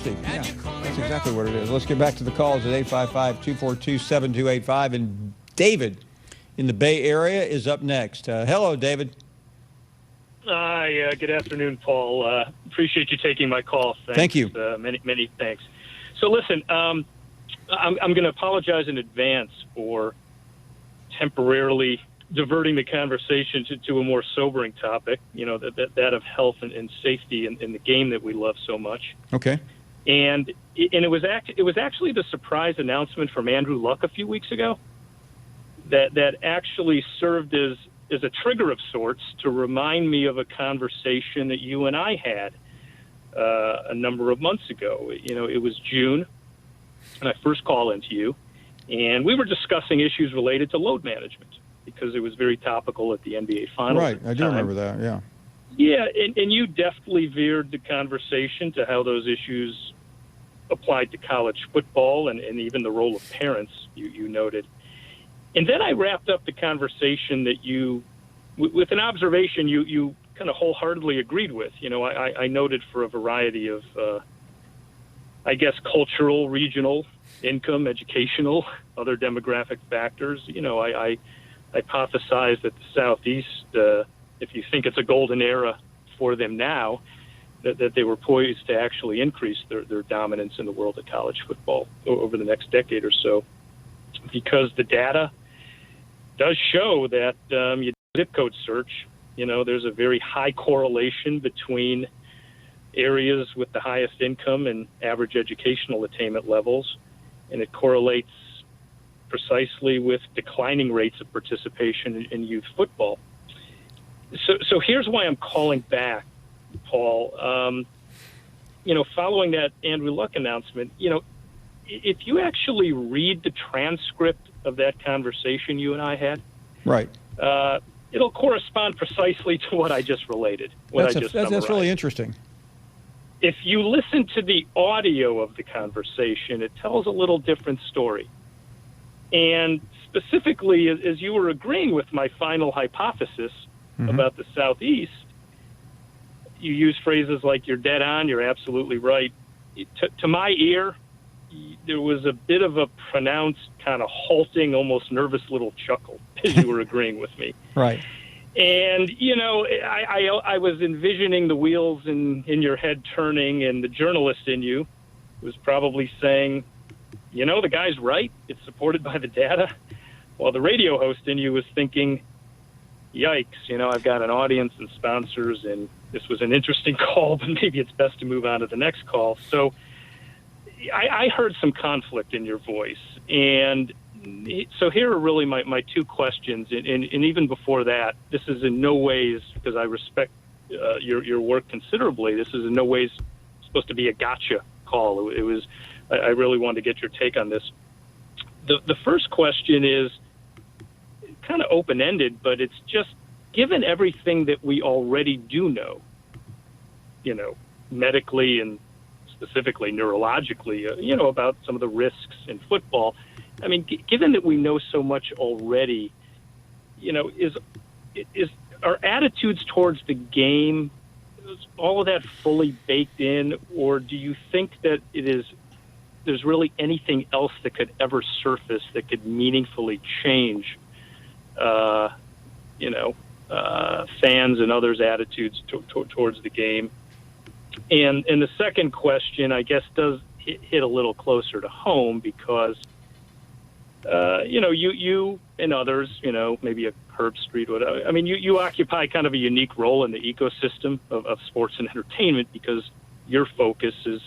Thursday. Yeah, that's exactly what it is. Let's get back to the calls at 855-242-7285. And David in the Bay Area is up next. Hello, David. Hi, good afternoon, Paul. Appreciate you taking my call. Thanks. Thank you. Many thanks. So listen, I'm going to apologize in advance for temporarily diverting the conversation to a more sobering topic, that of health and safety in the game that we love so much. Okay. And it was actually the surprise announcement from Andrew Luck a few weeks ago that actually served as a trigger of sorts to remind me of a conversation that you and I had a number of months ago. It was June, and I first called into you, and we were discussing issues related to load management because it was very topical at the NBA Finals. Right, I do remember that, yeah. Yeah, and you deftly veered the conversation to how those issues applied to college football and even the role of parents, you noted. And then I wrapped up the conversation that with an observation you kind of wholeheartedly agreed with. I noted for a variety of, cultural, regional, income, educational, other demographic factors. I hypothesized that the Southeast, if you think it's a golden era for them now, that they were poised to actually increase their dominance in the world of college football over the next decade or so, because the data does show that you zip code search, there's a very high correlation between areas with the highest income and average educational attainment levels, and it correlates precisely with declining rates of participation in youth football. So here's why I'm calling back, Paul. Following that Andrew Luck announcement, if you actually read the transcript of that conversation you and I had, right, it'll correspond precisely to what I just related. That's really interesting. If you listen to the audio of the conversation, it tells a little different story. And specifically, as you were agreeing with my final hypothesis about the Southeast, you use phrases like "you're dead on," "you're absolutely right." To my ear, there was a bit of a pronounced, kind of halting, almost nervous little chuckle as you were agreeing with me. Right. And, I was envisioning the wheels in your head turning, and the journalist in you was probably saying, the guy's right. It's supported by the data. While the radio host in you was thinking, yikes, I've got an audience and sponsors, and this was an interesting call, but maybe it's best to move on to the next call. So I heard some conflict in your voice. And so here are really my two questions. And even before that, this is in no ways, because I respect your work considerably, this is in no ways supposed to be a gotcha call. It was, I really wanted to get your take on this. The first question is kind of open-ended, but it's just, given everything that we already do know, medically and specifically neurologically, about some of the risks in football. I mean, given that we know so much already, is our attitudes towards the game, is all of that fully baked in, or do you think that there's really anything else that could ever surface that could meaningfully change, fans and others' attitudes towards the game? And the second question, I guess, does hit a little closer to home because, you and others, maybe a Herb Street, whatever. I mean, you occupy kind of a unique role in the ecosystem of sports and entertainment because your focus is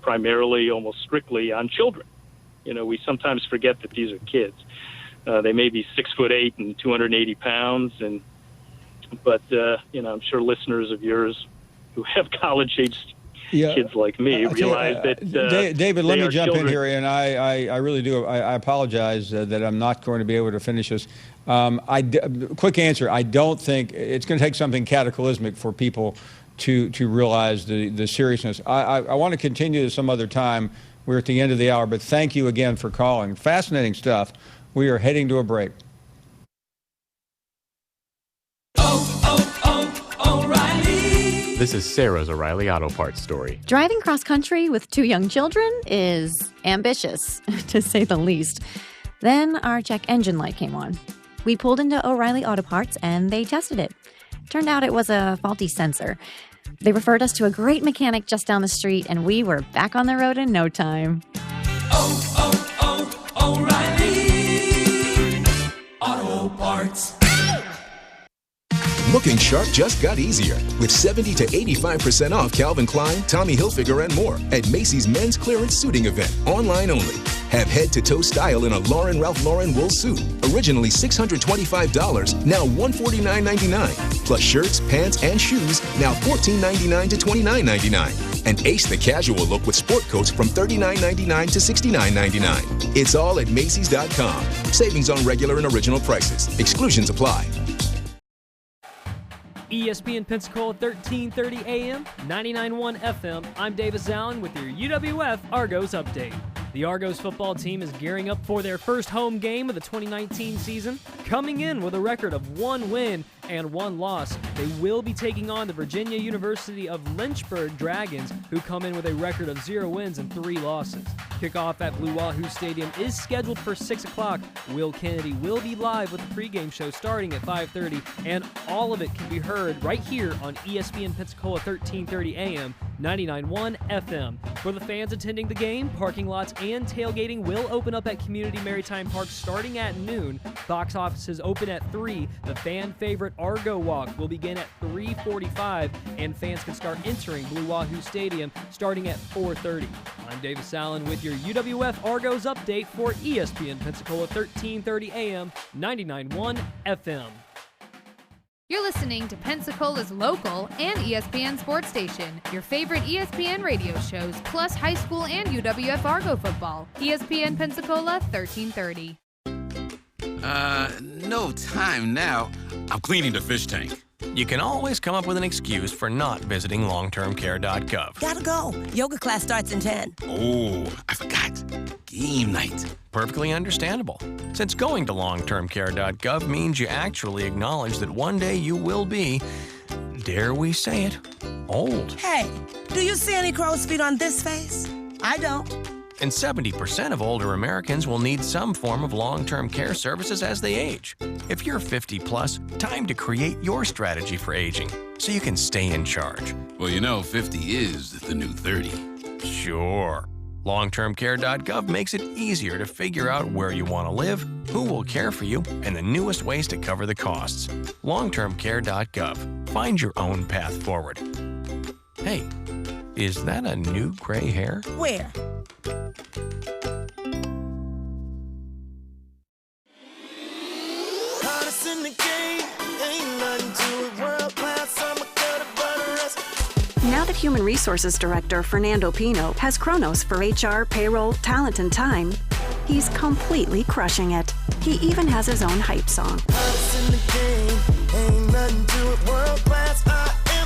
primarily, almost strictly, on children. We sometimes forget that these are kids. They may be 6'8" and 280 pounds, but I'm sure listeners of yours who have college-aged kids like me realize that David, let me jump in here, and I really do. I apologize that I'm not going to be able to finish this. Quick answer: I don't think it's going to take something cataclysmic for people to realize the seriousness. I want to continue some other time. We're at the end of the hour, but thank you again for calling. Fascinating stuff. We are heading to a break. This is Sarah's O'Reilly Auto Parts story. Driving cross-country with 2 young children is ambitious, to say the least. Then our check engine light came on. We pulled into O'Reilly Auto Parts and they tested it. Turned out it was a faulty sensor. They referred us to a great mechanic just down the street and we were back on the road in no time. O'Reilly Auto Parts. Looking sharp just got easier with 70 to 85% off Calvin Klein, Tommy Hilfiger, and more at Macy's men's clearance suiting event, online only. Have head-to-toe style in a Ralph Lauren wool suit, originally $625, now $149.99. Plus shirts, pants, and shoes, now $14.99 to $29.99. And ace the casual look with sport coats from $39.99 to $69.99. It's all at Macy's.com. Savings on regular and original prices. Exclusions apply. ESPN Pensacola 1330 AM, 99.1 FM. I'm Davis Allen with your UWF Argos update. The Argos football team is gearing up for their first home game of the 2019 season. Coming in with a record of 1 win and 1 loss, they will be taking on the Virginia University of Lynchburg Dragons, who come in with a record of 0 wins and 3 losses. Kickoff at Blue Wahoo Stadium is scheduled for 6 o'clock. Will Kennedy will be live with the pregame show starting at 5:30, and all of it can be heard right here on ESPN Pensacola 1330 AM, 99.1 FM. For the fans attending the game, parking lots and tailgating will open up at Community Maritime Park starting at noon. Box offices open at 3. The fan favorite Argo Walk will begin at 3:45, and fans can start entering Blue Wahoo Stadium starting at 4:30. I'm Davis Allen with your UWF Argos update for ESPN Pensacola 1330 AM, 99.1 FM. You're listening to Pensacola's local and ESPN sports station. Your favorite ESPN radio shows, plus high school and UWF Argo football. ESPN Pensacola 1330. No time now. I'm cleaning the fish tank. You can always come up with an excuse for not visiting longtermcare.gov. Gotta go. Yoga class starts in 10. Oh, I forgot. Game night. Perfectly understandable, since going to longtermcare.gov means you actually acknowledge that one day you will be, dare we say it, old. Hey, do you see any crow's feet on this face? I don't. And 70% of older Americans will need some form of long-term care services as they age. If you're 50 plus, time to create your strategy for aging so you can stay in charge. Well, 50 is the new 30. Sure. Longtermcare.gov makes it easier to figure out where you want to live, who will care for you, and the newest ways to cover the costs. Longtermcare.gov. Find your own path forward. Hey, is that a new gray hair? Where? Now that Human Resources Director Fernando Pino has Kronos for HR, payroll, talent, and time, he's completely crushing it. He even has his own hype song.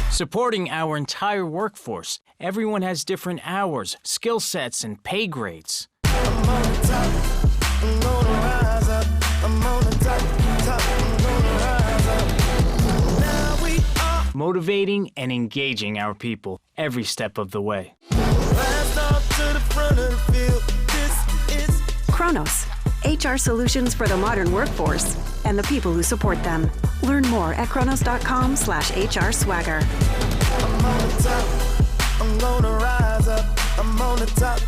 Supporting our entire workforce. Everyone has different hours, skill sets, and pay grades. Motivating and engaging our people every step of the way. Kronos, HR solutions for the modern workforce and the people who support them. Learn more at kronos.com/HR swagger. I'm on the top, I'm gonna rise up. I'm on the top,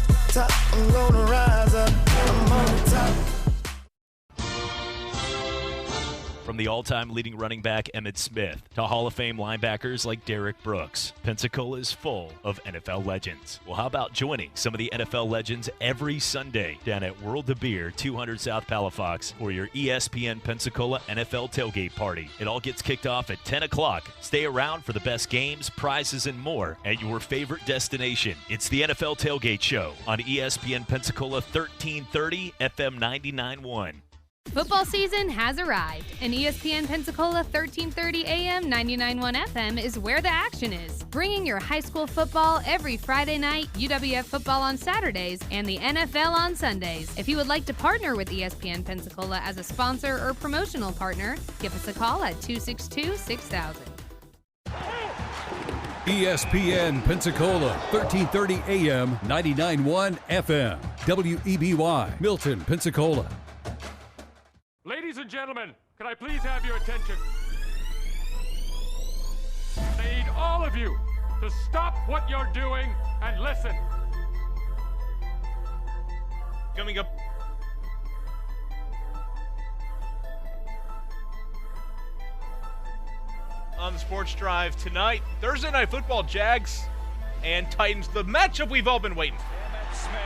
I'm gonna rise up. I'm on the top. From the all-time leading running back Emmitt Smith to Hall of Fame linebackers like Derek Brooks, Pensacola is full of NFL legends. Well, how about joining some of the NFL legends every Sunday down at World of Beer, 200 South Palafox, for your ESPN Pensacola NFL tailgate party. It all gets kicked off at 10 o'clock. Stay around for the best games, prizes, and more at your favorite destination. It's the NFL Tailgate Show on ESPN Pensacola 1330 FM 99.1. Football season has arrived, and ESPN Pensacola 1330 AM 99.1 FM is where the action is. Bringing your high school football every Friday night, UWF football on Saturdays, and the NFL on Sundays. If you would like to partner with ESPN Pensacola as a sponsor or promotional partner, give us a call at 262-6000. ESPN Pensacola, 1330 AM, 99.1 FM. WEBY, Milton, Pensacola. Ladies and gentlemen, can I please have your attention? I need all of you to stop what you're doing and listen. Coming up. On the Sports Drive tonight, Thursday Night Football, Jags and Titans, the matchup we've all been waiting for. Smith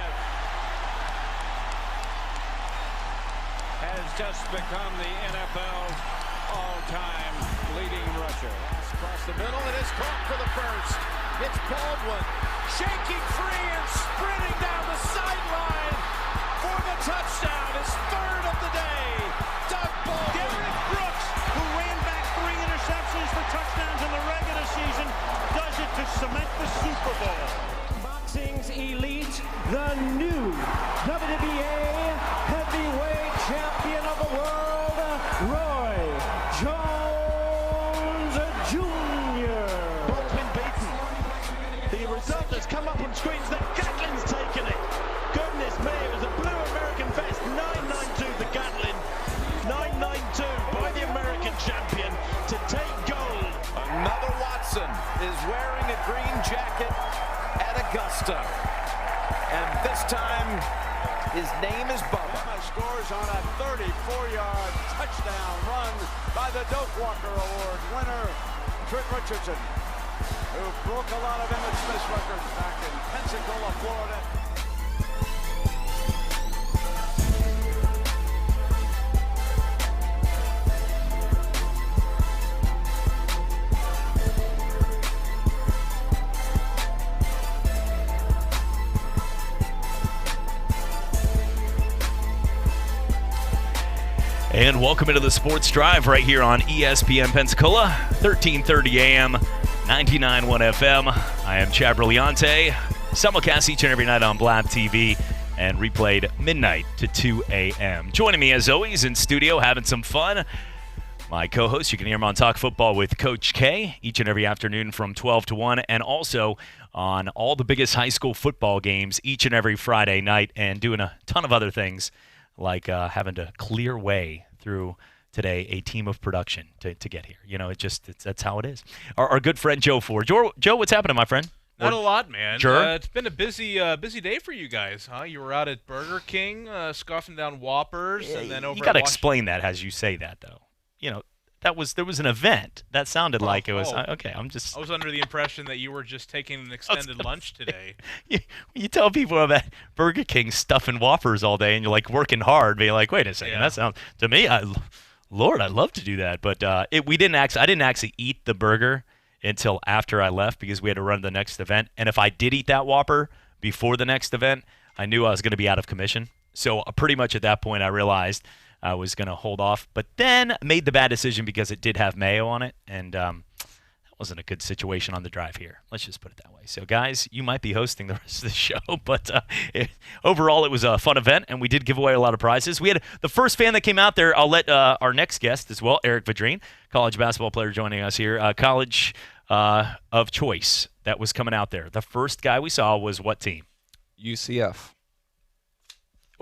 has just become the NFL's all-time leading rusher. Across the middle, it is caught for the first. It's Baldwin shaking free and sprinting down the sideline for the touchdown. His third of the day. Doug Baldwin. Derek Brooks, who ran back 3 interceptions for touchdowns in the regular season, does it to cement the Super Bowl. Boxing's elite, the new WBA heavyweight champion of the world, Roy Jones Jr. Both been beaten. The result has come up on screens that Gatlin's taken it. Goodness me, it was a blue American vest, 992 the Gatlin. 992 by the American champion to take gold. Another Watson is wearing a green jacket at Augusta. And this time, his name is Bubba. Scores on a 34-yard touchdown run by the Doak Walker Award winner, Trent Richardson, who broke a lot of Emmett Smith's records back in Pensacola, Florida. And welcome into the Sports Drive right here on ESPN Pensacola, 1330 AM, 99.1 FM. I am Chad Brilliante, simulcast each and every night on Blab TV and replayed midnight to 2 a.m. Joining me as always in studio, having some fun, my co-host. You can hear him on Talk Football with Coach K each and every afternoon from 12 to 1, and also on all the biggest high school football games each and every Friday night, and doing a ton of other things like having to clear way through today a team of production to get here. You know, that's how it is. Our good friend Joe Ford. Joe, what's happening, my friend? Not a lot, man. Sure. It's been a busy day for you guys, huh? You were out at Burger King scoffing down Whoppers, and then over. You got to explain that as you say that, though. You know, there was an event that sounded like it was okay. I was under the impression that you were just taking an extended lunch today. You tell people about Burger King stuffing Whoppers all day, and you're like working hard, being like, wait a second, that sounds to me. Lord, I'd love to do that, but I didn't actually eat the burger until after I left because we had to run the next event. And if I did eat that Whopper before the next event, I knew I was going to be out of commission. So pretty much at that point, I realized I was going to hold off, but then made the bad decision because it did have mayo on it, and that wasn't a good situation on the drive here. Let's just put it that way. So, guys, you might be hosting the rest of the show, but overall it was a fun event, and we did give away a lot of prizes. We had the first fan that came out there. I'll let our next guest as well, Eric Vadrine, college basketball player, joining us here. College of choice that was coming out there. The first guy we saw was what team? UCF.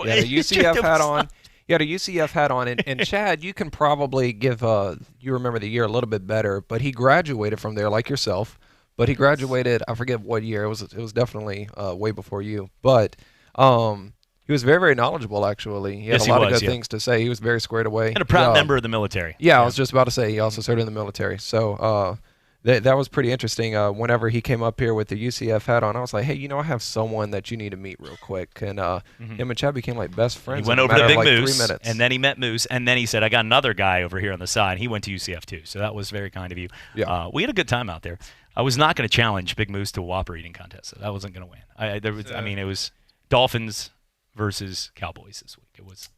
He had a UCF hat on. He had a UCF hat on, and Chad, you can probably give you remember the year a little bit better, but he graduated from there like yourself. But he graduated, I forget what year. It was definitely way before you. But he was very, very knowledgeable, actually. He had a lot of good things to say. He was very squared away. And a proud member of the military. Yeah, I was just about to say he also served in the military. So that was pretty interesting. Whenever he came up here with the UCF hat on, I was like, hey, I have someone that you need to meet real quick. And him and Chad became like best friends. He went over to Big Moose, 3 minutes. and then he met Moose, and then he said, I got another guy over here on the side. He went to UCF too, so that was very kind of you. Yeah. We had a good time out there. I was not going to challenge Big Moose to a Whopper eating contest, so that wasn't going to win. It was Dolphins versus Cowboys this week. It was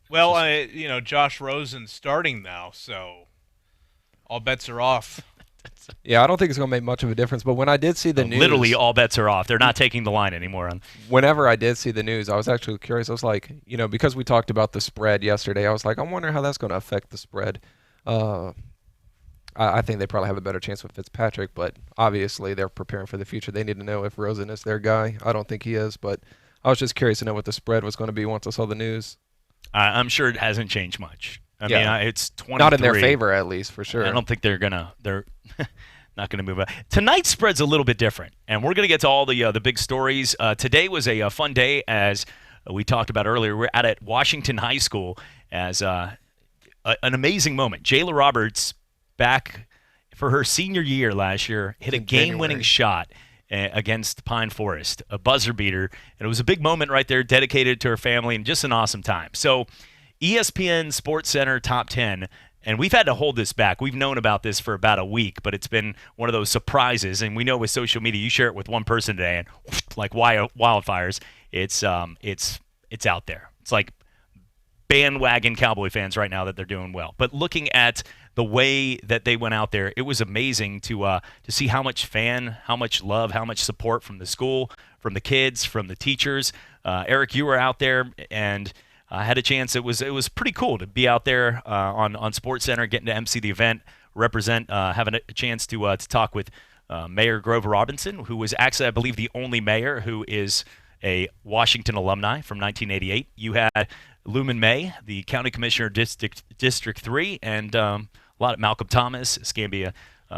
Josh Rosen's starting now, so all bets are off. Yeah, I don't think it's going to make much of a difference. But when I did see the news, literally all bets are off. They're not taking the line anymore. Whenever I did see the news, I was actually curious. I was like, because we talked about the spread yesterday, I was like, I'm wondering how that's going to affect the spread. I think they probably have a better chance with Fitzpatrick, but obviously they're preparing for the future. They need to know if Rosen is their guy. I don't think he is, but I was just curious to know what the spread was going to be once I saw the news. I'm sure it hasn't changed much. I mean, it's 23. Not in their favor, at least, for sure. I don't think they're not going to move up. Tonight's spread's a little bit different, and we're going to get to all the big stories. Today was a fun day, as we talked about earlier. We're at Washington High School as an amazing moment. Jayla Roberts, back for her senior year last year, hit a game-winning shot against Pine Forest, a buzzer beater, and it was a big moment right there, dedicated to her family, and just an awesome time. So ESPN Sports Center Top 10, and we've had to hold this back. We've known about this for about a week, but it's been one of those surprises, and we know with social media, you share it with one person today, and like wildfires, it's out there. It's like bandwagon Cowboy fans right now that they're doing well. But looking at the way that they went out there, it was amazing to see how much love, how much support from the school, from the kids, from the teachers. Eric, you were out there, and I had a chance. It was pretty cool to be out there on SportsCenter, getting to MC the event, represent, having a chance to talk with Mayor Grover Robinson, who was actually, I believe, the only mayor who is a Washington alumni from 1988. You had Lumen May, the county commissioner, District 3, and a lot of Malcolm Thomas, Escambia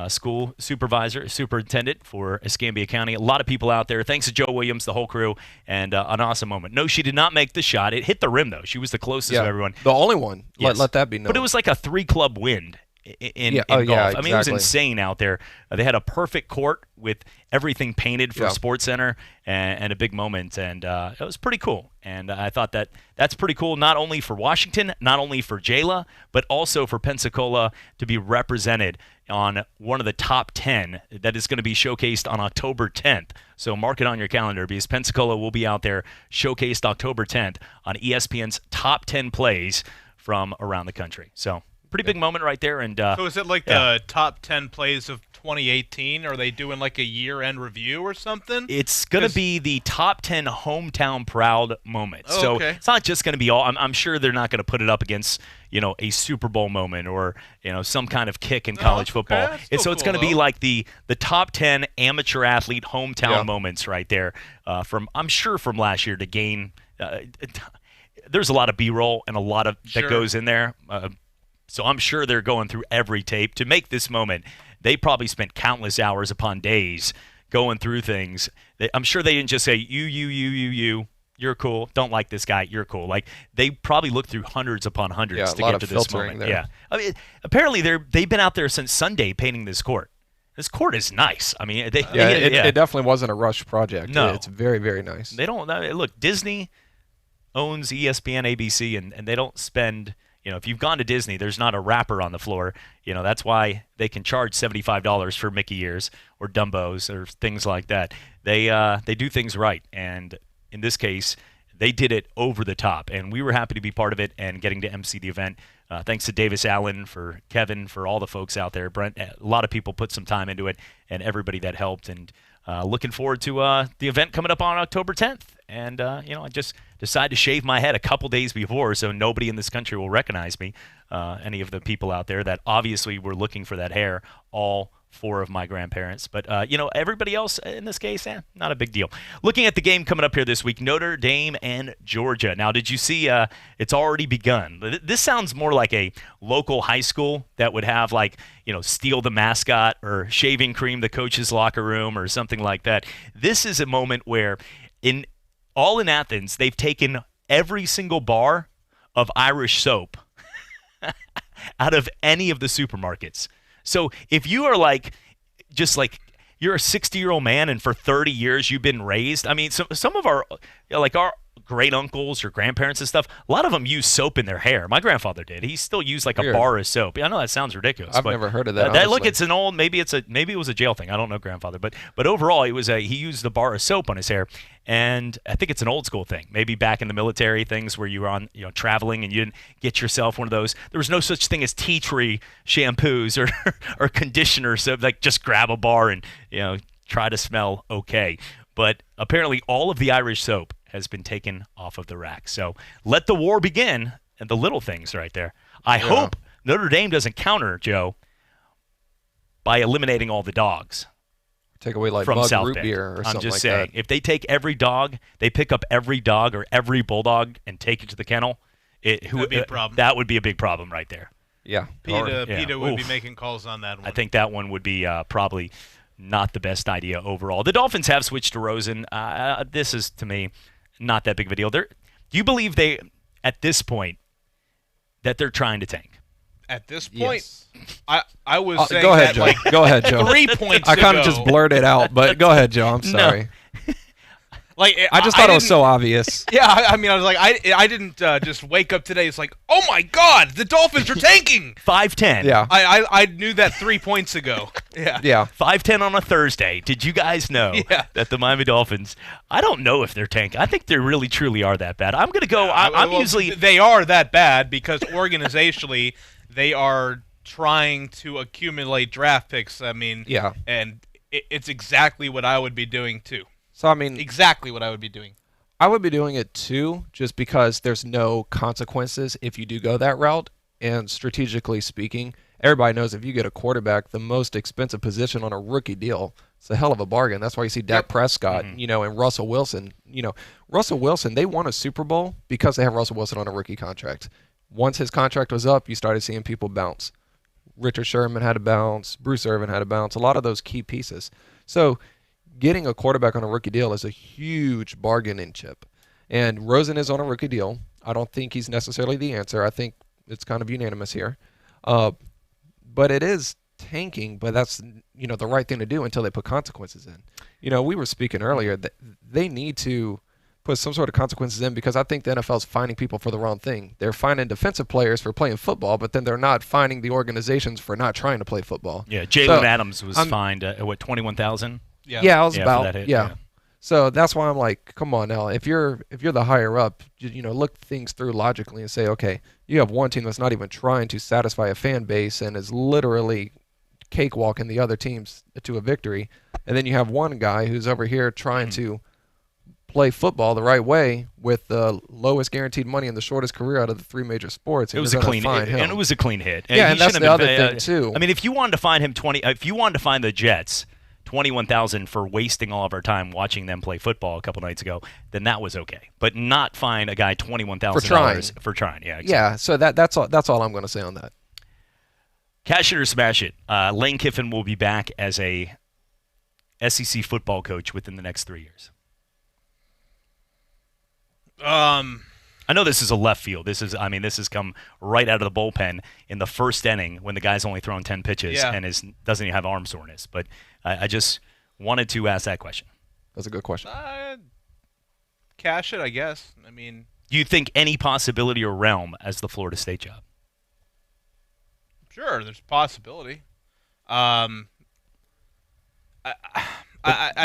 school superintendent for Escambia County. A lot of people out there. Thanks to Joe Williams, the whole crew, and an awesome moment. No, she did not make the shot. It hit the rim, though. She was the closest of everyone. The only one. Yes. Let that be known. But it was like a 3-club wind in golf. Exactly. I mean, it was insane out there. They had a perfect court with everything painted for SportsCenter and a big moment, and it was pretty cool. And I thought that's pretty cool, not only for Washington, not only for Jayla, but also for Pensacola to be represented on one of the top 10 that is going to be showcased on October 10th. So mark it on your calendar, because Pensacola will be out there showcased October 10th on ESPN's top 10 plays from around the country. So pretty big moment right there. And so is it like the top 10 plays of 2018? Are they doing like a year-end review or something? It's going to be the top 10 hometown proud moments. Oh, so okay. it's not just going to be all. I'm sure they're not going to put it up against a Super Bowl moment or some kind of kick in college football. That's And so still it's going to cool, be though. like the top 10 amateur athlete hometown moments right there. From last year to gain. There's a lot of B-roll and a lot of that goes in there. So I'm sure they're going through every tape to make this moment. They probably spent countless hours upon days going through things. I'm sure they didn't just say, you're cool. Don't like this guy. You're cool. Like, they probably looked through hundreds upon hundreds to get to this moment. There. Yeah. I mean, apparently they've been out there since Sunday painting this court. This court is nice. I mean, it definitely wasn't a rush project. No. It's very, very nice. They don't look. Disney owns ESPN, ABC, and they don't spend. If you've gone to Disney, there's not a wrapper on the floor. That's why they can charge $75 for Mickey ears or Dumbos or things like that. They do things right, and in this case, they did it over the top, and we were happy to be part of it and getting to MC the event. Thanks to Davis Allen, for Kevin, for all the folks out there. Brent, a lot of people put some time into it, and everybody that helped. And looking forward to the event coming up on October 10th. And, I just decided to shave my head a couple days before so nobody in this country will recognize me, any of the people out there that obviously were looking for that hair, all 4 of my grandparents. But, everybody else in this case, not a big deal. Looking at the game coming up here this week, Notre Dame and Georgia. Now, did you see it's already begun? This sounds more like a local high school that would have, steal the mascot or shaving cream the coach's locker room or something like that. This is a moment where in Athens, they've taken every single bar of Irish soap out of any of the supermarkets. So if you are you're a 60-year-old man and for 30 years you've been raised, I mean, some of our great uncles or grandparents and stuff, a lot of them use soap in their hair. My grandfather did. He still used a bar of soap. I know that sounds ridiculous. I've never heard of that. Look, it's an old. Maybe it was a jail thing. I don't know, grandfather, but overall, he used the bar of soap on his hair, and I think it's an old school thing. Maybe back in the military, things where you were on traveling and you didn't get yourself one of those. There was no such thing as tea tree shampoos or conditioners. So just grab a bar and try to smell okay. But apparently, all of the Irish soap has been taken off of the rack. So let the war begin, and the little things right there. I hope Notre Dame doesn't counter, Joe, by eliminating all the dogs. Take away like from mug South root Bend. beer or I'm something just like saying, that. if they take every dog, they pick up every dog or every bulldog and take it to the kennel, That'd be a problem. That would be a big problem right there. Yeah. PETA would be making calls on that one. I think that one would be probably not the best idea overall. The Dolphins have switched to Rosen. This is, to me, not that big of a deal. Do you believe they, at this point, that they're trying to tank? At this point, Yes. I was saying go ahead, that Joe. like Go ahead, Joe. 3 points I kind of ago. just blurted out, but go ahead, Joe. I'm sorry. Like I just thought it was didn't- so obvious. Yeah, I mean, I was like, I didn't just wake up today. It's like, oh my God, the Dolphins are tanking. 5-10. Yeah. I knew that 3 points ago. Yeah. Yeah. 5-10 on a Thursday. Did you guys know that the Miami Dolphins, I don't know if they're tanking. I think they really, truly are that bad. I'm going to go, I'm Well, usually... They are that bad because organizationally they are trying to accumulate draft picks. I mean, Yeah. and it's exactly what I would be doing too. So, I mean, Exactly what I would be doing. I would be doing it too, just because there's no consequences if you do go that route. And strategically speaking, everybody knows if you get a quarterback, the most expensive position on a rookie deal, it's a hell of a bargain. That's why you see Dak Prescott, and Russell Wilson. Russell Wilson, they won a Super Bowl because they have Russell Wilson on a rookie contract. Once his contract was up, you started seeing people bounce. Richard Sherman had to bounce. Bruce Irvin had to bounce. A lot of those key pieces. So getting a quarterback on a rookie deal is a huge bargaining chip. And Rosen is on a rookie deal. I don't think he's necessarily the answer. I think it's kind of unanimous here. But it is tanking, but that's the right thing to do until they put consequences in. We were speaking earlier that they need to put some sort of consequences in because I think the NFL is finding people for the wrong thing. They're finding defensive players for playing football, but then they're not finding the organizations for not trying to play football. Yeah, Jalen Adams was fined, $21,000? Yeah, I was for about that hit, yeah. So that's why I'm like, come on now. If you're the higher up, look things through logically and say, okay, you have one team that's not even trying to satisfy a fan base and is literally cakewalking the other teams to a victory, and then you have one guy who's over here trying to play football the right way with the lowest guaranteed money and the shortest career out of the three major sports. It was a clean hit, and it was a clean hit. Yeah, and that's the other thing too. I mean, if you wanted to find him if you wanted to find the Jets $21,000 for wasting all of our time watching them play football a couple nights ago, then that was okay. But not fine a guy $21,000 for trying. Yeah, exactly. Yeah. So that's all I'm going to say on that. Cash it or smash it. Lane Kiffin will be back as a SEC football coach within the next 3 years. I know this is a left field. This has come right out of the bullpen in the first inning when the guy's only thrown 10 pitches and doesn't even have arm soreness. But I just wanted to ask that question. That's a good question. Cash it, I guess. I mean, do you think any possibility or realm as the Florida State job? Sure, there's a possibility. You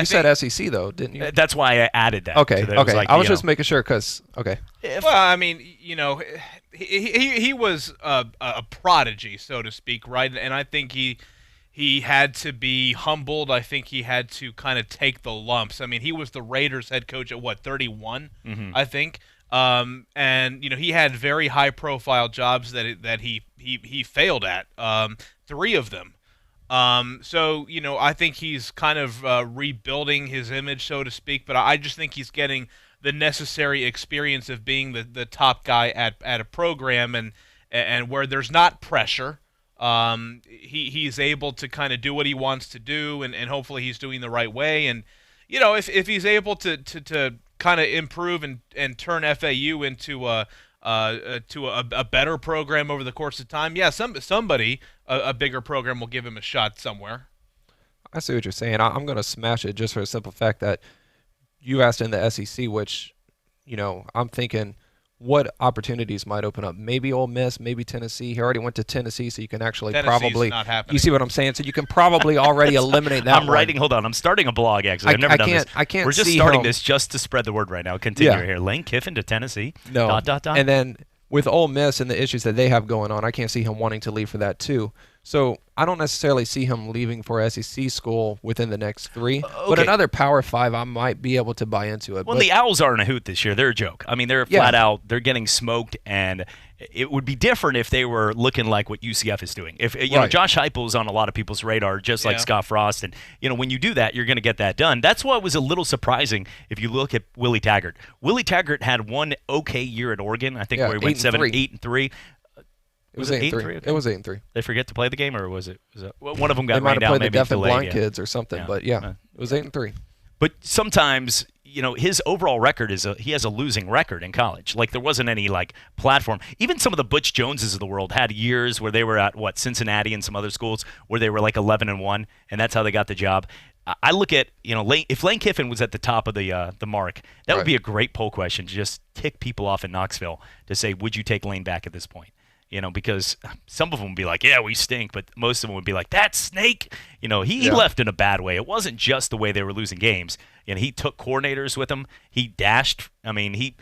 said SEC though, didn't you? That's why I added that. Okay. So that okay. like, I was just making sure because Well, I mean, he was a prodigy, so to speak, right? And I think he had to be humbled. I think he had to kind of take the lumps. I mean, he was the Raiders head coach at 31, I think. And he had very high profile jobs that he failed at. 3 of them. So I think he's kind of rebuilding his image, so to speak. But I just think he's getting the necessary experience of being the top guy at a program, and where there's not pressure. He's able to kind of do what he wants to do, and hopefully he's doing the right way. And if he's able to kind of improve and turn FAU into a better program over the course of time, somebody a bigger program will give him a shot somewhere. I see what you're saying. I'm going to smash it just for the simple fact that you asked in the SEC, which I'm thinking what opportunities might open up. Maybe Ole Miss, maybe Tennessee. He already went to Tennessee, so you can actually probably not happening. You see what I'm saying? So you can probably already eliminate that. Hold on. I'm starting a blog, actually. I've never done this. I can't We're just see starting him. this just to spread the word right now. Continue here. Lane Kiffin to Tennessee. No. ... And then with Ole Miss and the issues that they have going on, I can't see him wanting to leave for that too. So I don't necessarily see him leaving for SEC school within the next 3. But Okay. another Power 5, I might be able to buy into it. Well, but the Owls aren't a hoot this year. They're a joke. I mean, they're flat out. They're getting smoked, and it would be different if they were looking like what UCF is doing. If you know, Josh Heupel's on a lot of people's radar, just like Scott Frost, and when you do that, you're going to get that done. That's what was a little surprising if you look at Willie Taggart. Willie Taggart had one okay year at Oregon, I think, where he went 8-3. It was 8-3. It was 8-3. They forget to play the game, or was it one of them got They might rained have out? played the Maybe deaf and delayed, blind kids or something, but it was 8-3. But sometimes, his overall record he has a losing record in college. Like, there wasn't any platform. Even some of the Butch Joneses of the world had years where they were at Cincinnati and some other schools where they were 11-1, and that's how they got the job. I look at if Lane Kiffin was at the top of the mark, that would be a great poll question to just tick people off in Knoxville to say, would you take Lane back at this point? Because some of them would be like, yeah, we stink, but most of them would be like, that snake. He left in a bad way. It wasn't just the way they were losing games. He took coordinators with him. He dashed. I mean, he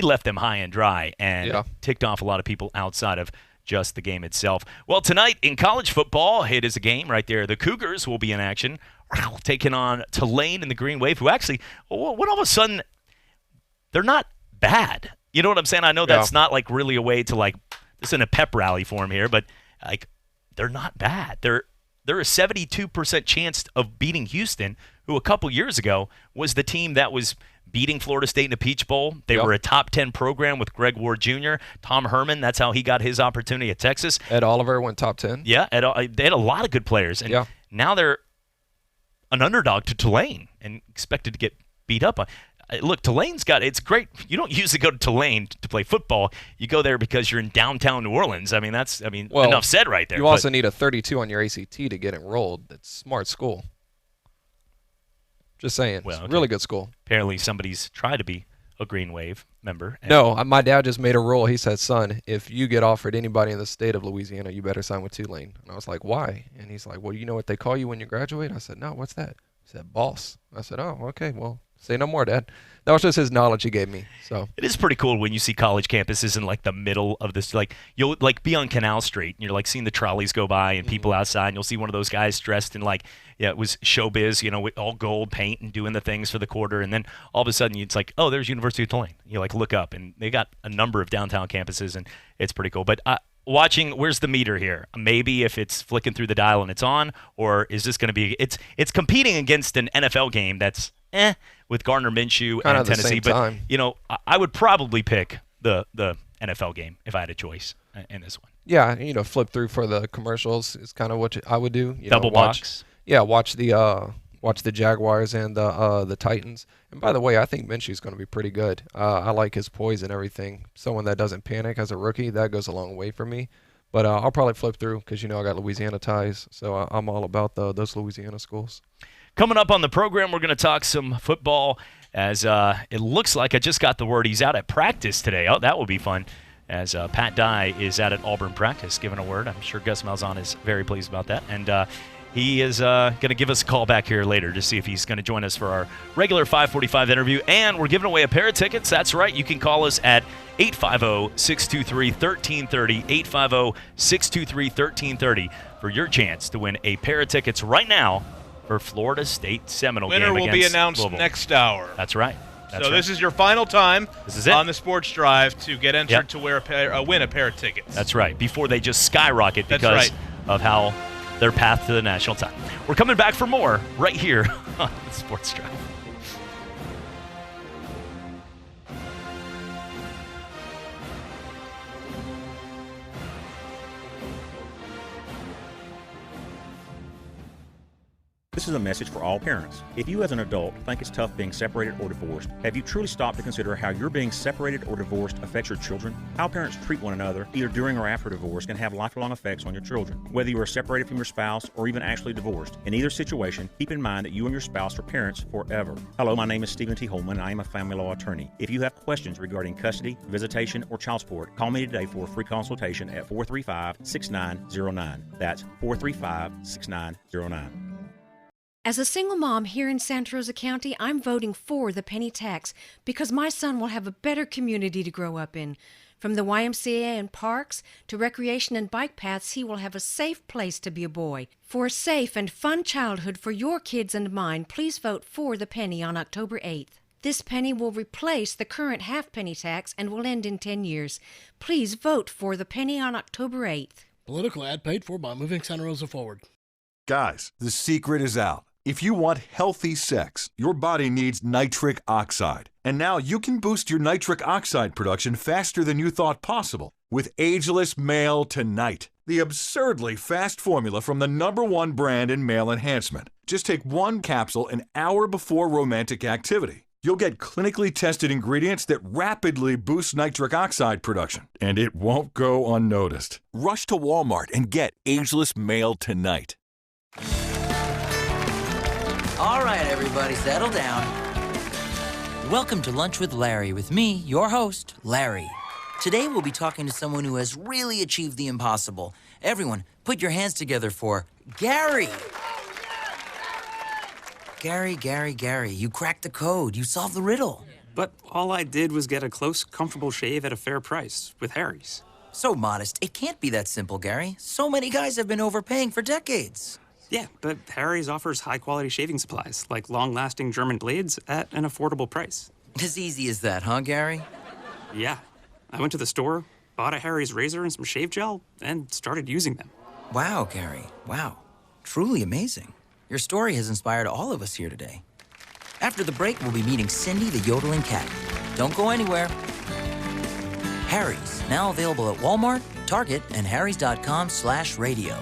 left them high and dry and ticked off a lot of people outside of just the game itself. Well, tonight in college football, it is a game right there. The Cougars will be in action, taking on Tulane in the Green Wave, who actually, when all of a sudden, they're not bad. You know what I'm saying? I know that's not really a way to this isn't a pep rally for them here, but they're not bad. They're a 72% chance of beating Houston, who a couple years ago was the team that was beating Florida State in the Peach Bowl. They were a top 10 program with Greg Ward Jr., Tom Herman. That's how he got his opportunity at Texas. Ed Oliver went top 10. Yeah, they had a lot of good players, and now they're an underdog to Tulane and expected to get beat up. Look, Tulane's it's great. You don't usually go to Tulane to play football. You go there because you're in downtown New Orleans. I mean, enough said right there. You also need a 32 on your ACT to get enrolled. That's smart school. Just saying. Well, really good school. Apparently somebody's tried to be a Green Wave member. No, my dad just made a rule. He said, son, if you get offered anybody in the state of Louisiana, you better sign with Tulane. And I was like, why? And he's like, well, you know what they call you when you graduate? I said, no, what's that? He said, boss. I said, oh, okay, well. Say no more, Dad. That was just his knowledge he gave me. So it is pretty cool when you see college campuses in the middle of this. You'll be on Canal Street and you're seeing the trolleys go by and people outside, and you'll see one of those guys dressed in it was showbiz, with all gold paint and doing the things for the quarter, and then all of a sudden it's oh, there's University of Tulane. You look up and they got a number of downtown campuses, and it's pretty cool. But watching, where's the meter here? Maybe if it's flicking through the dial and it's on, or is this going to be? It's competing against an NFL game that's with Gardner Minshew and Tennessee, but I would probably pick the NFL game if I had a choice in this one. Yeah, flip through for the commercials is kind of what I would do. Double box. Watch the Jaguars and the Titans. And by the way, I think Minshew's going to be pretty good. I like his poise and everything. Someone that doesn't panic as a rookie, that goes a long way for me. But I'll probably flip through because I got Louisiana ties, so I'm all about those Louisiana schools. Coming up on the program, we're going to talk some football as it looks like I just got the word he's out at practice today. Oh, that will be fun, as Pat Dye is out at Auburn practice giving a word. I'm sure Gus Malzahn is very pleased about that. And he is going to give us a call back here later to see if he's going to join us for our regular 5:45 interview. And we're giving away a pair of tickets. That's right. You can call us at 850-623-1330, 850-623-1330 for your chance to win a pair of tickets right now for Florida State Seminole game Winner will be against announced Louisville. next hour. That's right. This is your final time this is it. on the Sports Drive to get entered to win a pair of tickets. That's right. Before they just skyrocket because of how their path to the national title. We're coming back for more right here on the Sports Drive. This is a message for all parents. If you as an adult think it's tough being separated or divorced, have you truly stopped to consider how your being separated or divorced affects your children? How parents treat one another, either during or after divorce, can have lifelong effects on your children. Whether you are separated from your spouse or even actually divorced, in either situation, keep in mind that you and your spouse are parents forever. Hello, my name is Stephen T. Holman, and I am a family law attorney. If you have questions regarding custody, visitation, or child support, call me today for a free consultation at 435-6909. That's 435-6909. As a single mom here in Santa Rosa County, I'm voting for the penny tax because my son will have a better community to grow up in. From the YMCA and parks to recreation and bike paths, he will have a safe place to be a boy. For a safe and fun childhood for your kids and mine, please vote for the penny on October 8th. This penny will replace the current half-penny tax and will end in 10 years. Please vote for the penny on October 8th. Political ad paid for by Moving Santa Rosa Forward. Guys, the secret is out. If you want healthy sex, your body needs nitric oxide. And now you can boost your nitric oxide production faster than you thought possible with Ageless Male Tonight, the absurdly fast formula from the #1 brand in male enhancement. Just take one capsule an hour before romantic activity. You'll get clinically tested ingredients that rapidly boost nitric oxide production, and it won't go unnoticed. Rush to Walmart and get Ageless Male Tonight. All right, everybody, settle down. Welcome to Lunch with Larry with me, your host, Larry. Today we'll be talking to someone who has really achieved the impossible. Everyone, put your hands together for Gary. Gary, you cracked the code. You solved the riddle. But all I did was get a close, comfortable shave at a fair price with Harry's. So modest. It can't be that simple, Gary. So many guys have been overpaying for decades. Yeah, but Harry's offers high-quality shaving supplies, like long-lasting German blades at an affordable price. As easy as that, huh, Gary? Yeah. I went to the store, bought a Harry's razor and some shave gel, and started using them. Wow, Gary. Wow. Truly amazing. Your story has inspired all of us here today. After the break, we'll be meeting Cindy the yodeling cat. Don't go anywhere. Harry's, now available at Walmart, Target, and harrys.com/radio.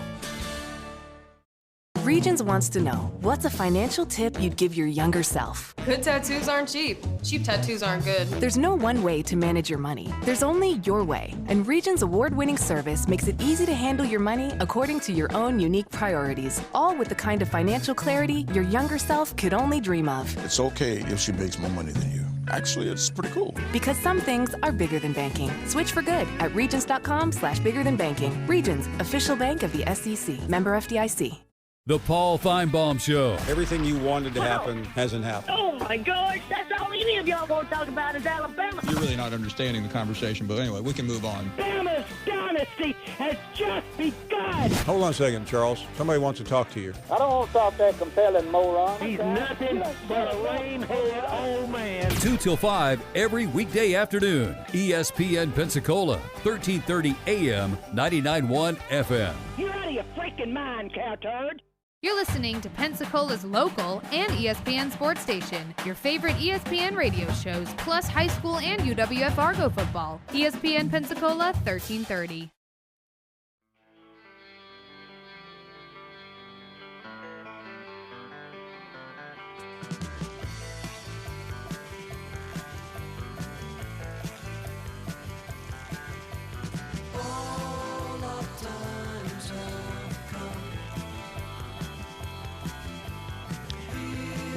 Regions wants to know, what's a financial tip you'd give your younger self? Good tattoos aren't cheap. Cheap tattoos aren't good. There's no one way to manage your money. There's only your way. And Regions' award-winning service makes it easy to handle your money according to your own unique priorities, all with the kind of financial clarity your younger self could only dream of. It's okay if she makes more money than you. Actually, it's pretty cool. Because some things are bigger than banking. Switch for good at Regions.com/biggerthanbanking. Regions, official bank of the SEC. Member FDIC. The Paul Feinbaum Show. Everything you wanted to happen hasn't happened. Oh my gosh, that's all any of y'all want to talk about is Alabama. You're really not understanding the conversation, but anyway, we can move on. Alabama's dynasty has just begun. Hold on a second, Charles. Somebody wants to talk to you. I don't want to talk that compelling moron. He's nothing but a lame-headed old man. 2 till 5 every weekday afternoon. ESPN Pensacola, 1330 AM, 99.1 FM. You're out of your freaking mind, cowturd. You're listening to Pensacola's local and ESPN sports station. Your favorite ESPN radio shows, plus high school and UWF Argo football. ESPN Pensacola 1330.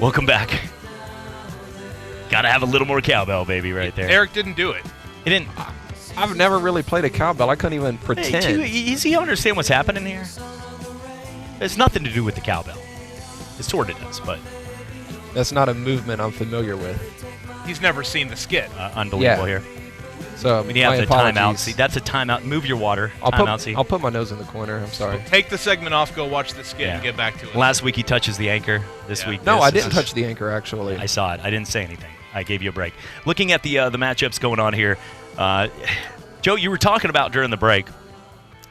Welcome back. Gotta have a little more cowbell, baby, right there. Eric didn't do it. He didn't. I've never really played a cowbell. I couldn't even pretend. Hey, does he understand what's happening here? It's nothing to do with the cowbell. It sort of does, but that's not a movement I'm familiar with. He's never seen the skit. Unbelievable here. So when you have the timeout, see, that's a timeout. Move your water. I'll put my nose in the corner. I'm sorry. So take the segment off. Go watch the skit and get back to it. Last week he touches the anchor. This week, no, I didn't touch the anchor. Actually, I saw it. I didn't say anything. I gave you a break. Looking at the matchups going on here, Joe, you were talking about during the break.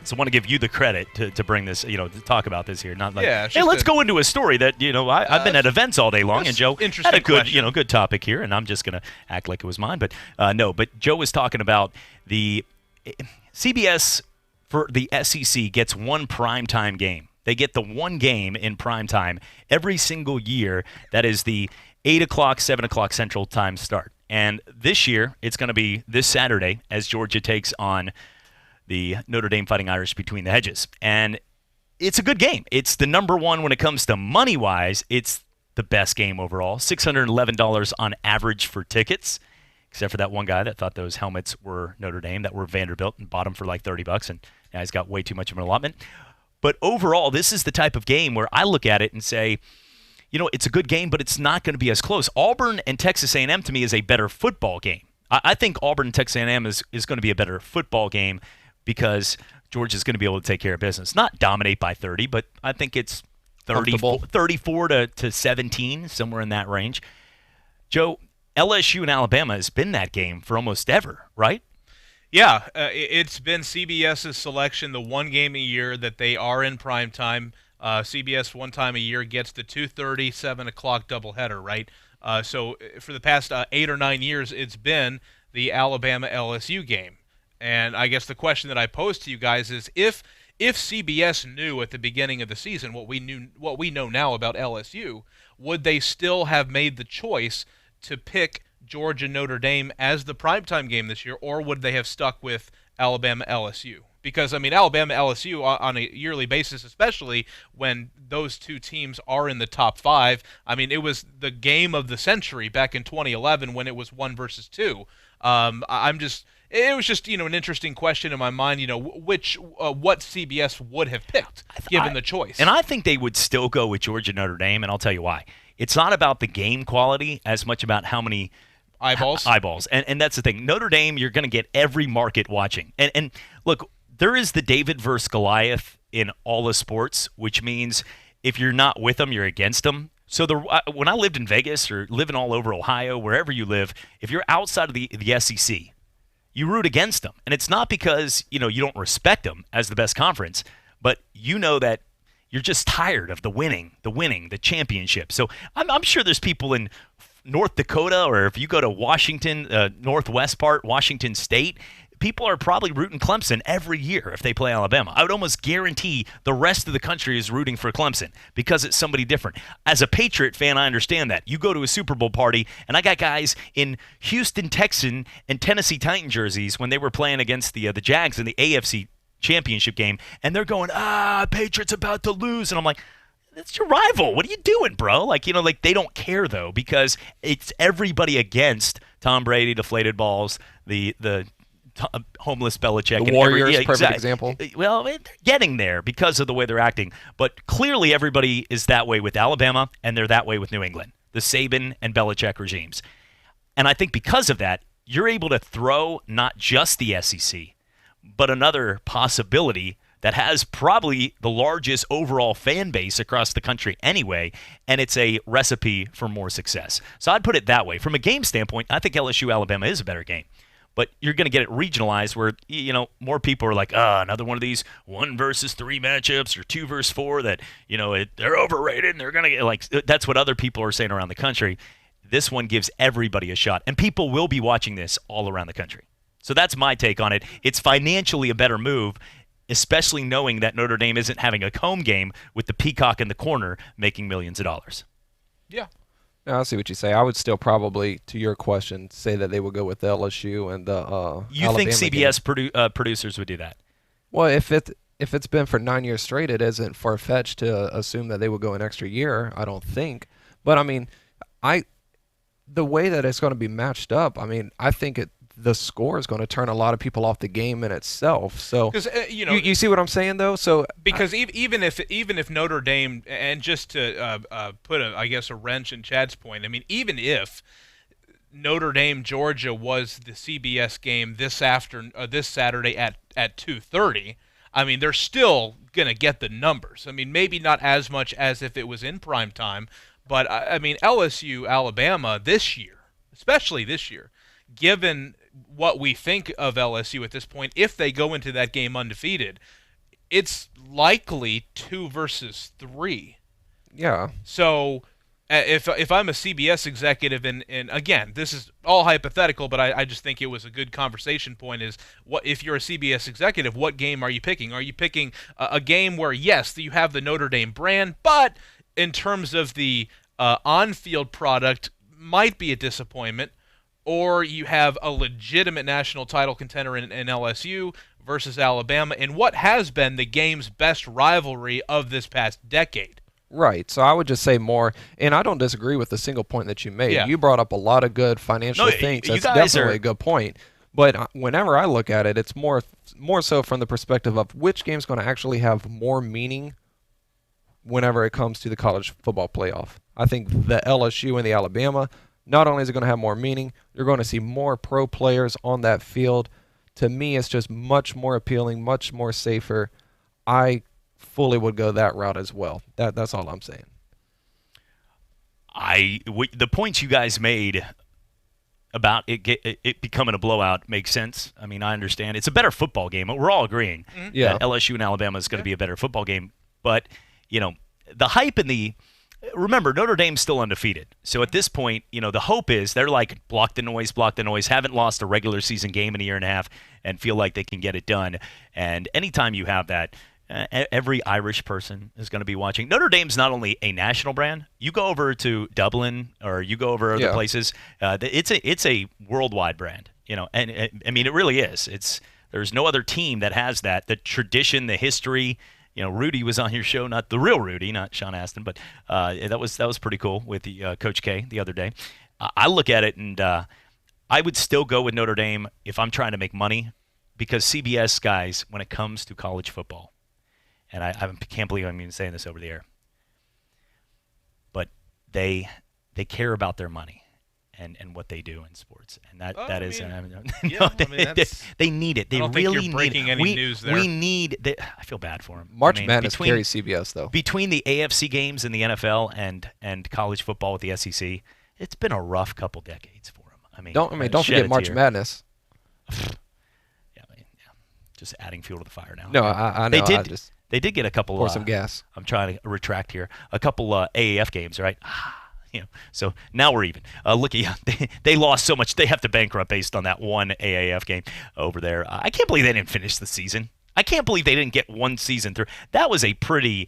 So I want to give you the credit to bring this, to talk about this here. Not like, hey, let's go into a story that, I've been at events all day long, and Joe had a good, good topic here, and I'm just going to act like it was mine. But no, but Joe was talking about the CBS for the SEC gets one primetime game. They get the one game in primetime every single year. That is the 8 o'clock, 7 o'clock Central Time start. And this year, it's going to be this Saturday as Georgia takes on the Notre Dame Fighting Irish between the hedges. And it's a good game. It's the number one when it comes to money-wise. It's the best game overall. $611 on average for tickets, except for that one guy that thought those helmets were Notre Dame, that were Vanderbilt, and bought them for like $30, and now he's got way too much of an allotment. But overall, this is the type of game where I look at it and say, it's a good game, but it's not going to be as close. Auburn and Texas A&M, to me, is a better football game. I think Auburn and Texas A&M is going to be a better football game because Georgia's going to be able to take care of business. Not dominate by 30, but I think it's 34 to 17, somewhere in that range. Joe, LSU and Alabama has been that game for almost ever, right? Yeah, it's been CBS's selection, the one game a year that they are in prime time. CBS one time a year gets the 2:30, 7 o'clock doubleheader, right? So for the past 8 or 9 years, it's been the Alabama-LSU game. And I guess the question that I pose to you guys is, if CBS knew at the beginning of the season what we know now about LSU, would they still have made the choice to pick Georgia Notre Dame as the primetime game this year, or would they have stuck with Alabama LSU? Because, I mean, Alabama LSU on a yearly basis, especially when those two teams are in the top 5, I mean, it was the game of the century back in 2011 when it was 1 versus 2. It was just, an interesting question in my mind, what CBS would have picked given the choice. And I think they would still go with Georgia Notre Dame, and I'll tell you why. It's not about the game quality as much about how many eyeballs. And that's the thing. Notre Dame, you're going to get every market watching. And look, there is the David versus Goliath in all the sports, which means if you're not with them, you're against them. So when I lived in Vegas or living all over Ohio, wherever you live, if you're outside of the SEC, you root against them. And it's not because, you don't respect them as the best conference, but you know that you're just tired of the winning, the championship. So I'm sure there's people in North Dakota, or if you go to Washington, northwest part, Washington State, people are probably rooting Clemson every year if they play Alabama. I would almost guarantee the rest of the country is rooting for Clemson because it's somebody different. As a Patriot fan, I understand that. You go to a Super Bowl party, and I got guys in Houston Texan and Tennessee Titan jerseys when they were playing against the Jags in the AFC championship game, and they're going, Patriots about to lose. And I'm like, that's your rival. What are you doing, bro? They don't care, though, because it's everybody against Tom Brady, deflated balls, the homeless Belichick. The Warriors, perfect example. Well, they're getting there because of the way they're acting. But clearly everybody is that way with Alabama, and they're that way with New England, the Saban and Belichick regimes. And I think because of that, you're able to throw not just the SEC, but another possibility that has probably the largest overall fan base across the country anyway, and it's a recipe for more success. So I'd put it that way. From a game standpoint, I think LSU-Alabama is a better game. But you're going to get it regionalized where, more people are like, another one of these 1 versus 3 matchups or 2 versus 4 that, they're overrated and they're going to get, that's what other people are saying around the country. This one gives everybody a shot, and people will be watching this all around the country. So that's my take on it. It's financially a better move, especially knowing that Notre Dame isn't having a home game with the peacock in the corner making millions of dollars. Yeah. No, I see what you say. I would still probably, to your question, say that they would go with LSU and the You Alabama think CBS game. Producers would do that? Well, if it's been for 9 years straight, it isn't far-fetched to assume that they would go an extra year. I don't think. But I mean, the way that it's going to be matched up, I mean, I think the score is going to turn a lot of people off the game in itself. So you see what I'm saying, though. So because even if Notre Dame, and just to put a wrench in Chad's point, I mean, even if Notre Dame Georgia was the CBS game this Saturday at 2:30, I mean, they're still going to get the numbers. I mean, maybe not as much as if it was in prime time, but I mean, LSU Alabama this year, especially this year, given what we think of LSU at this point, if they go into that game undefeated, it's likely 2 versus 3. Yeah. So if I'm a CBS executive, and again, this is all hypothetical, but I just think it was a good conversation point, is what if you're a CBS executive, what game are you picking? Are you picking a game where, yes, you have the Notre Dame brand, but in terms of the on-field product might be a disappointment, or you have a legitimate national title contender in LSU versus Alabama in what has been the game's best rivalry of this past decade? Right. So I would just say more, and I don't disagree with the single point that you made. Yeah. You brought up a lot of good financial things. That's definitely a good point. But whenever I look at it, it's more so from the perspective of which game's going to actually have more meaning whenever it comes to the college football playoff. I think the LSU and the Alabama not only is it going to have more meaning, you're going to see more pro players on that field. To me, it's just much more appealing, much more safer. I fully would go that route as well. That's all I'm saying. The points you guys made about it becoming a blowout makes sense. I mean, I understand. It's a better football game. We're all agreeing that LSU and Alabama is going to be a better football game. But, the hype and remember, Notre Dame's still undefeated. So at this point, the hope is they're like, block the noise, haven't lost a regular season game in a year and a half and feel like they can get it done. And anytime you have that, every Irish person is going to be watching. Notre Dame's not only a national brand. You go over to Dublin or you go over other places. It's a worldwide brand. And I mean, it really is. There's no other team that has that. The tradition, the history. Rudy was on your show, not the real Rudy, not Sean Astin, but that was pretty cool with the Coach K the other day. I look at it and I would still go with Notre Dame if I'm trying to make money, because CBS guys, when it comes to college football. And I can't believe I'm even saying this over the air. But they care about their money and what they do in sports. And they need it. They really need it. News there. We need I feel bad for them. March Madness carries CBS, though. Between the AFC games in the NFL and college football with the SEC, it's been a rough couple decades for them. Don't forget March Madness. Just adding fuel to the fire now. No, I know. They did get a couple. Pour some gas. I'm trying to retract here. A couple AAF games, right? So now we're even. They lost so much they have to bankrupt based on that one AAF game over there. I can't believe they didn't finish the season. I can't believe they didn't get one season through. That was a crappy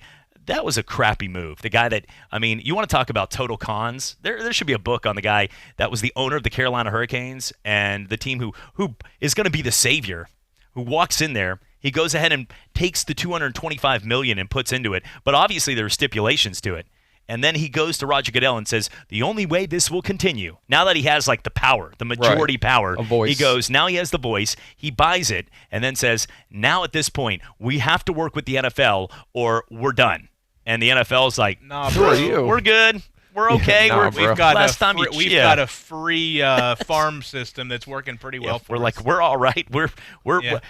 move. The guy that, you want to talk about total cons? There should be a book on the guy that was the owner of the Carolina Hurricanes and the team who is going to be the savior, who walks in there. He goes ahead and takes the $225 million and puts into it, but obviously there are stipulations to it. And then he goes to Roger Goodell and says, the only way this will continue, now that he has the power, the majority power, a voice. He goes, now he has the voice, he buys it, and then says, now at this point, we have to work with the NFL or we're done. And the NFL's like, nah, bro, we're good. We're okay. We've got a free farm system that's working pretty well for us. We're all right.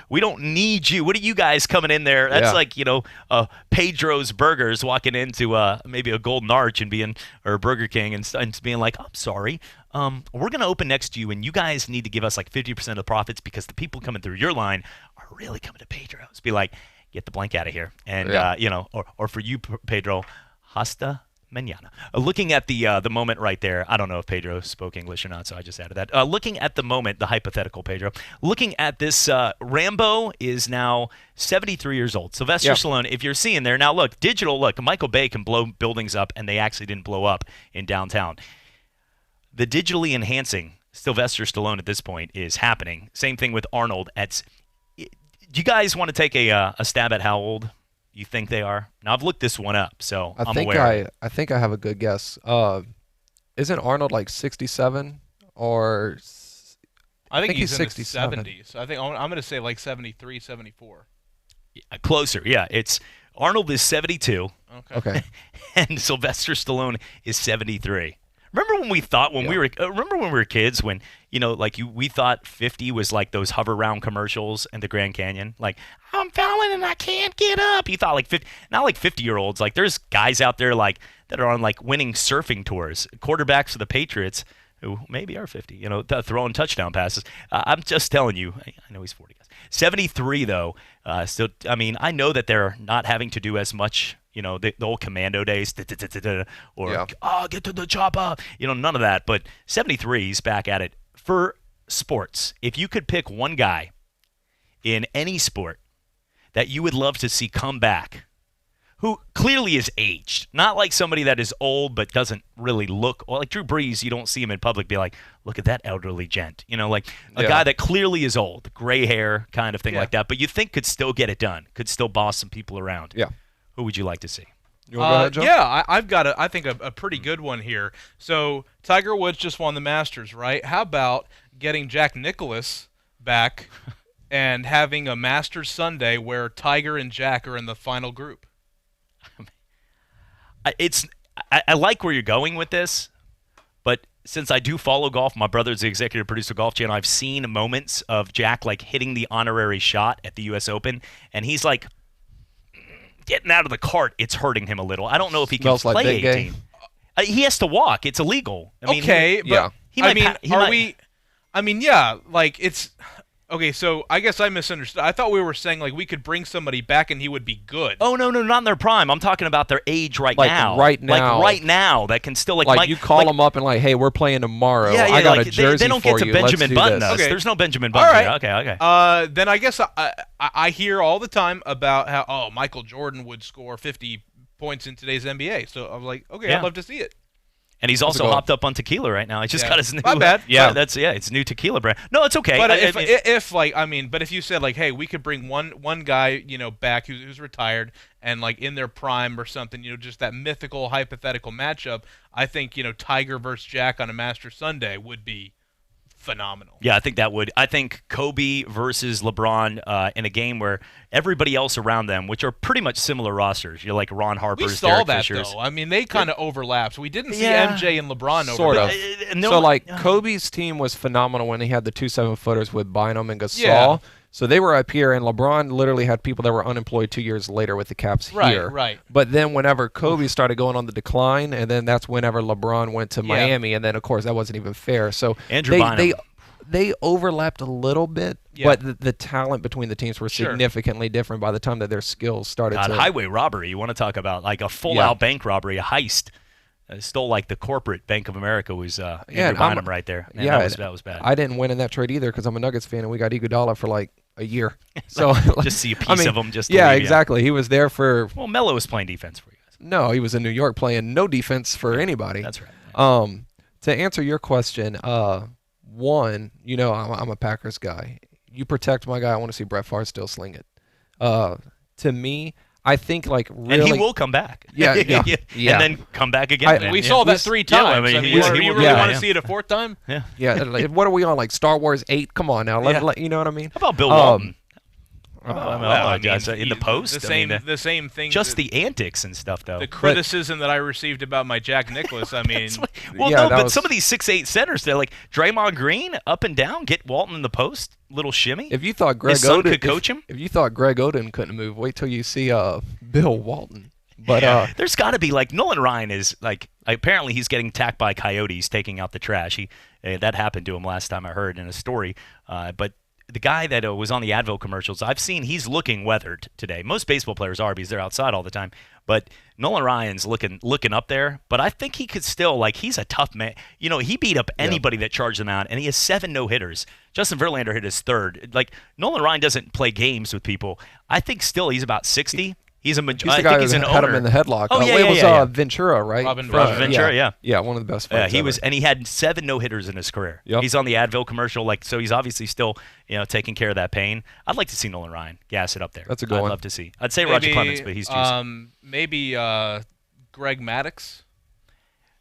We don't need you. What are you guys coming in there? That's Pedro's Burgers walking into maybe a Golden Arch or Burger King and being like, I'm sorry. We're going to open next to you, and you guys need to give us 50% of the profits because the people coming through your line are really coming to Pedro's. Be like, get the blank out of here. And, or for you, Pedro, hasta mañana. Looking at the moment right there, I don't know if Pedro spoke English or not, so I just added that. Looking at the moment, the hypothetical Pedro, looking at this, Rambo is now 73 years old. Sylvester Stallone, if you're seeing there, now look, Michael Bay can blow buildings up, and they actually didn't blow up in downtown. The digitally enhancing Sylvester Stallone at this point is happening. Same thing with Arnold. Do you guys want to take a stab at how old you think they are? Now, I've looked this one up, so I'm aware. I think I have a good guess. Isn't Arnold 67 or? I think he's in 67. The 70s. I think I'm going to say 73, 74. Yeah, closer, yeah. Arnold is 72. Okay. And Sylvester Stallone is 73. Remember when we thought we were kids when we thought 50 was like those hover round commercials in the Grand Canyon, like I'm falling and I can't get up. You thought 50, not 50-year-olds. There's guys out there that are on winning surfing tours, quarterbacks for the Patriots who maybe are 50, throwing touchdown passes. I'm just telling you, I know he's 40 guys. 73 though, still. I know that they're not having to do as much. The old commando days, or get to the chopper. None of that. But 73 is back at it. For sports, if you could pick one guy in any sport that you would love to see come back, who clearly is aged, not like somebody that is old but doesn't really look, like Drew Brees, you don't see him in public be like, look at that elderly gent. A guy that clearly is old, gray hair kind of thing like that, but you think could still get it done, could still boss some people around. Yeah. Who would you like to see? You want to go ahead, Joe? Yeah, I've got I think a pretty good one here. So Tiger Woods just won the Masters, right? How about getting Jack Nicklaus back and having a Masters Sunday where Tiger and Jack are in the final group? I like where you're going with this, but since I do follow golf, my brother's the executive producer of Golf Channel, I've seen moments of Jack like hitting the honorary shot at the U.S. Open, and he's like getting out of the cart. It's hurting him a little. I don't know if he can play 18. He has to walk. It's illegal. I mean, okay, but he might. It's. Okay, so I guess I misunderstood. I thought we were saying like we could bring somebody back and he would be good. Oh no, not in their prime. I'm talking about their age right now. Right now. Like right now, that can still you call them up and like, hey, we're playing tomorrow. Yeah, I got like, a jersey they don't get to you. Benjamin Button us. Okay. There's no Benjamin Button. All right. Okay. Then I guess I hear all the time about how Michael Jordan would score 50 points in today's NBA. So I'm like, okay, I'd love to see it. And he's also hopped up on tequila right now. He just got his new. My bad. Yeah, it's new tequila brand. No, it's okay. But if you said like, hey, we could bring one guy, back who's retired and like in their prime or something, just that mythical hypothetical matchup, I think Tiger versus Jack on a Masters Sunday would be phenomenal. Yeah, I think that would. I think Kobe versus LeBron in a game where everybody else around them, which are pretty much similar rosters, you're like Ron Harper's, we saw Derek that Fisher's. though. I mean, they kind of overlapped. We didn't see MJ and LeBron sort overlap. of. So like Kobe's team was phenomenal when he had the 2 7-footers with Bynum and Gasol. Yeah. So they were up here, and LeBron literally had people that were unemployed 2 years later with the Caps here. Right. But then whenever Kobe started going on the decline, and then that's whenever LeBron went to Miami, and then of course that wasn't even fair. So Andrew Bynum. They overlapped a little bit, but the talent between the teams were significantly different by the time that their skills started. Highway robbery. You want to talk about like a full-out bank robbery, a heist. Stole like the corporate Bank of America was Andrew Bynum right there. Man, that was bad. I didn't win in that trade either because I'm a Nuggets fan and we got Iguodala for like a year. So just see a piece of him. Just to leave, exactly. He was there for. Well, Melo was playing defense for you guys. No, he was in New York playing no defense for anybody. That's right. To answer your question, one, I'm a Packers guy. You protect my guy. I want to see Brett Favre still sling it. To me, I think like really, and he will come back. Yeah. And then come back again. We saw that 3 times. Do you really want to see it a 4th time? Yeah. Like, what are we on? Like Star Wars 8? Come on now. You know what I mean? How about Bill Walton? In the post, the same thing. Just the antics and stuff, though. The criticism that I received about my Jack Nicklaus. I mean, but some of these 6'8" centers, they're like Draymond Green, up and down, get Walton in the post, little shimmy. If you thought Greg Oden could coach him, if you thought Greg Oden couldn't move, wait till you see Bill Walton. But there's got to be like Nolan Ryan is like apparently he's getting attacked by coyotes taking out the trash. That happened to him last time I heard in a story, but. The guy that was on the Advil commercials, I've seen he's looking weathered today. Most baseball players are because they're outside all the time. But Nolan Ryan's looking up there. But I think he could still, he's a tough man. He beat up anybody that charged him out, and he has 7 no-hitters. Justin Verlander hit his 3rd. Nolan Ryan doesn't play games with people. I think still he's about 60. He's the guy who had him in the headlock. Oh, it was Ventura, right? Robin Ventura, yeah, one of the best fights. He had 7 no-hitters in his career. Yep. He's on the Advil commercial, so he's obviously still, taking care of that pain. I'd like to see Nolan Ryan gas it up there. That's a good one. I'd love to see. I'd say Roger Clemens, but he's juicy. Maybe Greg Maddux.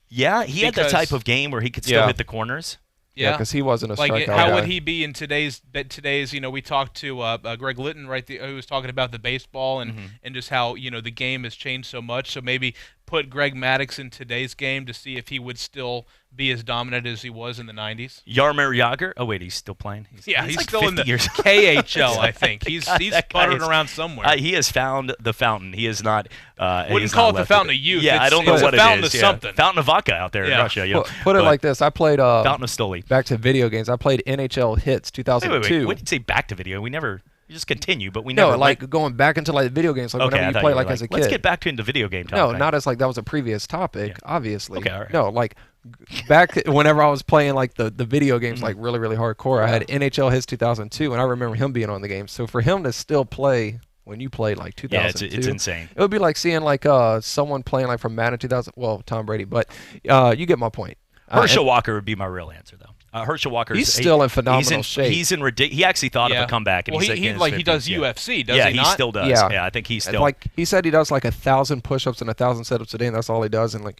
Yeah, he had the type of game where he could still hit the corners. Yeah, because he wasn't a strikeout guy. How would he be in today's? We talked to Greg Litton, who was talking about the baseball and just how the game has changed so much. So maybe put Greg Maddux in today's game to see if he would still be as dominant as he was in the 90s. Yarmir Yager. Oh wait, he's still playing. He's like still in the years. KHL, I think. He's puttering around somewhere. He has found the fountain. He is not. Wouldn't call it the fountain of youth. Yeah, I don't know what it is. Fountain of something. Fountain of vodka out there in Russia. Put it like this: I played Fountain of Stoli. Back to video games. I played NHL Hits 2002. Wait. When you say back to video, we never. You just continue, but we never. No, going back into video games, whenever you play as a kid. Let's get back to into video game talk. No, not as that was a previous topic, obviously. Okay, all right. No, back whenever I was playing the video games really, really hardcore, I had NHL Hits 2002, and I remember him being on the game. So for him to still play when you played 2002, it's insane. It would be like seeing someone playing from Madden 2000. Well, Tom Brady, but you get my point. Herschel Walker would be my real answer, though. Herschel Walker. He's still in phenomenal shape. He's in He actually thought of a comeback. And he does UFC, does he not? Yeah, he still does. Yeah, I think he's still. He said he does 1,000 push-ups and 1,000 sit-ups a day, and that's all he does. And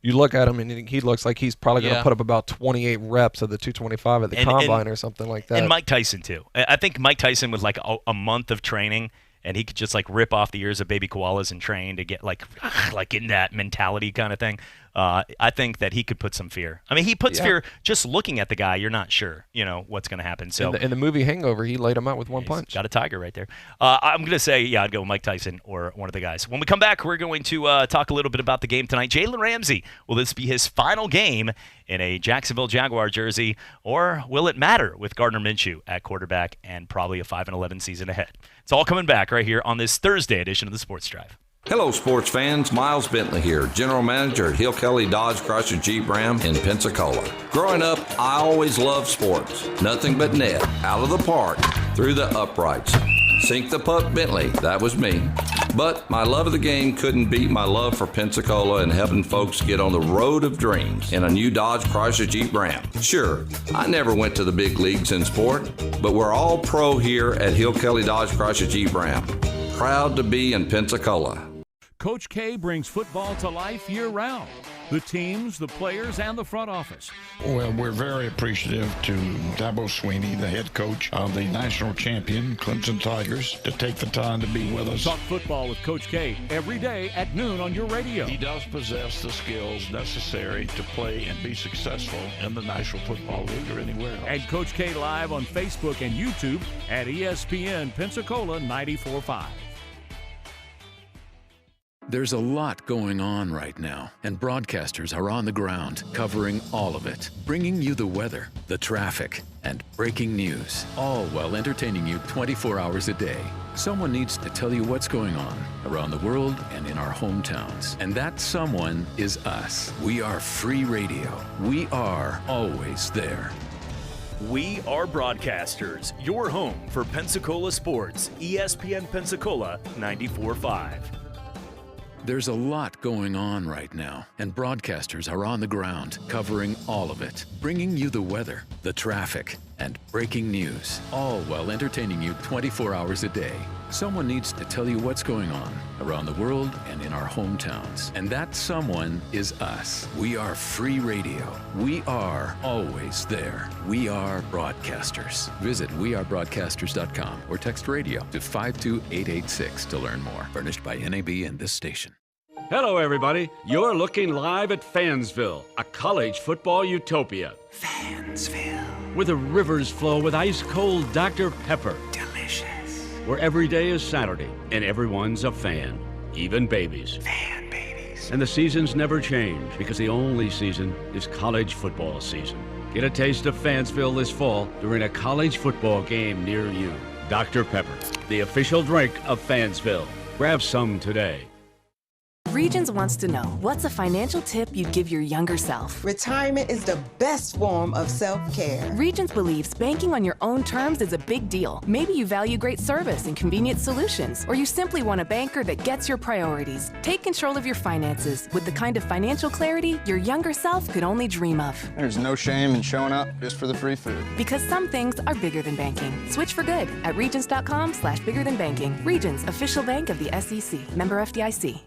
you look at him, and he looks like he's probably going to put up about 28 reps of the 225 at the combine or something like that. And Mike Tyson too. I think Mike Tyson with a month of training. And he could just rip off the ears of baby koalas and train to get in that mentality kind of thing. I think that he could put some fear. I mean, he puts fear just looking at the guy. You're not sure, what's going to happen. So in the movie Hangover, he laid him out with one punch. Got a tiger right there. I'm going to say, I'd go Mike Tyson or one of the guys. When we come back, we're going to talk a little bit about the game tonight. Jalen Ramsey, will this be his final game in a Jacksonville Jaguar jersey, or will it matter with Gardner Minshew at quarterback and probably a 5-11 season ahead? It's all coming back right here on this Thursday edition of the Sports Drive. Hello, sports fans. Miles Bentley here, General Manager at Hill Kelly Dodge Chrysler Jeep Ram in Pensacola. Growing up, I always loved sports. Nothing but net, out of the park, through the uprights. Sink the puck Bentley, that was me. But my love of the game couldn't beat my love for Pensacola and helping folks get on the road of dreams in a new Dodge Chrysler Jeep Ram. Sure, I never went to the big leagues in sport, but we're all pro here at Hill Kelly Dodge Chrysler Jeep Ram. Proud to be in Pensacola. Coach K brings football to life year-round. The teams, the players, and the front office. Well, we're very appreciative to Dabo Swinney, the head coach of the national champion Clemson Tigers, to take the time to be with us. Talk football with Coach K every day at noon on your radio. He does possess the skills necessary to play and be successful in the National Football League or anywhere else. And Coach K live on Facebook and YouTube at ESPN Pensacola 94.5. There's a lot going on right now, and broadcasters are on the ground covering all of it, bringing you the weather, the traffic, and breaking news, all while entertaining you 24 hours a day. Someone needs to tell you what's going on around the world and in our hometowns, and that someone is us. We are free radio. We are always there. We are broadcasters, your home for Pensacola sports, ESPN Pensacola 94.5. There's a lot going on right now, and broadcasters are on the ground covering all of it, bringing you the weather, the traffic, and breaking news, all while entertaining you 24 hours a day. Someone needs to tell you what's going on around the world and in our hometowns, and that someone is us. We are free radio. We are always there. We are broadcasters. Visit wearebroadcasters.com or text radio to 52886 to learn more. Furnished by NAB and this station. Hello, everybody. You're looking live at Fansville, a college football utopia. Fansville. Where the rivers flow with ice-cold Dr. Pepper. Delicious. Where every day is Saturday and everyone's a fan, even babies. Fan babies. And the seasons never change because the only season is college football season. Get a taste of Fansville this fall during a college football game near you. Dr. Pepper, the official drink of Fansville. Grab some today. Regions wants to know, what's a financial tip you'd give your younger self? Retirement is the best form of self-care. Regions believes banking on your own terms is a big deal. Maybe you value great service and convenient solutions, or you simply want a banker that gets your priorities. Take control of your finances with the kind of financial clarity your younger self could only dream of. There's no shame in showing up just for the free food. Because some things are bigger than banking. Switch for good at regions.com/biggerthanbanking. Regions, official bank of the SEC. Member FDIC.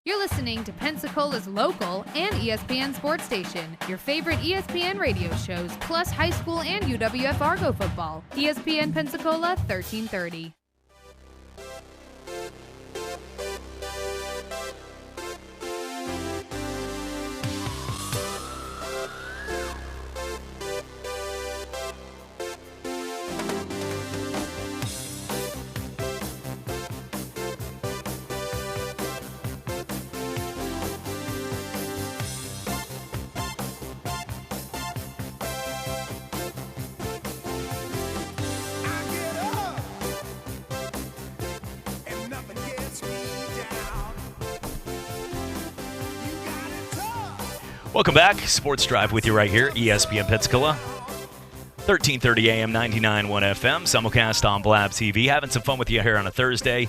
You're listening to Pensacola's local and ESPN sports station. Your favorite ESPN radio shows, plus high school and UWF Argo football. ESPN Pensacola 1330. Welcome back. Sports Drive with you right here, ESPN Pensacola. 1330 AM, 99.1 FM, simulcast on Blab TV. Having some fun with you here on a Thursday.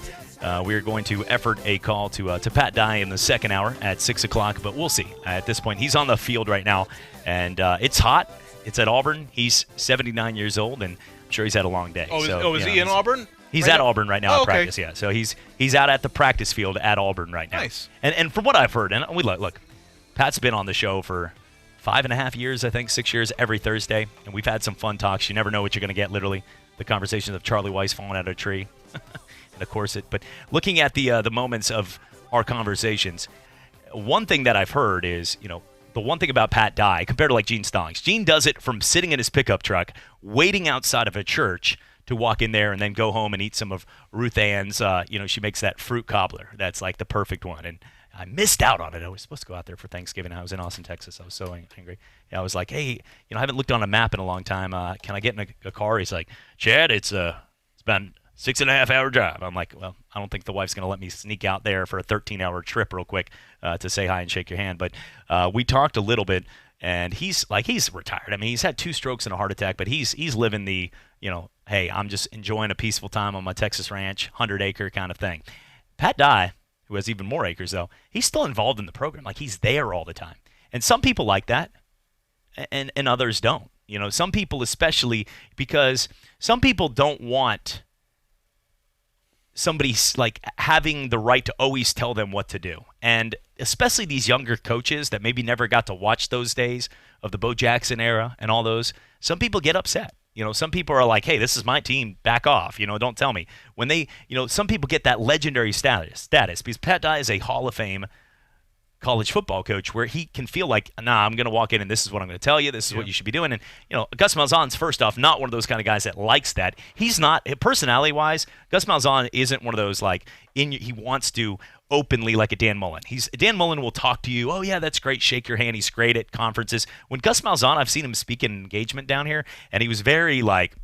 We are going to effort a call to Pat Dye in the second hour at 6 o'clock, but we'll see. At this point, he's on the field right now, and it's hot. It's at Auburn. He's 79 years old, and I'm sure he's had a long day. Is he in Auburn? He's at Auburn right now at practice, yeah. So he's out at the practice field at Auburn right now. Nice. And from what I've heard, and we look, Pat's been on the show for 5.5 years, I think, 6 years, every Thursday, and we've had some fun talks. You never know what you're going to get, literally. The conversations of Charlie Weiss falling out of a tree, and of course but looking at the moments of our conversations, one thing that I've heard is, the one thing about Pat Dye compared to like Gene Stallings, Gene does it from sitting in his pickup truck, waiting outside of a church to walk in there and then go home and eat some of Ruth Ann's, she makes that fruit cobbler. That's like the perfect one. And I missed out on it. I was supposed to go out there for Thanksgiving. I was in Austin, Texas. I was so angry. I was like, hey, I haven't looked on a map in a long time. Can I get in a car? He's like, Chad, it's about 6.5-hour drive. I'm like, well, I don't think the wife's going to let me sneak out there for a 13-hour trip real quick to say hi and shake your hand. But we talked a little bit, and he's retired. I mean, he's had 2 strokes and a heart attack, but he's living the, hey, I'm just enjoying a peaceful time on my Texas ranch, 100-acre kind of thing. Pat Dye, who has even more acres, though, he's still involved in the program. Like, he's there all the time. And some people like that, and others don't. Some people especially, because some people don't want somebody's like having the right to always tell them what to do. And especially these younger coaches that maybe never got to watch those days of the Bo Jackson era and all those, some people get upset. Some people are like, hey, this is my team, back off, don't tell me. When they, some people get that legendary status because Pat Dye is a Hall of Fame college football coach where he can feel like, nah, I'm going to walk in and this is what I'm going to tell you. This is what you should be doing. And, Gus Malzahn's, first off, not one of those kind of guys that likes that. He's not, personality-wise, Gus Malzahn isn't one of those, like, he wants to openly like a Dan Mullen. Dan Mullen will talk to you, oh, yeah, that's great, shake your hand, he's great at conferences. When Gus Malzahn, I've seen him speak in engagement down here, and he was very like,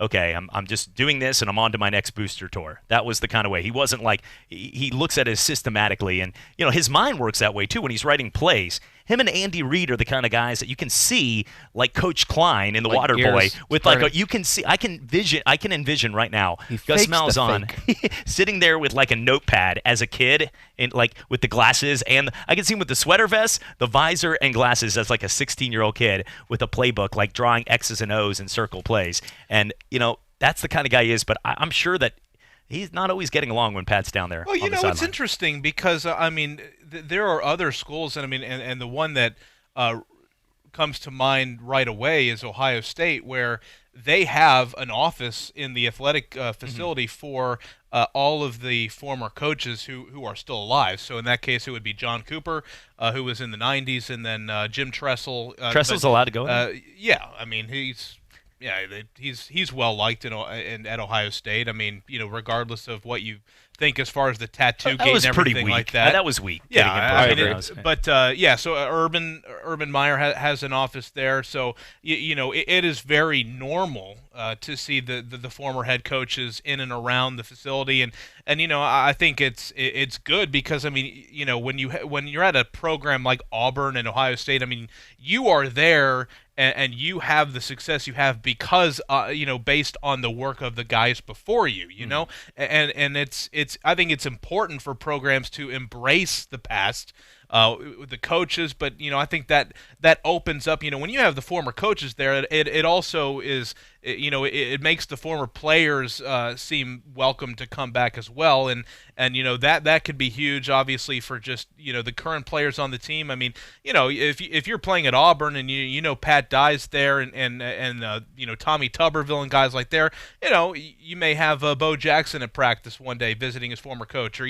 okay, I'm just doing this and I'm on to my next booster tour. That was the kind of way. He wasn't like, he looks at it systematically. And, his mind works that way too when he's writing plays. Him and Andy Reid are the kind of guys that you can see, like Coach Klein in The Water Boy, with you can see, I can envision right now Gus Malzahn sitting there with like a notepad as a kid, and like with the glasses, and I can see him with the sweater vest, the visor, and glasses as like a 16-year-old kid with a playbook, like drawing X's and O's and circle plays. And that's the kind of guy he is. But I'm sure that he's not always getting along when Pat's down there. Well, it's interesting because there are other schools, and and the one that comes to mind right away is Ohio State, where they have an office in the athletic facility for all of the former coaches who are still alive. So in that case, it would be John Cooper, who was in the 90s, and then Jim Tressel. Tressel's allowed to go in? Yeah, he's well liked at Ohio State. Regardless of what you think as far as the tattoo gate and everything like that. That was weak. Yeah, so Urban Meyer has an office there. So it is very normal to see the former head coaches in and around the facility, and I think it's good because when you're at a program like Auburn and Ohio State, you are there. And you have the success you have because based on the work of the guys before you, and it's I think it's important for programs to embrace the past, the coaches, but I think that opens up. When you have the former coaches there, it also is. It makes the former players seem welcome to come back as well, and that could be huge, obviously, for just the current players on the team. If you're playing at Auburn and Pat Dye's there and Tommy Tuberville and guys like there, you may have Bo Jackson at practice one day visiting his former coach, or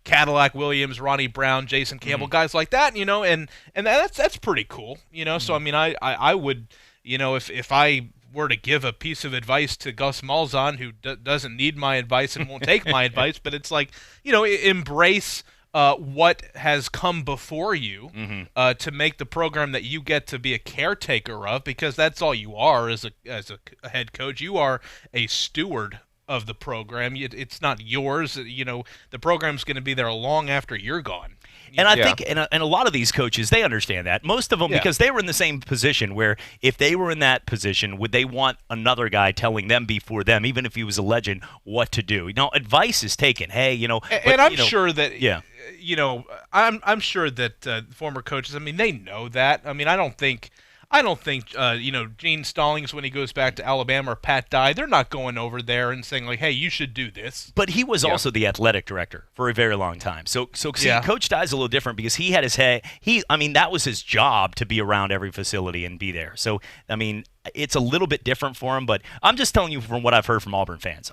Cadillac Williams, Ronnie Brown, Jason Campbell, guys like that, and that's pretty cool, So I would, if I were to give a piece of advice to Gus Malzahn, who doesn't need my advice and won't take my advice, but it's like, embrace what has come before you to make the program that you get to be a caretaker of, because that's all you are as a head coach. You are a steward of the program. It's not yours. The program's going to be there long after you're gone. And I think, and a lot of these coaches, they understand that. Most of them, because they were in the same position where if they were in that position, would they want another guy telling them before them, even if he was a legend, what to do? Advice is taken. Hey, And I'm sure that, I'm sure that former coaches, they know that. I don't think Gene Stallings, when he goes back to Alabama, or Pat Dye, they're not going over there and saying like, hey, you should do this. But he was also the athletic director for a very long time. So Coach Dye's a little different because he had his head. That was his job, to be around every facility and be there. So it's a little bit different for him, but I'm just telling you from what I've heard from Auburn fans.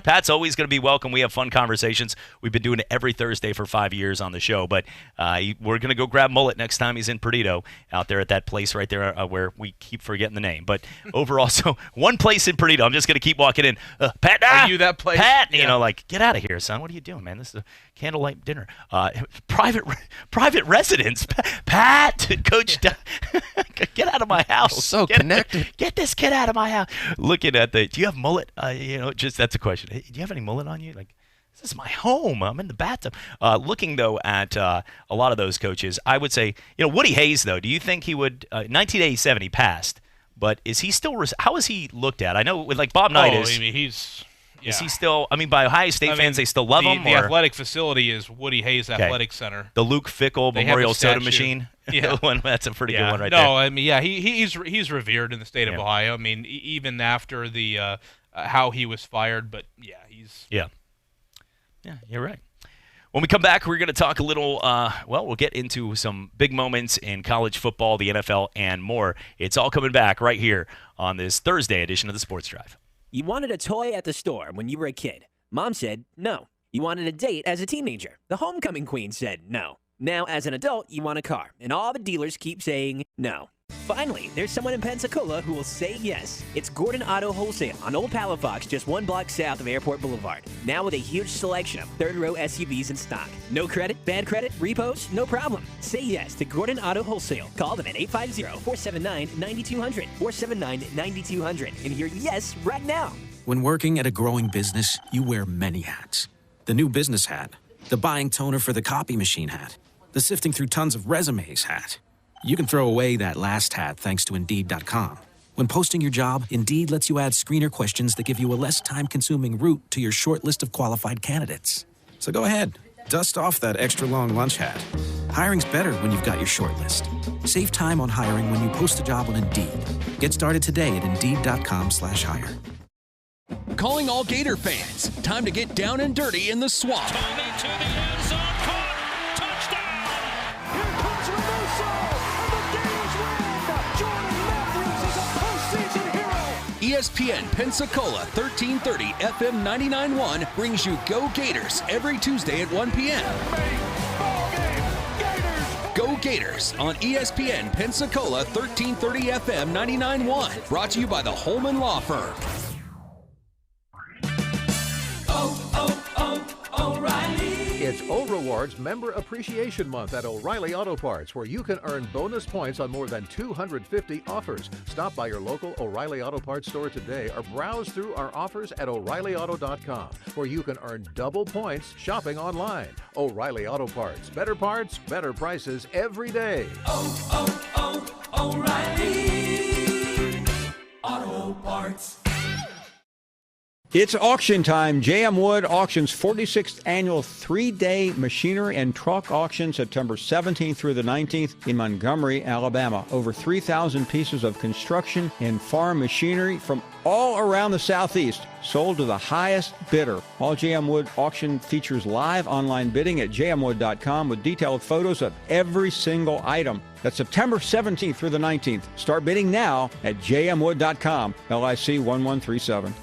Pat's always going to be welcome. We have fun conversations. We've been doing it every Thursday for 5 years on the show, but we're going to go grab Mullet next time he's in Perdido out there at that place right there where we keep forgetting the name. But overall, so one place in Perdido, I'm just going to keep walking in. Pat, Are you that place? Pat, Yeah. Get out of here, son. What are you doing, man? This is a candlelight dinner. Private residence. Pat, Coach, get out of my house. So connected. Get this kid out of my house. Looking at do you have mullet? That's a question. Hey, do you have any mullet on you? This is my home. I'm in the bathtub. Looking, though, at a lot of those coaches, I would say, Woody Hayes, though, do you think he would, 1987, he passed, but is he still, how is he looked at? I know with Bob Knight is. Is he still, by Ohio State fans, they still love him? The athletic facility is Woody Hayes Athletic Center. The Luke Fickell Memorial Soda Machine. Yeah. That's a pretty good one right there. He's revered in the state of Ohio. Even after the how he was fired, but he's... Yeah, you're right. When we come back, we're going to talk a little, we'll get into some big moments in college football, the NFL, and more. It's all coming back right here on this Thursday edition of the Sports Drive. You wanted a toy at the store when you were a kid. Mom said no. You wanted a date as a teenager. The homecoming queen said no. Now, as an adult, you want a car, and all the dealers keep saying no. Finally, there's someone in Pensacola who will say yes. It's Gordon Auto Wholesale on Old Palafox, just 1 block south of Airport Boulevard. Now with a huge selection of third-row SUVs in stock. No credit, bad credit, repos, no problem. Say yes to Gordon Auto Wholesale. Call them at 850-479-9200, 479-9200, and hear yes right now. When working at a growing business, you wear many hats. The new business hat, the buying toner for the copy machine hat, the sifting through tons of resumes hat. You can throw away that last hat thanks to Indeed.com. When posting your job, Indeed lets you add screener questions that give you a less time-consuming route to your short list of qualified candidates. So go ahead, dust off that extra long lunch hat. Hiring's better when you've got your short list. Save time on hiring when you post a job on Indeed. Get started today at Indeed.com/hire. Calling all Gator fans. Time to get down and dirty in the swamp. ESPN Pensacola 1330 FM 99.1 brings you Go Gators every Tuesday at 1 p.m. Go Gators on ESPN Pensacola 1330 FM 99.1. Brought to you by the Holman Law Firm. It's O'Rewards Member Appreciation Month at O'Reilly Auto Parts, where you can earn bonus points on more than 250 offers. Stop by your local O'Reilly Auto Parts store today or browse through our offers at O'ReillyAuto.com, where you can earn double points shopping online. O'Reilly Auto Parts. Better parts, better prices every day. O'Reilly Auto Parts. It's auction time. J.M. Wood Auctions 46th annual 3-day machinery and truck auction, September 17th through the 19th in Montgomery, Alabama. Over 3,000 pieces of construction and farm machinery from all around the Southeast, sold to the highest bidder. All J.M. Wood auction features live online bidding at jmwood.com with detailed photos of every single item. That's September 17th through the 19th. Start bidding now at jmwood.com, LIC 1137.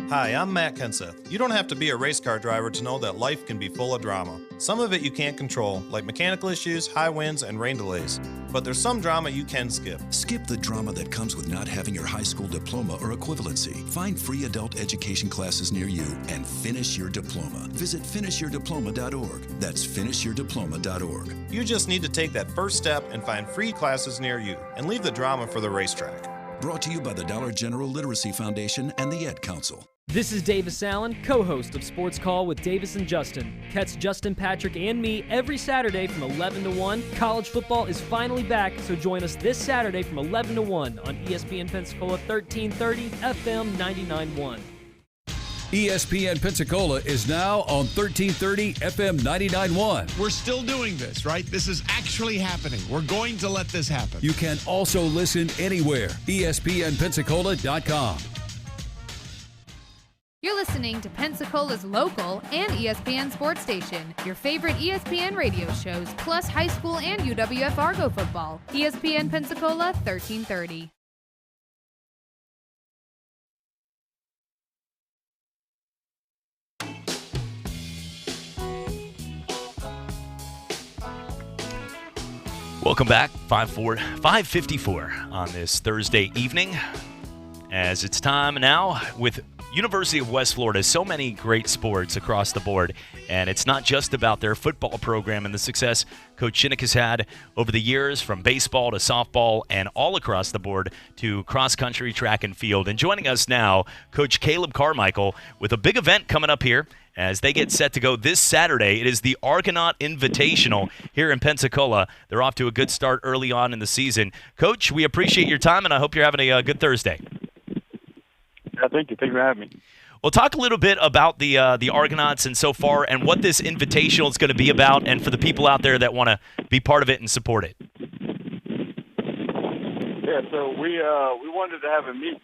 Hi, I'm Matt Kenseth. You don't have to be a race car driver to know that life can be full of drama. Some of it you can't control, like mechanical issues, high winds, and rain delays. But there's some drama you can skip. Skip the drama that comes with not having your high school diploma or equivalency. Find free adult education classes near you and finish your diploma. Visit finishyourdiploma.org. That's finishyourdiploma.org. You just need to take that first step and find free classes near you and leave the drama for the racetrack. Brought to you by the Dollar General Literacy Foundation and the Ed Council. This is Davis Allen, co-host of Sports Call with Davis and Justin. Catch Justin, Patrick, and me every Saturday from 11 to 1. College football is finally back, so join us this Saturday from 11 to 1 on ESPN Pensacola 1330 FM 99.1. ESPN Pensacola is now on 1330 FM 99.1. We're still doing this, right? This is actually happening. We're going to let this happen. You can also listen anywhere. ESPNpensacola.com. You're listening to Pensacola's local and ESPN sports station. Your favorite ESPN radio shows, plus high school and UWF Argo football. ESPN Pensacola 1330. Welcome back, 554 on this Thursday evening, as it's time now with University of West Florida. So many great sports across the board, and it's not just about their football program and the success Coach Shinnick has had over the years, from baseball to softball and all across the board to cross-country, track, and field. And joining us now, Coach Caleb Carmichael, with a big event coming up here as they get set to go this Saturday. It is the Argonaut Invitational here in Pensacola. They're off to a good start early on in the season. Coach, we appreciate your time, and I hope you're having a good Thursday. Thank you. Thank you for having me. Well, talk a little bit about the Argonauts and so far, and what this invitational is going to be about, and for the people out there that want to be part of it and support it. Yeah, so we wanted to have a meet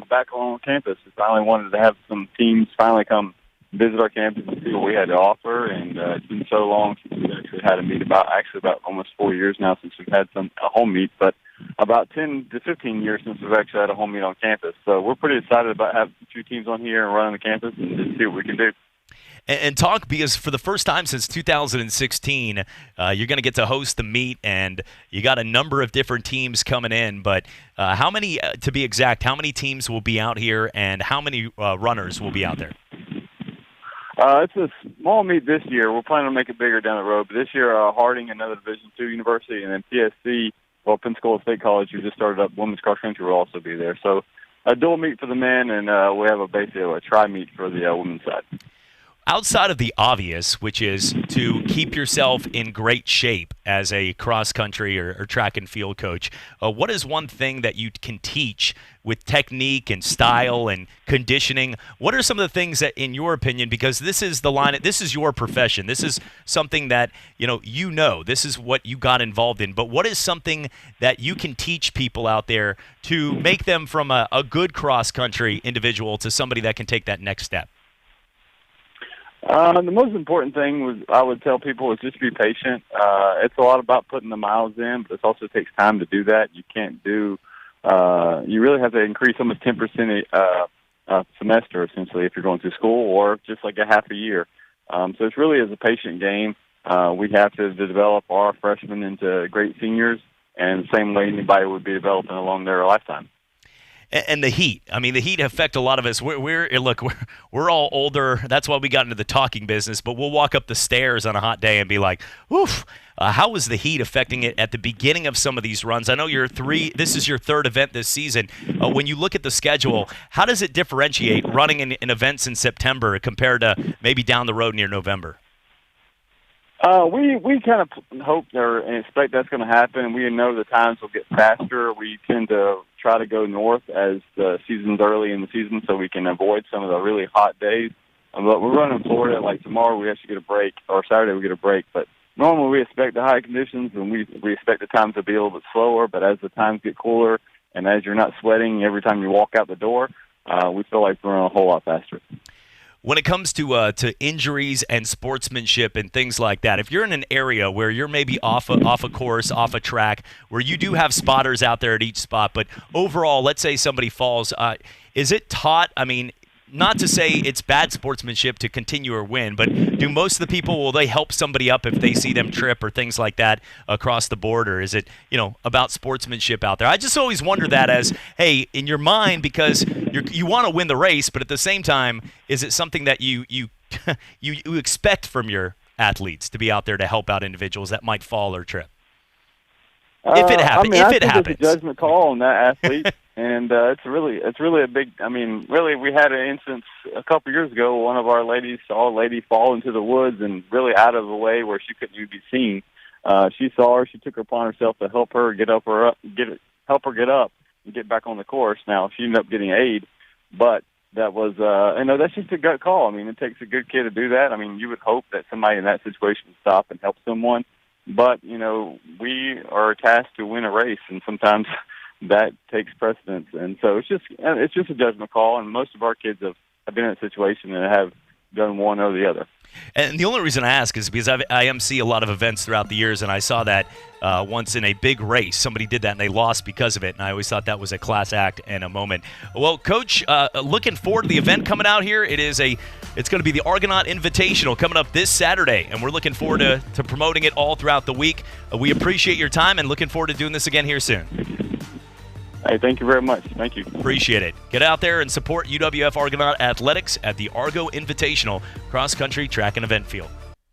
back on campus. We finally wanted to have some teams finally come visit our campus and see what we had to offer. And it's been so long since we've actually had a meet, about almost 4 years now since we've had a home meet, but about 10 to 15 years since we've actually had a home meet on campus. So we're pretty excited about having a few teams on here and running the campus and just see what we can do. And talk, because for the first time since 2016, you're going to get to host the meet, and you got a number of different teams coming in. But how many, to be exact, how many teams will be out here, and how many runners will be out there? It's a small meet this year. We're planning to make it bigger down the road. But this year, Harding, another Division II university, and then PSC, Pensacola State College, who just started up women's cross country, will also be there. So a dual meet for the men, and we have basically a tri-meet for the women's side. Outside of the obvious, which is to keep yourself in great shape as a cross-country or track and field coach, what is one thing that you can teach with technique and style and conditioning? What are some of the things that, in your opinion, because this is the line, this is your profession, this is something that you know, this is what you got involved in, but what is something that you can teach people out there to make them from a good cross-country individual to somebody that can take that next step? The most important thing I would tell people is just be patient. It's a lot about putting the miles in, but it also takes time to do that. You can't do, you really have to increase almost 10% a semester, essentially, if you're going through school, or just like a half a year. So it's really is a patient game. We have to develop our freshmen into great seniors, and the same way anybody would be developing along their lifetime. And the heat. I mean, the heat affect a lot of us. We're all older. That's why we got into the talking business. But we'll walk up the stairs on a hot day and be like, "Oof!" How is the heat affecting it at the beginning of some of these runs? I know this is your third event this season. When you look at the schedule, how does it differentiate running in events in September compared to maybe down the road near November? We kind of hope or expect that's going to happen. We know the times will get faster. We tend to try to go north as the season's early in the season so we can avoid some of the really hot days. But we're running in Florida. Like tomorrow we actually get a break, or Saturday we get a break. But normally we expect the high conditions, and we expect the times to be a little bit slower. But as the times get cooler and as you're not sweating every time you walk out the door, we feel like we're running a whole lot faster. When it comes to injuries and sportsmanship and things like that, if you're in an area where you're maybe off a course, off a track, where you do have spotters out there at each spot, but overall, let's say somebody falls, is it taught? I mean, not to say it's bad sportsmanship to continue or win, but do most of the people, will they help somebody up if they see them trip or things like that across the board, or is it, about sportsmanship out there? I just always wonder that as, hey, in your mind, because you want to win the race, but at the same time, is it something that you expect from your athletes to be out there to help out individuals that might fall or trip? If it happens, I think it's a judgment call on that athlete. And it's really a big. I mean, really, we had an instance a couple years ago. One of our ladies saw a lady fall into the woods and really out of the way where she couldn't even be seen. She saw her. She took it upon herself to help her get up and get back on the course. Now she ended up getting aid, but that was that's just a gut call. I mean, it takes a good kid to do that. I mean, you would hope that somebody in that situation would stop and help someone, but we are tasked to win a race, and sometimes that takes precedence, and so it's just a judgment call. And most of our kids have been in a situation and have done one or the other. And the only reason I ask is because I MC a lot of events throughout the years, and I saw that once in a big race. Somebody did that, and they lost because of it, and I always thought that was a class act and a moment. Well, Coach, looking forward to the event coming out here. It's going to be the Argonaut Invitational coming up this Saturday, and we're looking forward to promoting it all throughout the week. We appreciate your time and looking forward to doing this again here soon. Hey, thank you very much. Thank you. Appreciate it. Get out there and support UWF Argonaut Athletics at the Argo Invitational cross-country track and event field.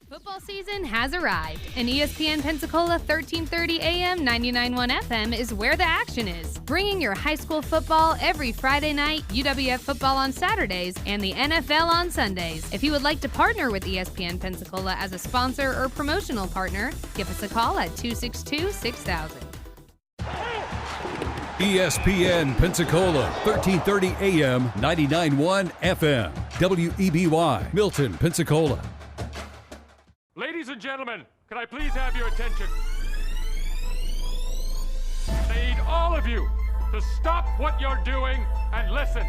Football season has arrived, and ESPN Pensacola 1330 AM 99.1 FM is where the action is. Bringing your high school football every Friday night, UWF football on Saturdays, and the NFL on Sundays. If you would like to partner with ESPN Pensacola as a sponsor or promotional partner, give us a call at 262-6000. ESPN Pensacola, 1330 AM, 99.1 FM. WEBY, Milton, Pensacola. Ladies and gentlemen, can I please have your attention? I need all of you to stop what you're doing and listen.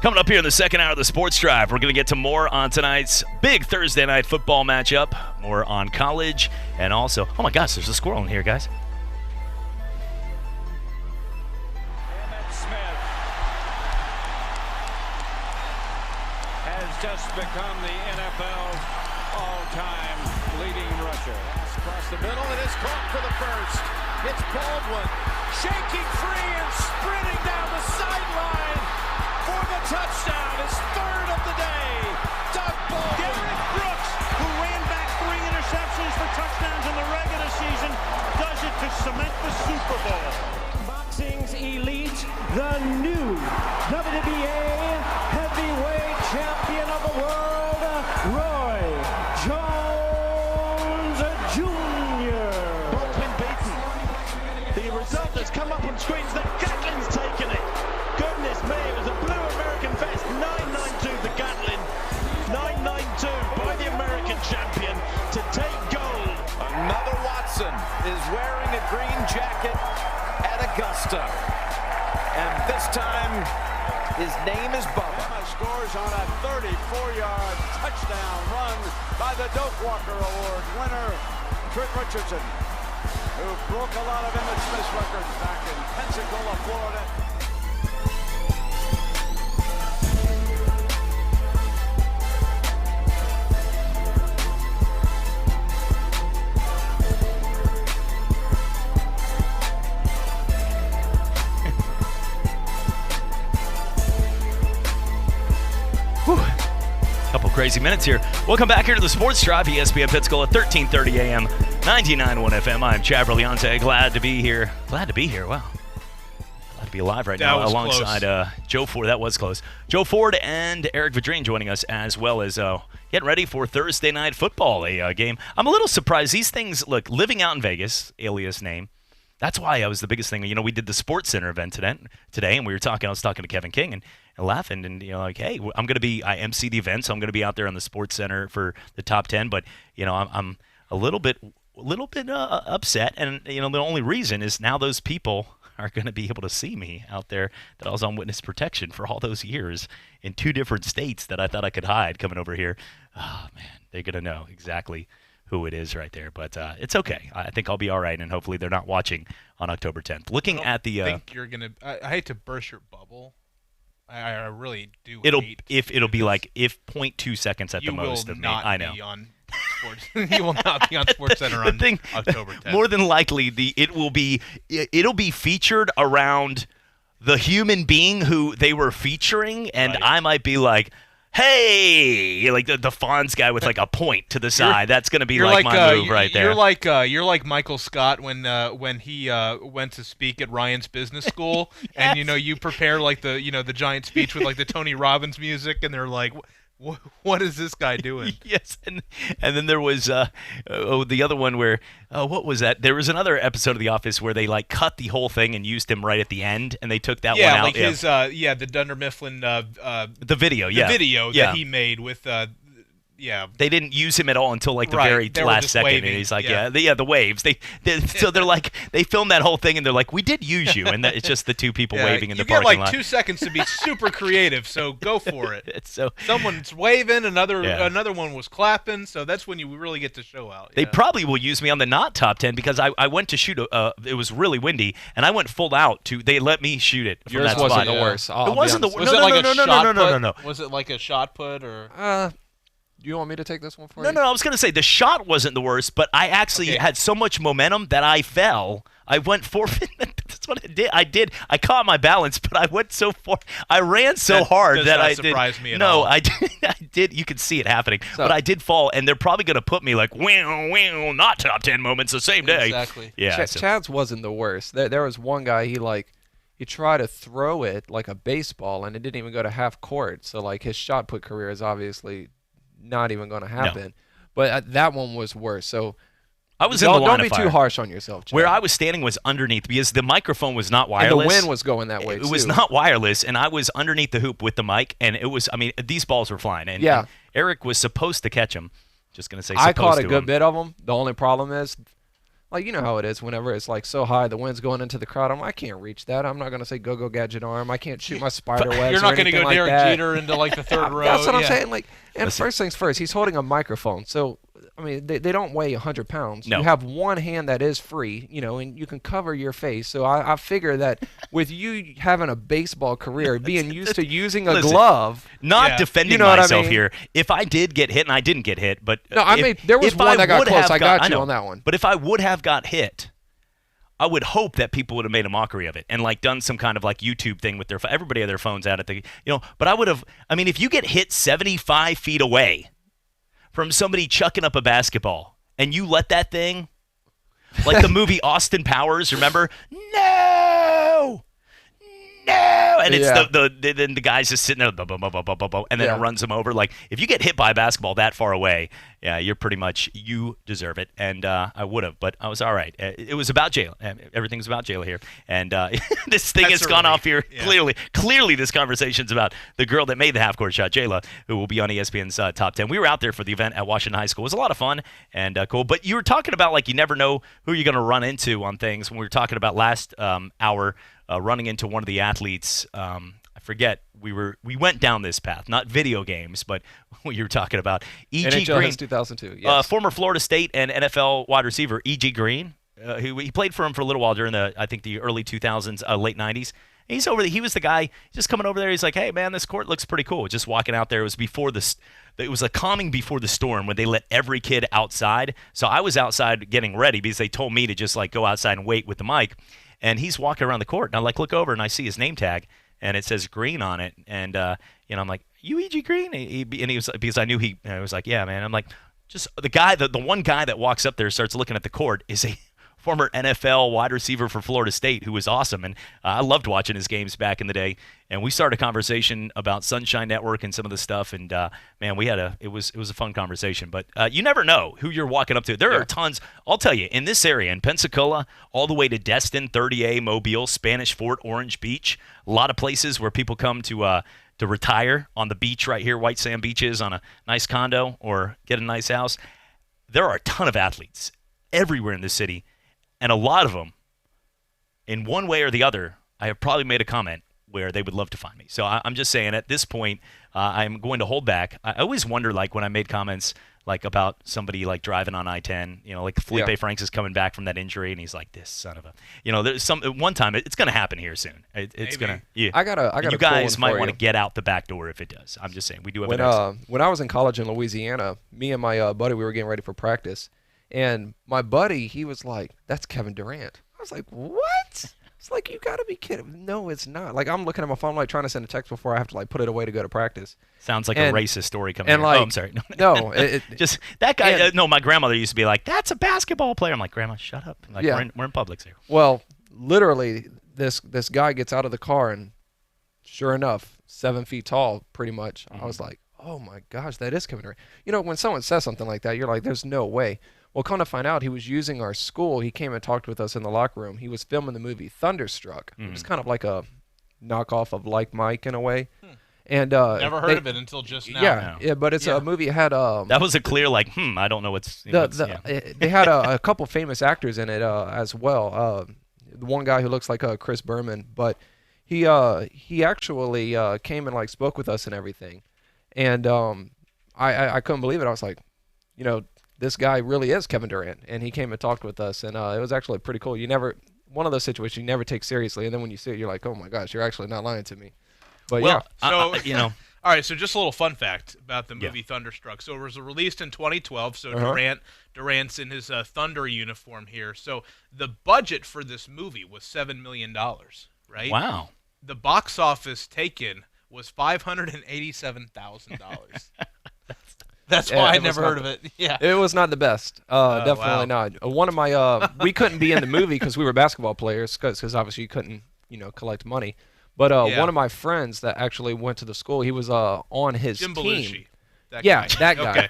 Coming up here in the second hour of the Sports Drive, we're going to get to more on tonight's big Thursday night football matchup, more on college, and also, oh my gosh, there's a squirrel in here, guys. Smith has just become the NFL's all-time leading rusher. Across the middle, and it's caught for the first. It's Baldwin shaking free and sprinting down the sideline for the touchdown, his third of the day. Doug Baldwin. Derek Brooks, who ran back 3 interceptions for touchdowns in the regular season, does it to cement the Super Bowl. Boxing's elite, the new WBA heavyweight champion of the world, Roy Jones Jr. Brooklyn beaten. The result has come up on screens that Gatlin's taken it. Goodness me, it was a blue American vest, 992 the Gatlin, 992 by the American champion to take gold. Another Watson is wearing a green jacket at Augusta. And this time, his name is Bubba. Scores on a 34-yard touchdown run by the Doak Walker Award winner, Trent Richardson, who broke a lot of Emmett Smith's records back in Pensacola, Florida. Couple crazy minutes here. Welcome back here to the Sports Drive, ESPN Pensacola, 1330 AM, 99.1 FM. I'm Chad Berliante. Glad to be here. Wow. Glad to be alive right now alongside Joe Ford. That was close. Joe Ford and Eric Vadrine joining us as well as getting ready for Thursday night football, a game. I'm a little surprised. These things, look, living out in Vegas, alias name, that's why I was the biggest thing. You know, we did the Sports Center event today, and I was talking to Kevin King and laughing, and like, hey, I MC the event, so I'm gonna be out there on the Sports Center for the top 10. But I'm a little bit upset, and the only reason is now those people are gonna be able to see me out there. That I was on witness protection for all those years in 2 different states that I thought I could hide coming over here. Oh man, they're gonna know exactly who it is right there, but it's okay. I think I'll be all right, and hopefully they're not watching on October 10th. Looking at the, I think you're gonna. I hate to burst your bubble. I really do. It'll be 0.2 seconds at the most of me. I know. You will not be on Sports Center on October 10th. More than likely, it'll be featured around the human being who they were featuring, and right. I might be like, hey, like the Fonz guy with like a point to the side. That's going to be like my move right there. You're like Michael Scott when he went to speak at Ryan's Business School, yes. And you prepare like the giant speech with like the Tony Robbins music, and they're like, what is this guy doing? Yes, and then there was the other one where what was that? There was another episode of The Office where they like cut the whole thing and used him right at the end, and they took that one out. Like the Dunder Mifflin the video, that he made with They didn't use him at all until like the Right. very They were last just second. waving. And he's like, Yeah. the waves. So they're like, they filmed that whole thing and they're like, we did use you, and it's just the two people waving in the parking lot. You get like 2 seconds to be super creative, so go for it. Someone's waving, another one was clapping, so that's when you really get to show out. They probably will use me on the not top 10 because I went to shoot. It was really windy, and I went full out to. They let me shoot it from Yours that wasn't spot. the worst. It wasn't the worst. Was it like a shot put? No. Was it like a shot put or? Do you want me to take this one for No, you? I was going to say the shot wasn't the worst, but I actually had so much momentum that I fell. I went forfeit. That's what I did. I caught my balance, but I went so far. I ran so hard that I did. Does not surprise me at no, all. I did. You could see it happening, but I did fall, and they're probably going to put me like, wow, not top 10 moments the same day. Exactly. Yeah. Chad's wasn't the worst. There was one guy, he tried to throw it like a baseball, and it didn't even go to half court. So like his shot put career is obviously not even going to happen. No. But that one was worse. So I was in the line don't of be fire. too harsh on yourself, Chad. Where I was standing was underneath because the microphone was not wireless. And the wind was going that way, It was too. not wireless, and I was underneath the hoop with the mic, and it was. I mean, these balls were flying, and Eric was supposed to catch them. Just gonna say, I supposed caught a to good him. bit of them. The only problem is, like, you know how it is whenever it's like so high, the wind's going into the crowd. I can't reach that. I'm not gonna say go gadget arm. I can't shoot my spider webs. You're not going to go Derek Jeter into like the third row. That's what I'm saying. Like, and first things first, he's holding a microphone, so. I mean, they don't weigh 100 pounds. No. You have one hand that is free, and you can cover your face. So I figure that with you having a baseball career, being used to using a glove. Not defending you know myself what I mean? here. If I did get hit, and I didn't get hit, but No, there was one that got close. I got you on that one. But if I would have got hit, I would hope that people would have made a mockery of it and like done some kind of like YouTube thing with everybody had their phones out at the But I would have. I mean, if you get hit 75 feet away from somebody chucking up a basketball, and you let that thing, like the movie Austin Powers, remember? No! And it's the guy's just sitting there, and then it runs him over. Like, if you get hit by a basketball that far away, yeah, you're pretty much, you deserve it. And I would have, but I was all right. It was about Jayla. Everything's about Jayla here. And this thing has gone off here. Yeah. Clearly, this conversation's about the girl that made the half-court shot, Jayla, who will be on ESPN's Top 10. We were out there for the event at Washington High School. It was a lot of fun and cool. But you were talking about, like, you never know who you're going to run into on things. When we were talking about last hour, running into one of the athletes, I forget. We went down this path, not video games, but what you were talking about. E.G. NHL Green, has 2002. Yes. former Florida State and NFL wide receiver E.G. Green, he played for him for a little while during the early 2000s, late 90s. He's over there. He was the guy just coming over there. He's like, hey man, this court looks pretty cool. Just walking out there. It was before this. It was a calming before the storm when they let every kid outside. So I was outside getting ready because they told me to just like go outside and wait with the mic. And he's walking around the court, and I like look over and I see his name tag, and it says Green on it, and I'm like, you E.G. Green? And he was, because I knew I was like, yeah, man. I'm like, just the guy, the one guy that walks up there starts looking at the court is a former NFL wide receiver for Florida State who was awesome, and I loved watching his games back in the day. And we started a conversation about Sunshine Network and some of the stuff, and man, it was a fun conversation. But you never know who you're walking up to. There are tons. I'll tell you, in this area, in Pensacola, all the way to Destin, 30A, Mobile, Spanish Fort, Orange Beach, a lot of places where people come to retire on the beach right here, white sand beaches, on a nice condo or get a nice house. There are a ton of athletes everywhere in the city. And a lot of them, in one way or the other, I have probably made a comment where they would love to find me. So I'm just saying at this point, I'm going to hold back. I always wonder, like, when I made comments like about somebody like driving on I-10, like Felipe Franks is coming back from that injury, and he's like, this son of a, there's one time it's going to happen here soon. It's going to. Yeah. I got you guys might want to get out the back door if it does. I'm just saying we do have when I was in college in Louisiana, me and my buddy, we were getting ready for practice. And my buddy, he was like, that's Kevin Durant. I was like, what? It's like, you got to be kidding. No, it's not. Like, I'm looking at my phone, like, trying to send a text before I have to, like, put it away to go to practice. Sounds like a racist story coming and here. like, I'm sorry. No. Just that guy. No, my grandmother used to be like, that's a basketball player. I'm like, Grandma, shut up. Like, we're in Publix here. Well, literally, this guy gets out of the car, and sure enough, 7 feet tall, pretty much. I was like, oh, my gosh, that is Kevin Durant. When someone says something like that, you're like, there's no way. Well, come to find out, he was using our school. He came and talked with us in the locker room. He was filming the movie Thunderstruck. It was kind of like a knockoff of Like Mike in a way. And never heard of it until just now. Yeah, but it's a movie. It had that was a clear I don't know what's. They had a couple famous actors in it as well. The one guy who looks like Chris Berman, but he actually came and spoke with us and everything, and I couldn't believe it. I was like, this guy really is Kevin Durant, and he came and talked with us, and it was actually pretty cool. One of those situations you never take seriously, and then when you see it, you're like, oh my gosh, you're actually not lying to me. But all right. So just a little fun fact about the movie Thunderstruck. So it was released in 2012. So Durant's in his Thunder uniform here. So the budget for this movie was $7 million. Right? Wow. The box office taken was $587,000. That's why I never heard of it. Yeah. It was not the best. Definitely not. One of my we couldn't be in the movie because we were basketball players because obviously you couldn't collect money. But one of my friends that actually went to the school, he was on his Jim team. Belushi. That guy.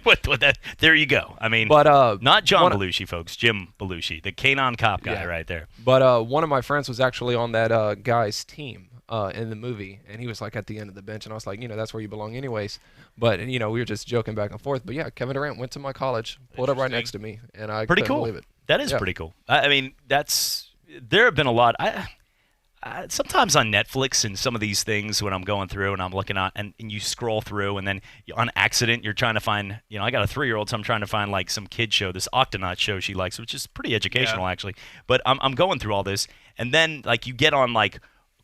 Okay. There you go. I mean, but not John Belushi, folks. Jim Belushi, the K-Non cop guy right there. But one of my friends was actually on that guy's team in the movie, and he was at the end of the bench, and I was like, that's where you belong anyways. But we were just joking back and forth. But yeah, Kevin Durant went to my college, pulled up right next to me, and I couldn't believe it. That is pretty cool. I mean, there have been a lot. Sometimes on Netflix and some of these things when I'm going through and I'm looking at and you scroll through and then on accident you're trying to find, I got a 3-year-old, so I'm trying to find some kid show, this Octonaut show she likes, which is pretty educational actually. But I'm going through all this and then you get on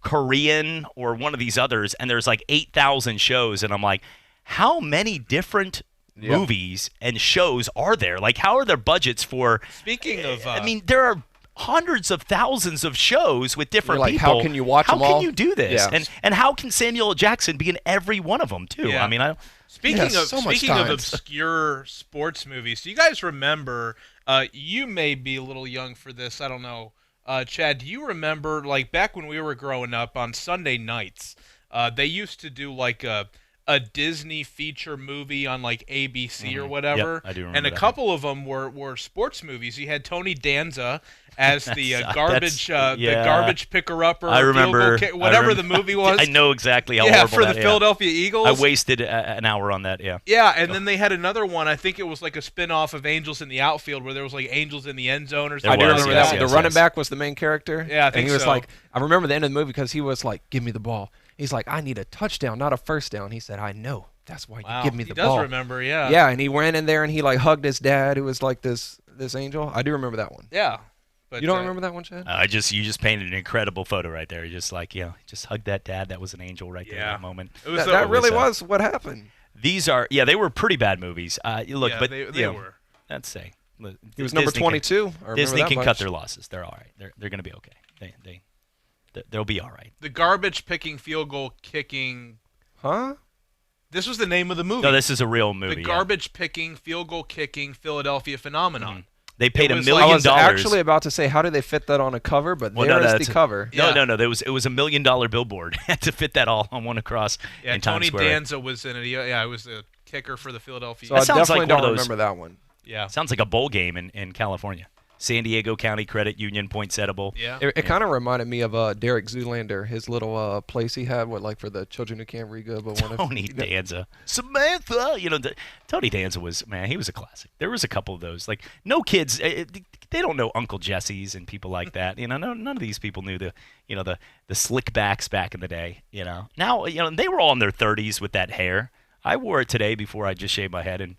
Korean or one of these others and there's 8,000 shows and I'm like, how many different movies and shows are there? How are their budgets for? Speaking of, I mean, there are hundreds of thousands of shows with different people. How can you watch them all? How can you do this? Yeah. And how can Samuel L. Jackson be in every one of them too? Yeah. I mean, speaking of obscure sports movies, do you guys remember? You may be a little young for this. I don't know. Chad, do you remember back when we were growing up on Sunday nights? They used to do a Disney feature movie on ABC or whatever. Yep, I do remember and a couple of them were sports movies. You had Tony Danza as the garbage picker-upper. I remember. Whatever the movie was. I know exactly how horrible for the Philadelphia Eagles. I wasted an hour on that, Yeah, and then they had another one. I think it was a spin-off of Angels in the Outfield where there was Angels in the End Zone or something. I do remember that. The running back was the main character. Yeah, I think he was so. I remember the end of the movie because he was give me the ball. He's like, I need a touchdown, not a first down. He said, I know. That's why you give me the ball. He does remember, yeah. Yeah, and he went in there and he hugged his dad, who was this angel. I do remember that one. Yeah. But you don't remember that one, Chad? You just painted an incredible photo right there. You're just just hug that dad. That was an angel right there in that moment. That really was what happened. These are, they were pretty bad movies. Look, but they were. Let's say. He was number 22. Disney can cut their losses. They're all right. They're going to be okay. They'll be all right. The garbage picking, field goal kicking. Huh? This was the name of the movie. No, this is a real movie. The garbage picking, field goal kicking Philadelphia phenomenon. Mm-hmm. They paid $1 million. I was actually about to say, how do they fit that on a cover? But there's the cover. No. It was $1 million billboard to fit that all on one across. Yeah, in Times Square. Tony Danza was in it. Yeah, it was the kicker for the Philadelphia. So I definitely don't remember that one. Yeah, sounds like a bowl game in California. San Diego County Credit Union, poinsetable. Yeah. It kind of reminded me of Derek Zoolander, his little place he had, for the children who can't read good. But Tony Danza. Samantha! Tony Danza was, he was a classic. There was a couple of those. No kids, they don't know Uncle Jesse's and people like that. None of these people knew the slick backs back in the day. Now, they were all in their 30s with that hair. I wore it today before I just shaved my head and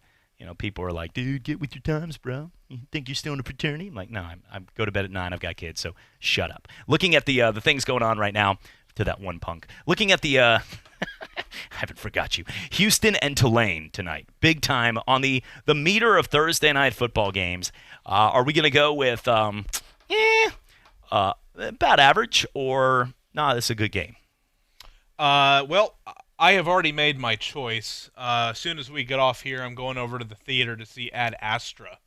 people are like, dude, get with your times, bro. You think you're still in a fraternity? I'm like, no, I go to bed at 9. I've got kids, so shut up. Looking at the things going on right now, to that one punk. Looking at the, I haven't forgot you. Houston and Tulane tonight. Big time on the meter of Thursday night football games. Are we going to go with, about average or, this is a good game? Well, I have already made my choice. As soon as we get off here, I'm going over to the theater to see Ad Astra,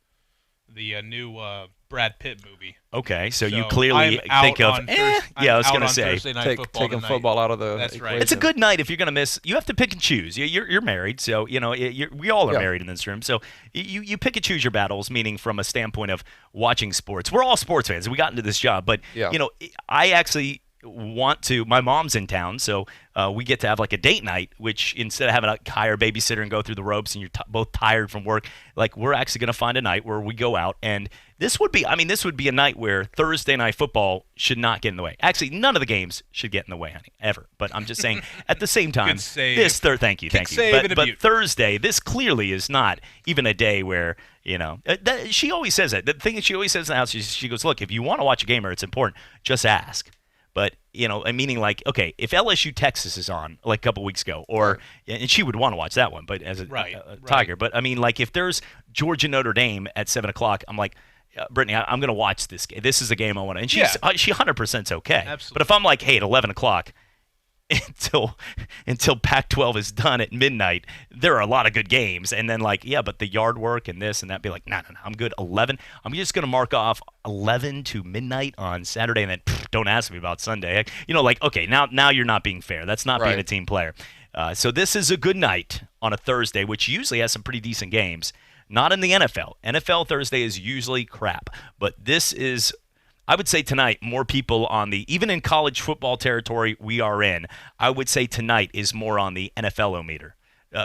the new Brad Pitt movie. Okay, so you clearly think of, I was going to say, taking football out of the That's right. It's a good night if you're going to miss. You have to pick and choose. You're married, so, we all are married in this room. So you pick and choose your battles, meaning from a standpoint of watching sports. We're all sports fans. We got into this job, but, I actually want to. My mom's in town, so we get to have like a date night, which instead of having to hire a babysitter and go through the ropes and you're both tired from work, like we're actually going to find a night where we go out. And this would be a night where Thursday night football should not get in the way. Actually, none of the games should get in the way, honey, ever. But I'm just saying, at the same time, thank you. But Thursday, this clearly is not even a day where, she always says that. The thing that she always says in the house, she goes, look, if you want to watch a game or it's important, just ask. But, meaning like, okay, if LSU Texas is on like a couple weeks ago, and she would want to watch that one, but as a Tiger. But, I mean, like if there's Georgia Notre Dame at 7 o'clock, I'm like, Brittany, I'm going to watch this game. This is a game I want to. And she 100% okay. Absolutely. But if I'm like, hey, at 11 o'clock until Pac-12 is done at midnight, there are a lot of good games. And then like, yeah, but the yard work and this and that, be like, no, I'm good. 11. I'm just going to mark off 11 to midnight on Saturday, and then don't ask me about Sunday. Like, okay, now you're not being fair. That's not being a team player. So this is a good night on a Thursday, which usually has some pretty decent games. Not in the NFL. NFL Thursday is usually crap. But this is, I would say tonight, more people on even in college football territory we are in, I would say tonight is more on the NFL-o-meter,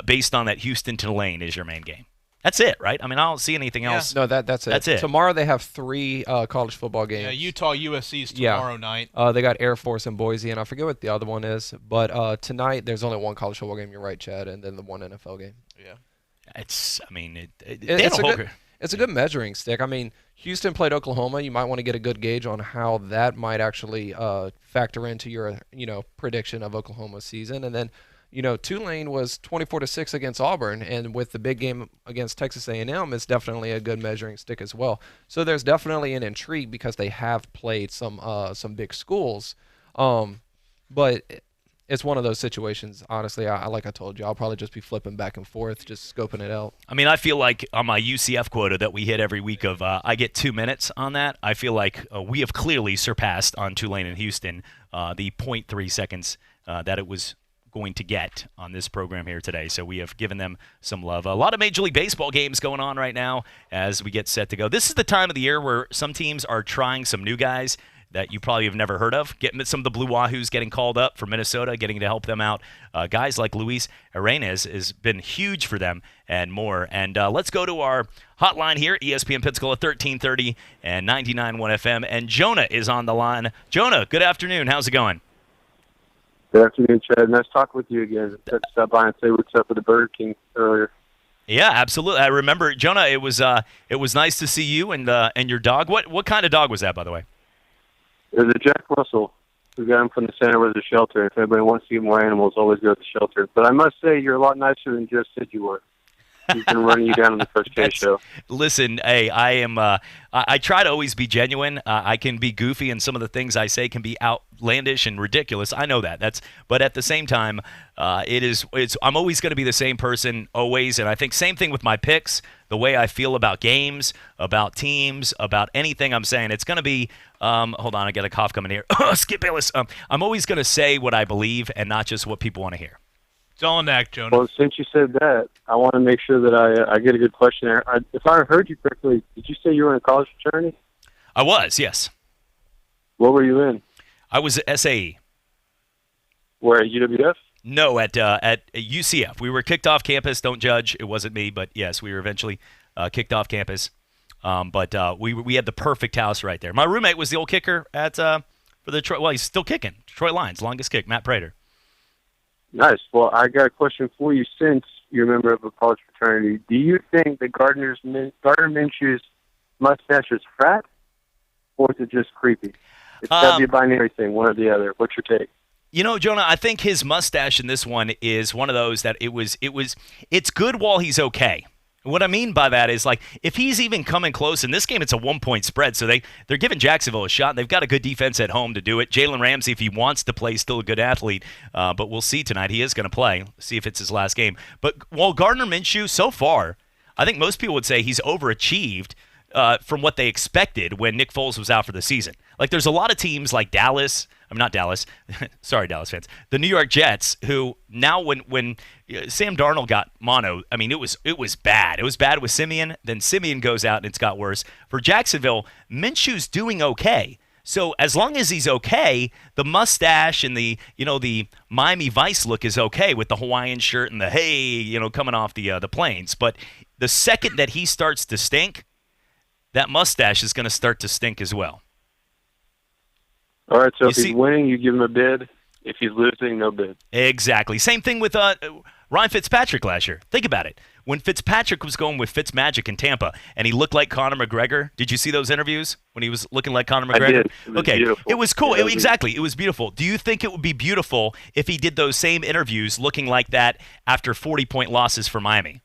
based on that Houston-Tulane is your main game. That's it, right? I mean, I don't see anything else. No, that's it. That's it. Tomorrow they have 3 college football games. Yeah, Utah USC is tomorrow night. They got Air Force and Boise, and I forget what the other one is. But tonight there's only one college football game. You're right, Chad, and then the one NFL game. Yeah. It's a good measuring stick. I mean, Houston played Oklahoma. You might want to get a good gauge on how that might actually factor into your prediction of Oklahoma's season. And then Tulane was 24-6 against Auburn, and with the big game against Texas A&M, it's definitely a good measuring stick as well. So there's definitely an intrigue because they have played some big schools, but it's one of those situations, honestly, like I told you, I'll probably just be flipping back and forth, just scoping it out. I mean, I feel like on my UCF quota that we hit every week of I get 2 minutes on that, I feel like we have clearly surpassed on Tulane and Houston the 0.3 seconds that it was going to get on this program here today. So we have given them some love. A lot of Major League Baseball games going on right now as we get set to go. This is the time of the year where some teams are trying some new guys that you probably have never heard of. Getting some of the Blue Wahoos getting called up from Minnesota, getting to help them out. Guys like Luis Arenas has been huge for them and more. And let's go to our hotline here, ESPN Pensacola 1330 and 99.1 FM. And Jonah is on the line. Jonah, good afternoon. How's it going? Good afternoon, Chad. Nice talking with you again. I had to stop by and say what's up with the Burger King earlier. Yeah, absolutely. I remember, Jonah. It was nice to see you and your dog. What kind of dog was that, by the way? It was a Jack Russell. We got him from the Santa Rosa shelter. If anybody wants to get more animals, always go to the shelter. But I must say, you're a lot nicer than Jeff said you were. He's been running you down on the First K show. Listen, hey, I am. I try to always be genuine. I can be goofy, and some of the things I say can be outlandish and ridiculous. I know that. But at the same time, I'm always going to be the same person always, and I think same thing with my picks. The way I feel about games, about teams, about anything I'm saying, it's going to be. Hold on, I got a cough coming here. Skip Bayless. I'm always going to say what I believe and not just what people want to hear. It's all an act, Jonah. Well, since you said that, I want to make sure that I get a good question there. If I heard you correctly, did you say you were in a college fraternity? I was, yes. What were you in? I was at SAE. Where, at UWF? No, at UCF. We were kicked off campus. Don't judge. It wasn't me, but yes, we were eventually kicked off campus. But we had the perfect house right there. My roommate was the old kicker for the Detroit. Well, he's still kicking. Detroit Lions, longest kick, Matt Prater. Nice. Well, I got a question for you. Since you're a member of a college fraternity, do you think that Gardner Minshew's mustache is frat, or is it just creepy? It's got to be a binary thing, one or the other. What's your take? Jonah, I think his mustache in this one is one of those that it's good while he's okay. What I mean by that is, like, if he's even coming close, in this game it's a 1-point spread, so they're giving Jacksonville a shot. They've got a good defense at home to do it. Jalen Ramsey, if he wants to play, still a good athlete, but we'll see tonight. He is going to play. See if it's his last game. But while Gardner Minshew, so far, I think most people would say he's overachieved from what they expected when Nick Foles was out for the season. Like, there's a lot of teams like Dallas. I'm not Dallas. Sorry, Dallas fans. The New York Jets, who now when Sam Darnold got mono, I mean, it was bad. It was bad with Simeon. Then Simeon goes out and it's got worse. For Jacksonville, Minshew's doing okay. So as long as he's okay, the mustache and the Miami Vice look is okay with the Hawaiian shirt and the coming off the planes. But the second that he starts to stink, that mustache is going to start to stink as well. All right, so if he's winning, you give him a bid. If he's losing, no bid. Exactly. Same thing with Ryan Fitzpatrick last year. Think about it. When Fitzpatrick was going with Fitzmagic in Tampa and he looked like Conor McGregor, did you see those interviews when he was looking like Conor McGregor? I did. It was beautiful. It was cool. Yeah, Exactly. It was beautiful. Do you think it would be beautiful if he did those same interviews looking like that after 40-point losses for Miami?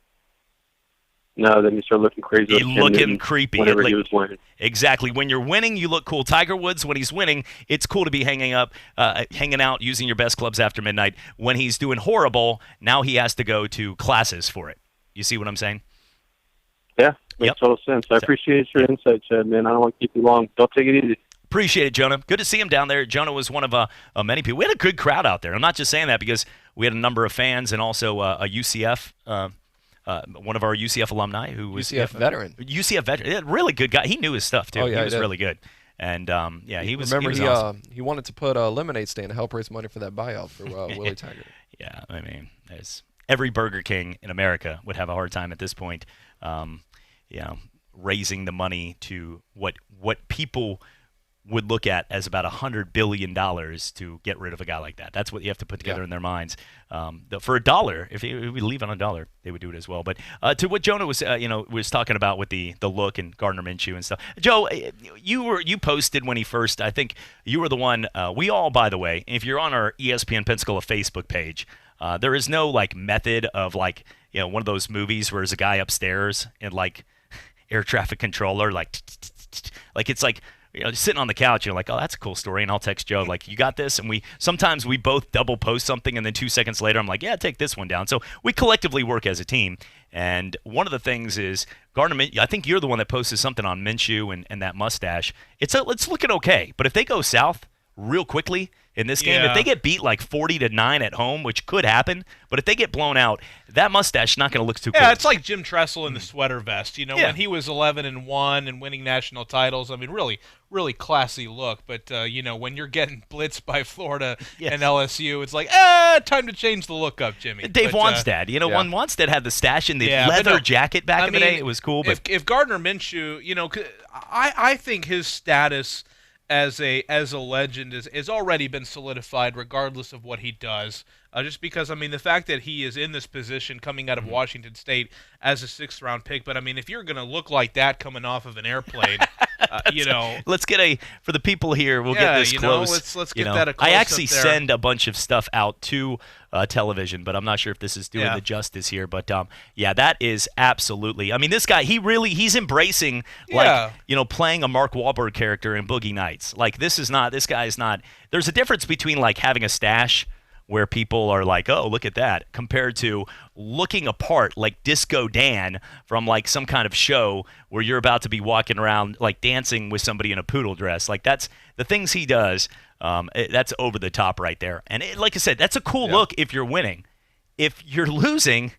No, then you start looking crazy. Looking creepy. Whenever he was winning. Exactly. When you're winning, you look cool. Tiger Woods, when he's winning, it's cool to be hanging out, using your best clubs after midnight. When he's doing horrible, now he has to go to classes for it. You see what I'm saying? Yeah, makes total sense. I appreciate your insight, Chad, man. I don't want to keep you long. Don't take it easy. Appreciate it, Jonah. Good to see him down there. Jonah was one of many people. We had a good crowd out there. I'm not just saying that because we had a number of fans and also a UCF one of our UCF alumni who was UCF veteran. UCF veteran. Yeah, really good guy. He knew his stuff, too. Oh, yeah, he was really good. And, he was awesome. He wanted to put a lemonade stand to help raise money for that buyout for Willie Taggart. Yeah, I mean, every Burger King in America would have a hard time at this point, raising the money to what people would look at as about $100 billion to get rid of a guy like that. That's what you have to put together in their minds. For $1, if we leave on $1, they would do it as well. But to what Jonah was talking about with the look and Gardner Minshew and stuff. Joe, you posted when he first. I think you were the one. We all, by the way, if you're on our ESPN Pensacola Facebook page, there is no method of one of those movies where there's a guy upstairs and air traffic controller it's like. Sitting on the couch, you're like, oh, that's a cool story, and I'll text Joe, you got this? And sometimes we both double post something, and then 2 seconds later, I'm like, yeah, take this one down. So we collectively work as a team, and one of the things is Gardner. I think you're the one that posted something on Minshew and that mustache. It's looking okay, but if they go south real quickly in this game, if they get beat 40-9 at home, which could happen, but if they get blown out, that mustache is not going to look too cool. Yeah, it's like Jim Tressel in the sweater vest. When he was 11-1 and winning national titles. I mean, really, really classy look. But when you're getting blitzed by Florida and LSU, it's like, time to change the look up, Jimmy. Dave Wanstead, when Wanstead had the stash in the leather jacket back in the day, it was cool. But if Gardner Minshew, I think his status as a legend is already been solidified regardless of what he does. Just because, the fact that he is in this position coming out of Washington State as a 6th-round pick, but, if you're going to look like that coming off of an airplane, Let's get for the people here, we'll get this close. Let's get that a close I actually up there. send a bunch of stuff out to television, but I'm not sure if this is doing the justice here. But, that is absolutely. This guy, he's embracing, playing a Mark Wahlberg character in Boogie Nights. This guy is not. There's a difference between, having a stash where people are like, oh, look at that, compared to looking apart like Disco Dan from some kind of show where you're about to be walking around dancing with somebody in a poodle dress. That's the things he does. That's over the top right there. And like I said, that's a cool look if you're winning. If you're losing,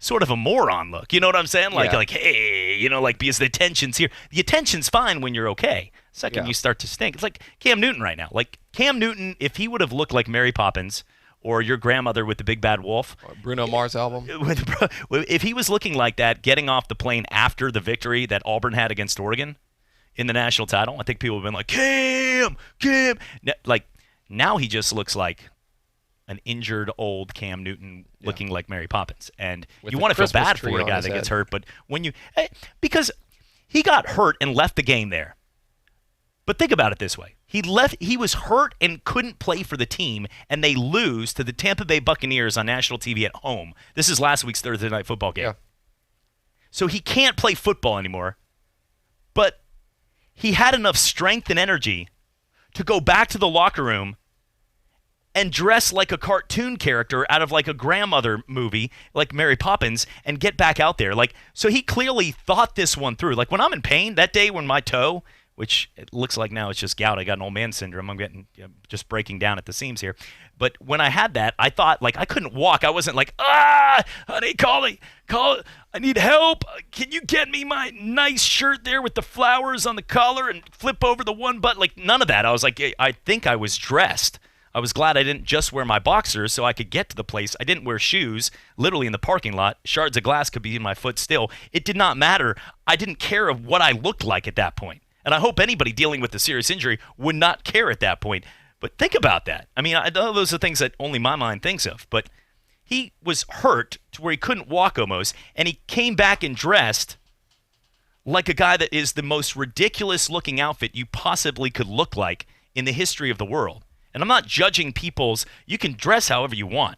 sort of a moron look. You know what I'm saying? Hey, because the tension's here. The attention's fine when you're okay. Second, you start to stink. It's like Cam Newton right now. Cam Newton, if he would have looked like Mary Poppins or your grandmother with the Big Bad Wolf. Or Bruno Mars album. If he was looking like that, getting off the plane after the victory that Auburn had against Oregon in the national title, I think people would have been like, Cam! Now he just looks like an injured old Cam Newton looking like Mary Poppins. And you want to feel bad for a guy that gets hurt, but because he got hurt and left the game there. But think about it this way. He was hurt and couldn't play for the team, and they lose to the Tampa Bay Buccaneers on national TV at home. This is last week's Thursday Night Football game. Yeah. So he can't play football anymore, but he had enough strength and energy to go back to the locker room and dress like a cartoon character out of a grandmother movie like Mary Poppins and get back out there. So he clearly thought this one through. When I'm in pain, that day when my toe, which it looks like now it's just gout. I got an old man syndrome. I'm getting just breaking down at the seams here. But when I had that, I thought I couldn't walk. I wasn't honey, call I need help. Can you get me my nice shirt there with the flowers on the collar and flip over the one button? Like, none of that. I was like, I think I was dressed. I was glad I didn't just wear my boxers so I could get to the place. I didn't wear shoes, literally in the parking lot. Shards of glass could be in my foot still. It did not matter. I didn't care of what I looked like at that point. And I hope anybody dealing with a serious injury would not care at that point. But think about that. I mean, I know those are things that only my mind thinks of, but he was hurt to where he couldn't walk almost, and he came back and dressed like a guy that is the most ridiculous-looking outfit you possibly could look like in the history of the world. And I'm not judging people's – you can dress however you want.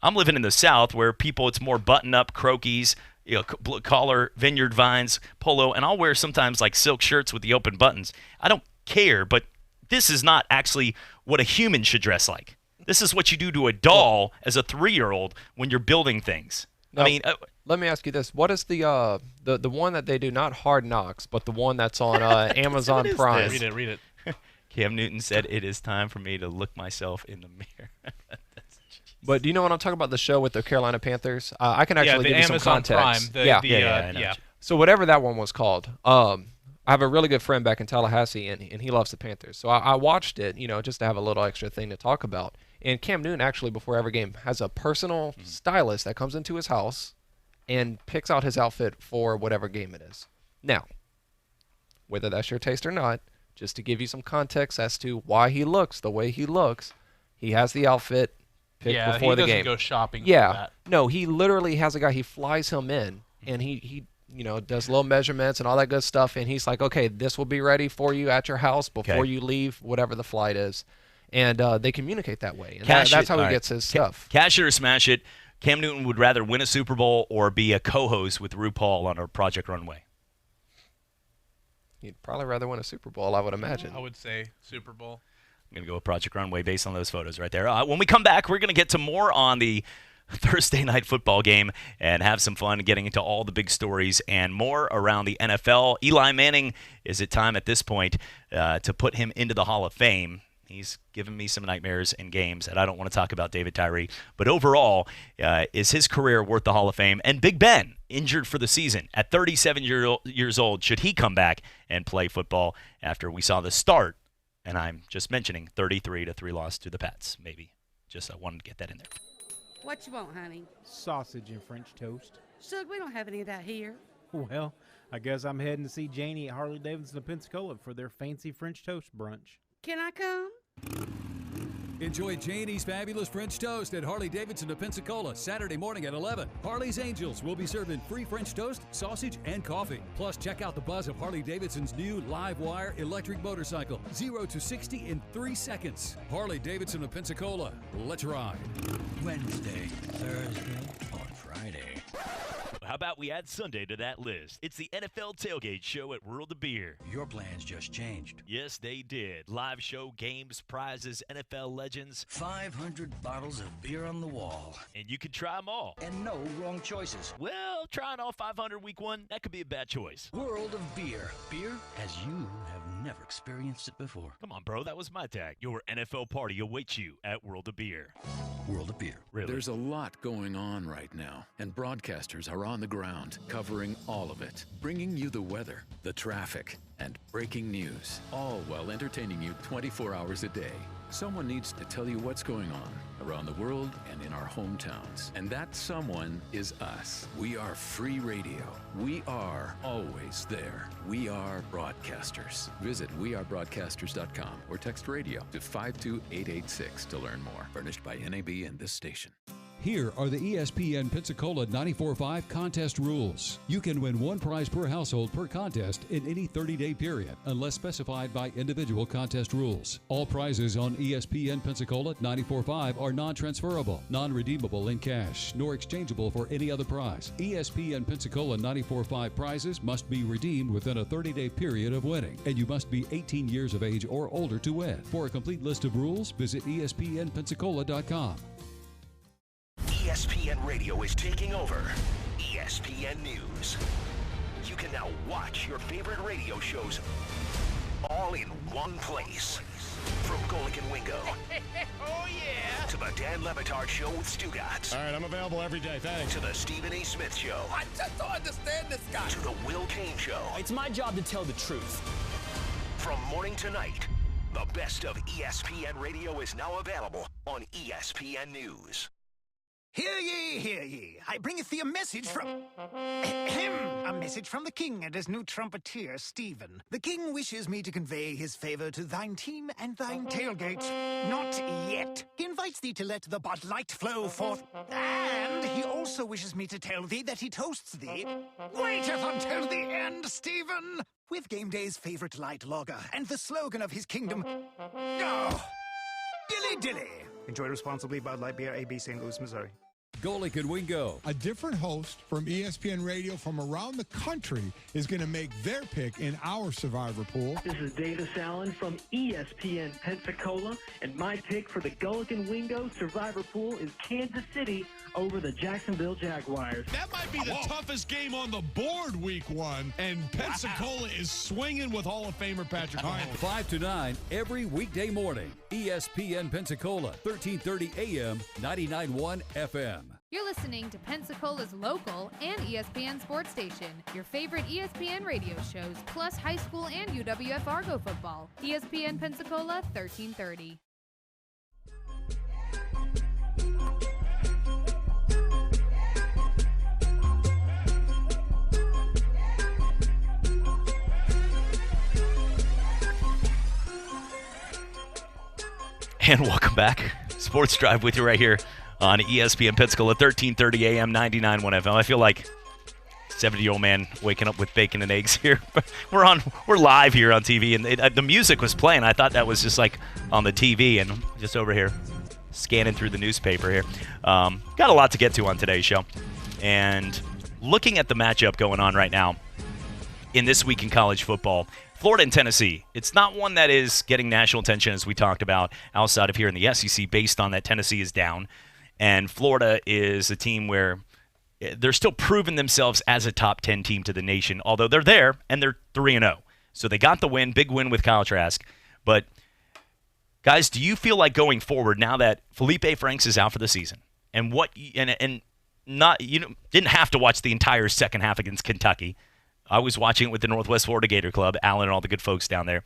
I'm living in the South where people, it's more button-up, croquis, collar, vineyard vines, polo, and I'll wear sometimes like silk shirts with the open buttons. I don't care, but this is not actually what a human should dress like. This is what you do to a doll as a 3-year-old when you're building things. Now, I mean, let me ask you this: what is the one that they do, not Hard Knocks, but the one that's on Amazon Prime? Read it. Cam Newton said, "It is time for me to look myself in the mirror." But do you know what I'm talking about? The show with the Carolina Panthers. I can actually give you some context. Prime, So whatever that one was called. I have a really good friend back in Tallahassee, and he loves the Panthers. So I watched it, just to have a little extra thing to talk about. And Cam Newton actually, before every game, has a personal stylist that comes into his house and picks out his outfit for whatever game it is. Now, whether that's your taste or not, just to give you some context as to why he looks the way he looks, he has the outfit picked before the game. he doesn't go shopping for Yeah. that. No, he literally has a guy, he flies him in, and he does little measurements and all that good stuff, and he's like, okay, this will be ready for you at your house before you leave, whatever the flight is. And they communicate that way. And that's how he gets his stuff. Cash it or smash it. Cam Newton would rather win a Super Bowl or be a co-host with RuPaul on a Project Runway. He'd probably rather win a Super Bowl, I would imagine. I would say Super Bowl. I'm going to go with Project Runway based on those photos right there. When we come back, we're going to get to more on the Thursday night football game and have some fun getting into all the big stories and more around the NFL. Eli Manning, is it time at this point to put him into the Hall of Fame? He's given me some nightmares in games, and I don't want to talk about David Tyree. But overall, is his career worth the Hall of Fame? And Big Ben, injured for the season at 37 years old, should he come back and play football after we saw the start? And I'm just mentioning 33-3 loss to the Pats. Maybe. Just I wanted to get that in there. What you want, honey? Sausage and French toast. Shug, we don't have any of that here. Well, I guess I'm heading to see Janie at Harley-Davidson of Pensacola for their fancy French toast brunch. Can I come? Enjoy Janie's fabulous French toast at Harley-Davidson of Pensacola Saturday morning at 11. Harley's Angels will be serving free French toast, sausage, and coffee. Plus, check out the buzz of Harley-Davidson's new live wire electric motorcycle. 0 to 60 in 3 seconds. Harley-Davidson of Pensacola. Let's ride. Wednesday, Thursday, or Friday. How about we add Sunday to that list? It's the NFL Tailgate Show at World of Beer. Your plans just changed. Yes, they did. Live show, games, prizes, NFL legends. 500 bottles of beer on the wall. And you can try them all. And no wrong choices. Well, trying all 500 week one, that could be a bad choice. World of Beer. Beer as you have never experienced it before. Come on, bro. That was my tag. Your NFL party awaits you at World of Beer. World of Beer. Really? There's a lot going on right now, and broadcasters are on the ground covering all of it, bringing you the weather, the traffic, and breaking news, all while entertaining you 24 hours a day. Someone needs to tell you what's going on around the world and in our hometowns. And that someone is us. We are free radio. We are always there. We are broadcasters. Visit wearebroadcasters.com or text radio to 52886 to learn more. Furnished by NAB and this station. Here are the ESPN Pensacola 94.5 contest rules. You can win one prize per household per contest in any 30-day period, unless specified by individual contest rules. All prizes on ESPN Pensacola 94.5 are non-transferable, non-redeemable in cash, nor exchangeable for any other prize. ESPN Pensacola 94.5 prizes must be redeemed within a 30-day period of winning, and you must be 18 years of age or older to win. For a complete list of rules, visit ESPNpensacola.com. ESPN Radio is taking over ESPN News. You can now watch your favorite radio shows all in one place. From Golic and Wingo. Oh, yeah. To the Dan Levitard Show with Stugotz. All right, I'm available every day. Thanks. To the Stephen A. Smith Show. I just don't understand this guy. To the Will Kane Show. It's my job to tell the truth. From morning to night, the best of ESPN Radio is now available on ESPN News. Hear ye, hear ye. I bringeth thee a message from... a message from the king and his new trumpeter, Stephen. The king wishes me to convey his favor to thine team and thine tailgate. Not yet. He invites thee to let the Bud Light flow forth. And he also wishes me to tell thee that he toasts thee. Waiteth until the end, Stephen! With game day's favorite light lager and the slogan of his kingdom... Oh, Dilly Dilly. Enjoy responsibly. Bud Light Beer, AB, St. Louis, Missouri. Golic and Wingo. A different host from ESPN Radio from around the country is going to make their pick in our Survivor pool. This is Davis Allen from ESPN Pensacola, and my pick for the Golic and Wingo Survivor pool is Kansas City over the Jacksonville Jaguars. That might be the toughest game on the board week 1, and Pensacola is swinging with Hall of Famer Patrick Mahomes. 5 to 9 every weekday morning. ESPN Pensacola, 1330 AM, 99.1 FM. You're listening to Pensacola's local and ESPN sports station. Your favorite ESPN radio shows, plus high school and UWF Argo football. ESPN Pensacola 1330. And welcome back. Sports Drive with you right here on ESPN Pensacola, 1330 AM, 99.1 FM. I feel like 70-year-old man waking up with bacon and eggs here. We're live here on TV, and the music was playing. I thought that was just like on the TV, and just over here scanning through the newspaper here. Got a lot to get to on today's show. And looking at the matchup going on right now in this week in college football, Florida and Tennessee. It's not one that is getting national attention, as we talked about, outside of here in the SEC, based on that Tennessee is down. And Florida is a team where they're still proving themselves as a top 10 team to the nation, although they're there, and they're 3-0. So they got the win, big win with Kyle Trask. But, guys, do you feel like going forward, now that Felipe Franks is out for the season, and not you didn't have to watch the entire second half against Kentucky. I was watching it with the Northwest Florida Gator Club, Alan and all the good folks down there.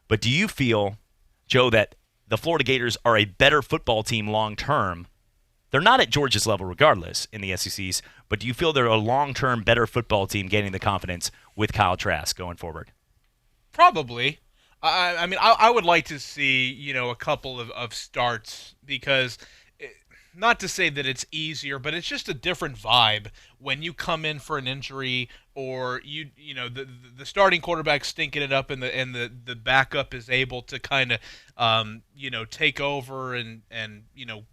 But do you feel, Joe, that the Florida Gators are a better football team long-term? They're not at Georgia's level regardless in the SECs, but do you feel they're a long-term better football team gaining the confidence with Kyle Trask going forward? Probably. I mean, I would like to see, a couple of starts because not to say that it's easier, but it's just a different vibe when you come in for an injury or the starting quarterback's stinking it up and the backup is able to kind of take over and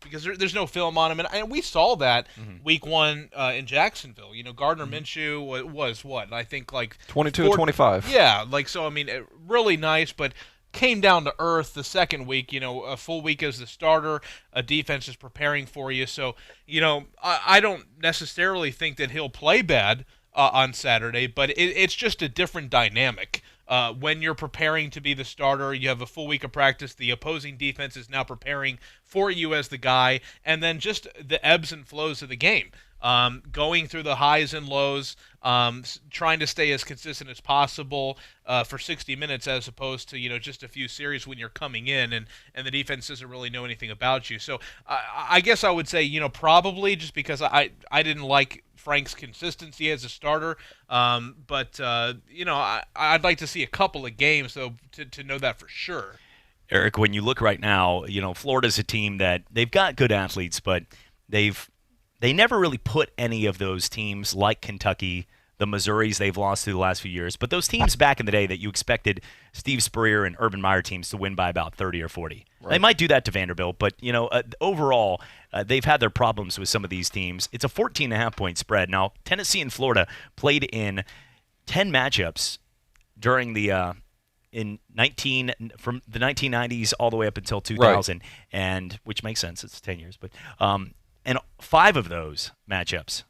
because there's no film on him, and we saw that week 1 in Jacksonville. Gardner Minshew was what, I think like 22-25. Yeah, so I mean, really nice, but came down to earth the second week, a full week as the starter, a defense is preparing for you. So, I don't necessarily think that he'll play bad on Saturday, but it's just a different dynamic. When you're preparing to be the starter, you have a full week of practice, the opposing defense is now preparing for you as the guy, and then just the ebbs and flows of the game. Going through the highs and lows, trying to stay as consistent as possible for 60 minutes as opposed to, just a few series when you're coming in and the defense doesn't really know anything about you. So I guess I would say, probably just because I didn't like Frank's consistency as a starter. But I'd like to see a couple of games, though, to know that for sure. Eric, when you look right now, Florida's a team that they've got good athletes, but they never really put any of those teams like Kentucky, the Missouris they've lost through the last few years, but those teams back in the day that you expected Steve Spurrier and Urban Meyer teams to win by about 30 or 40. Right. They might do that to Vanderbilt, but overall, they've had their problems with some of these teams. It's a 14.5-point spread. Now, Tennessee and Florida played in 10 matchups during the from the 1990s all the way up until 2000, right. And which makes sense. It's 10 years, but and 5 of those matchups,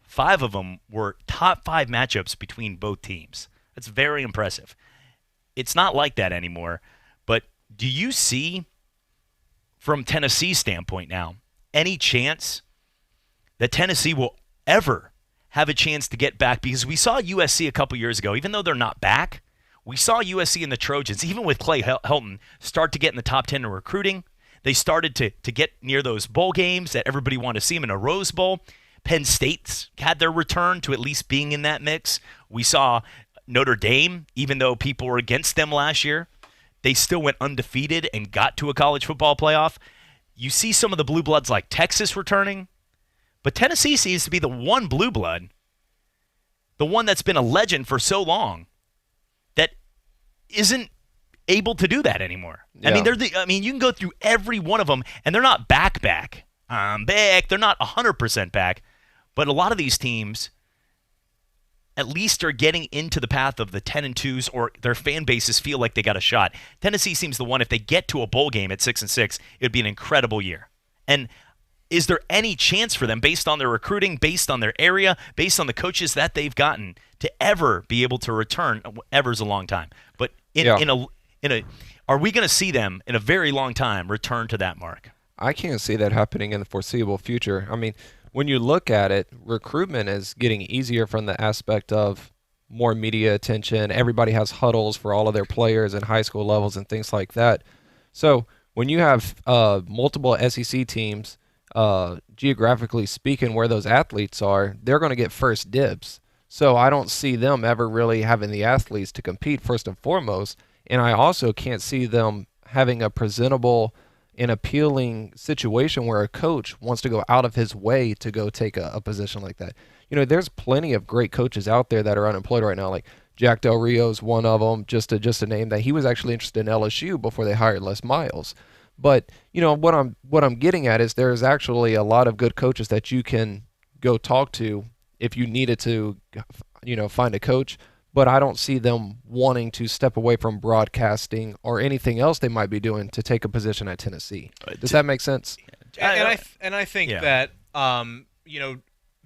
5 of them were top 5 matchups between both teams. That's very impressive. it's not like that anymore. But do you see, from Tennessee's standpoint now, any chance that Tennessee will ever have a chance to get back? Because we saw USC a couple years ago, even though they're not back, we saw USC and the Trojans, even with Clay Helton, start to get in the top 10 in recruiting. They started to get near those bowl games that everybody wanted to see them in a Rose Bowl. Penn State's had their return to at least being in that mix. We saw Notre Dame, even though people were against them last year, they still went undefeated and got to a college football playoff. You see some of the blue bloods like Texas returning, but Tennessee seems to be the one blue blood, the one that's been a legend for so long, that isn't able to do that anymore. Yeah. I mean, you can go through every one of them, and they're not back. They're not 100% back, but a lot of these teams at least are getting into the path of the 10-2s, or their fan bases feel like they got a shot. Tennessee seems the one, if they get to a bowl game at 6-6, it would be an incredible year. And is there any chance for them, based on their recruiting, based on their area, based on the coaches that they've gotten, to ever be able to return? Ever's a long time, but are we going to see them in a very long time return to that mark? I can't see that happening in the foreseeable future. I mean, when you look at it, recruitment is getting easier from the aspect of more media attention. Everybody has huddles for all of their players in high school levels and things like that. So when you have multiple SEC teams, geographically speaking, where those athletes are, they're going to get first dibs. So I don't see them ever really having the athletes to compete first and foremost. And I also can't see them having a presentable and appealing situation where a coach wants to go out of his way to go take a position like that. You know, there's plenty of great coaches out there that are unemployed right now. Like Jack Del Rio's one of them, just to name that. He was actually interested in LSU before they hired Les Miles. But, you know, what I'm getting at is there's actually a lot of good coaches that you can go talk to if you needed to, you know, find a coach. But I don't see them wanting to step away from broadcasting or anything else they might be doing to take a position at Tennessee. Does that make sense? And I think that you know,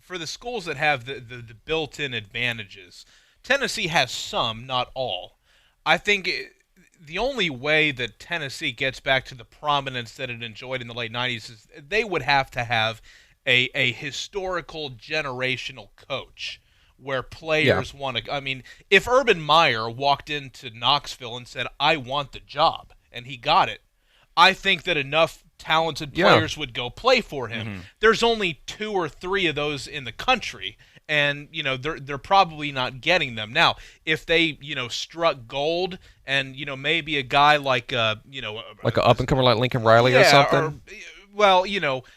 for the schools that have the built-in advantages, Tennessee has some, not all. I think the only way that Tennessee gets back to the prominence that it enjoyed in the late 90s is they would have to have a historical generational coach where players want to – I mean, if Urban Meyer walked into Knoxville and said, I want the job, and he got it, I think that enough talented players would go play for him. Mm-hmm. There's only 2 or 3 of those in the country, and, you know, they're probably not getting them. Now, if they, you know, struck gold and, you know, maybe a guy like, you know – like an up-and-comer like Lincoln Riley or something? Or, well, you know –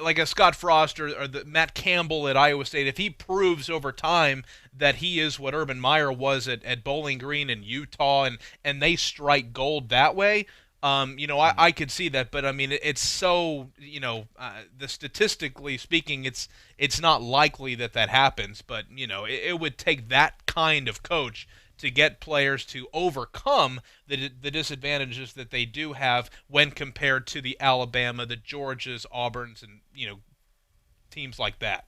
like a Scott Frost or the Matt Campbell at Iowa State, if he proves over time that he is what Urban Meyer was at Bowling Green in Utah, and they strike gold that way, you know, I could see that. But I mean, it's so, you know, statistically speaking, it's not likely that happens. But you know, it would take that kind of coach to get players to overcome the disadvantages that they do have when compared to the Alabama, the Georgias, Auburns, and, you know, teams like that.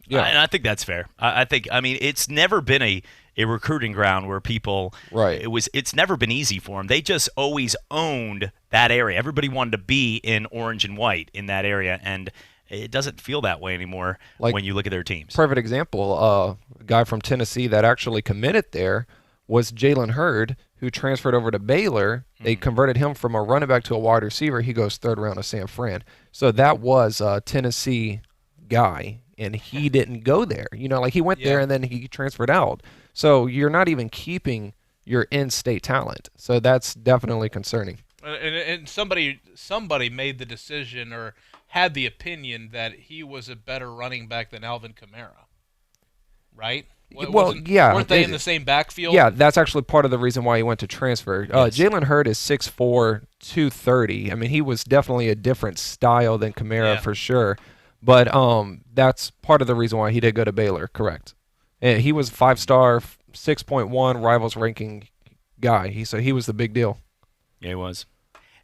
Yeah, and I think that's fair. I mean, it's never been a recruiting ground where people it's never been easy for them. They just always owned that area. Everybody wanted to be in orange and white in that area, and it doesn't feel that way anymore when you look at their teams. Perfect example, a guy from Tennessee that actually committed there was Jalen Hurd, who transferred over to Baylor. They converted him from a running back to a wide receiver. He goes third round of San Fran. So that was a Tennessee guy, and he didn't go there. You know, like he went there and then he transferred out. So you're not even keeping your in-state talent. So that's definitely concerning. And somebody made the decision or had the opinion that he was a better running back than Alvin Kamara, right? Weren't they in the same backfield? Yeah, that's actually part of the reason why he went to transfer. Yes. Jalen Hurd is 6'4", 230. I mean, he was definitely a different style than Kamara for sure. But that's part of the reason why he did go to Baylor, correct. And he was 5-star, 6.1 Rivals ranking guy. So he was the big deal. Yeah, he was.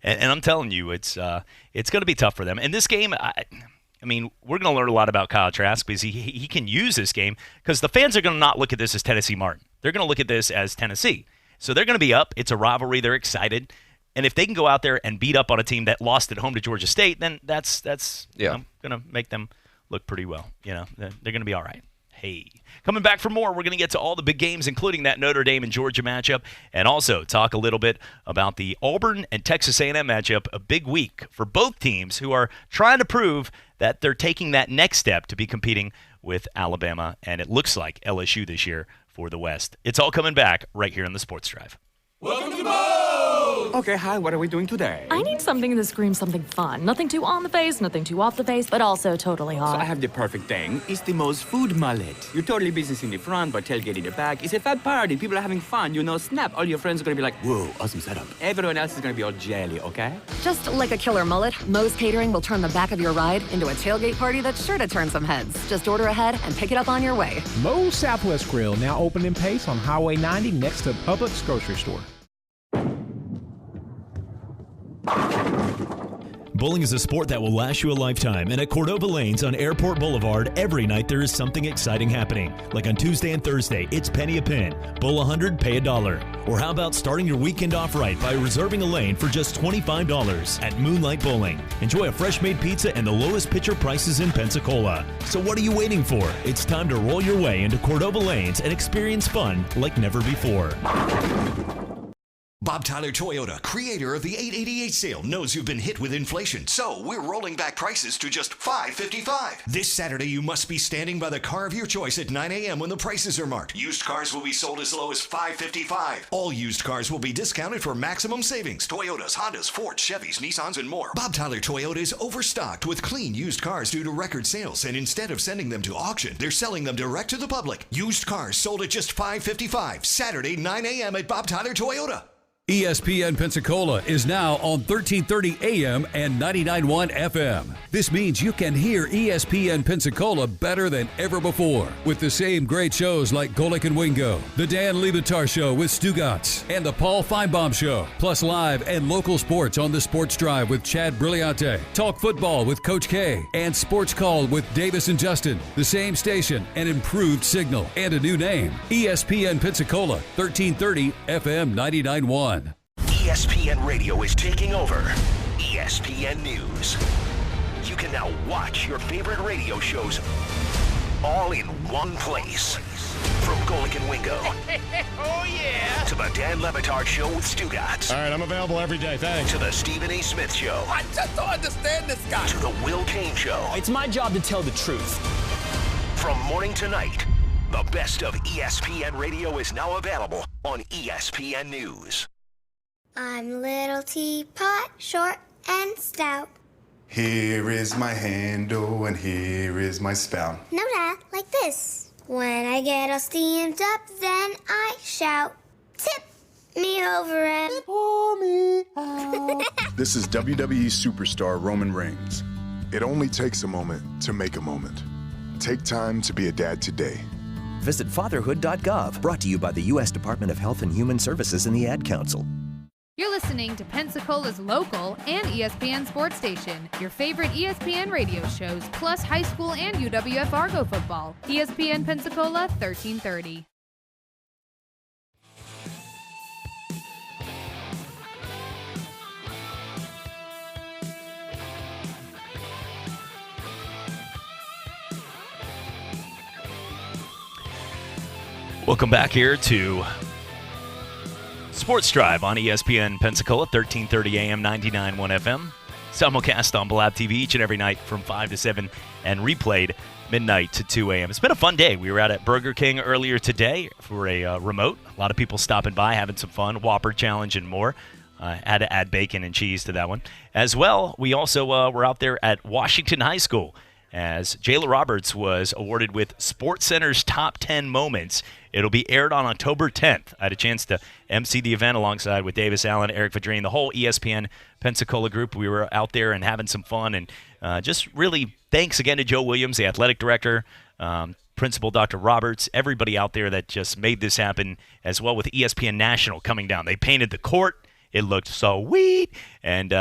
And I'm telling you, it's going to be tough for them. And this game, I mean, we're going to learn a lot about Kyle Trask because he can use this game because the fans are going to not look at this as Tennessee Martin. They're going to look at this as Tennessee. So they're going to be up. It's a rivalry. They're excited. And if they can go out there and beat up on a team that lost at home to Georgia State, then that's going to make them look pretty well. They're going to be all right. Hey, coming back for more, we're going to get to all the big games, including that Notre Dame and Georgia matchup, and also talk a little bit about the Auburn and Texas A&M matchup, a big week for both teams who are trying to prove that they're taking that next step to be competing with Alabama, and it looks like LSU this year for the West. It's all coming back right here on the Sports Drive. Welcome to Bold! Okay, hi, what are we doing today? I need something that screams something fun. Nothing too on the face, nothing too off the face, but also totally hot. So I have the perfect thing. It's the most food mullet. You're totally business in the front, but tailgate in the back. It's a fat party. People are having fun. Snap. All your friends are going to be like, whoa, awesome setup. Everyone else is going to be all jelly, okay? Just like a killer mullet, Moe's Catering will turn the back of your ride into a tailgate party that's sure to turn some heads. Just order ahead and pick it up on your way. Moe's Southwest Grill, now open in Pace on Highway 90 next to Publix grocery store. Bowling is a sport that will last you a lifetime, and at Cordova Lanes on Airport Boulevard, every night there is something exciting happening. Like on Tuesday and Thursday, it's penny a pin. Bowl 100, pay $1. Or how about starting your weekend off right by reserving a lane for just $25 at Moonlight Bowling. Enjoy a fresh-made pizza and the lowest pitcher prices in Pensacola. So what are you waiting for? It's time to roll your way into Cordova Lanes and experience fun like never before. Bob Tyler Toyota, creator of the 888 sale, knows you've been hit with inflation, so we're rolling back prices to just $555. This Saturday, you must be standing by the car of your choice at 9 a.m. when the prices are marked. Used cars will be sold as low as $555. All used cars will be discounted for maximum savings. Toyotas, Hondas, Fords, Chevys, Nissans, and more. Bob Tyler Toyota is overstocked with clean used cars due to record sales, and instead of sending them to auction, they're selling them direct to the public. Used cars sold at just $555. Saturday, 9 a.m. at Bob Tyler Toyota. ESPN Pensacola is now on 1330 AM and 99.1 FM. This means you can hear ESPN Pensacola better than ever before with the same great shows like Golick and Wingo, the Dan Levitar Show with Stugatz, and the Paul Feinbaum Show, plus live and local sports on the Sports Drive with Chad Brilliante, Talk Football with Coach K, and Sports Call with Davis and Justin. The same station, an improved signal, and a new name. ESPN Pensacola, 1330 FM 99.1. ESPN Radio is taking over ESPN News. You can now watch your favorite radio shows all in one place. From Golick and Wingo. Oh, yeah. To the Dan Levitar Show with Stugatz. All right, I'm available every day, thanks. To the Stephen A. Smith Show. I just don't understand this guy. To the Will Kane Show. It's my job to tell the truth. From morning to night, the best of ESPN Radio is now available on ESPN News. I'm Little Teapot, short and stout. Here is my handle and here is my spout. No, Dad, like this. When I get all steamed up, then I shout, tip me over and pour me out. This is WWE superstar Roman Reigns. It only takes a moment to make a moment. Take time to be a dad today. Visit fatherhood.gov, brought to you by the U.S. Department of Health and Human Services and the Ad Council. You're listening to Pensacola's local and ESPN sports station. Your favorite ESPN radio shows, plus high school and UWF Argo football. ESPN Pensacola 1330. Welcome back here to Sports Drive on ESPN Pensacola, 1330 AM, 99.1 FM. Simulcast on Blab TV each and every night from 5 to 7 and replayed midnight to 2 a.m. It's been a fun day. We were out at Burger King earlier today for a remote. A lot of people stopping by, having some fun, Whopper Challenge and more. Had to add bacon and cheese to that one. As well, we also were out there at Washington High School as Jayla Roberts was awarded with SportsCenter's Top 10 Moments. It'll be aired on October 10th. I had a chance to MC the event alongside with Davis Allen, Eric Vadrine, the whole ESPN Pensacola group. We were out there and having some fun. And just really thanks again to Joe Williams, the athletic director, Principal Dr. Roberts, everybody out there that just made this happen, as well with ESPN National coming down. They painted the court. It looked sweet. And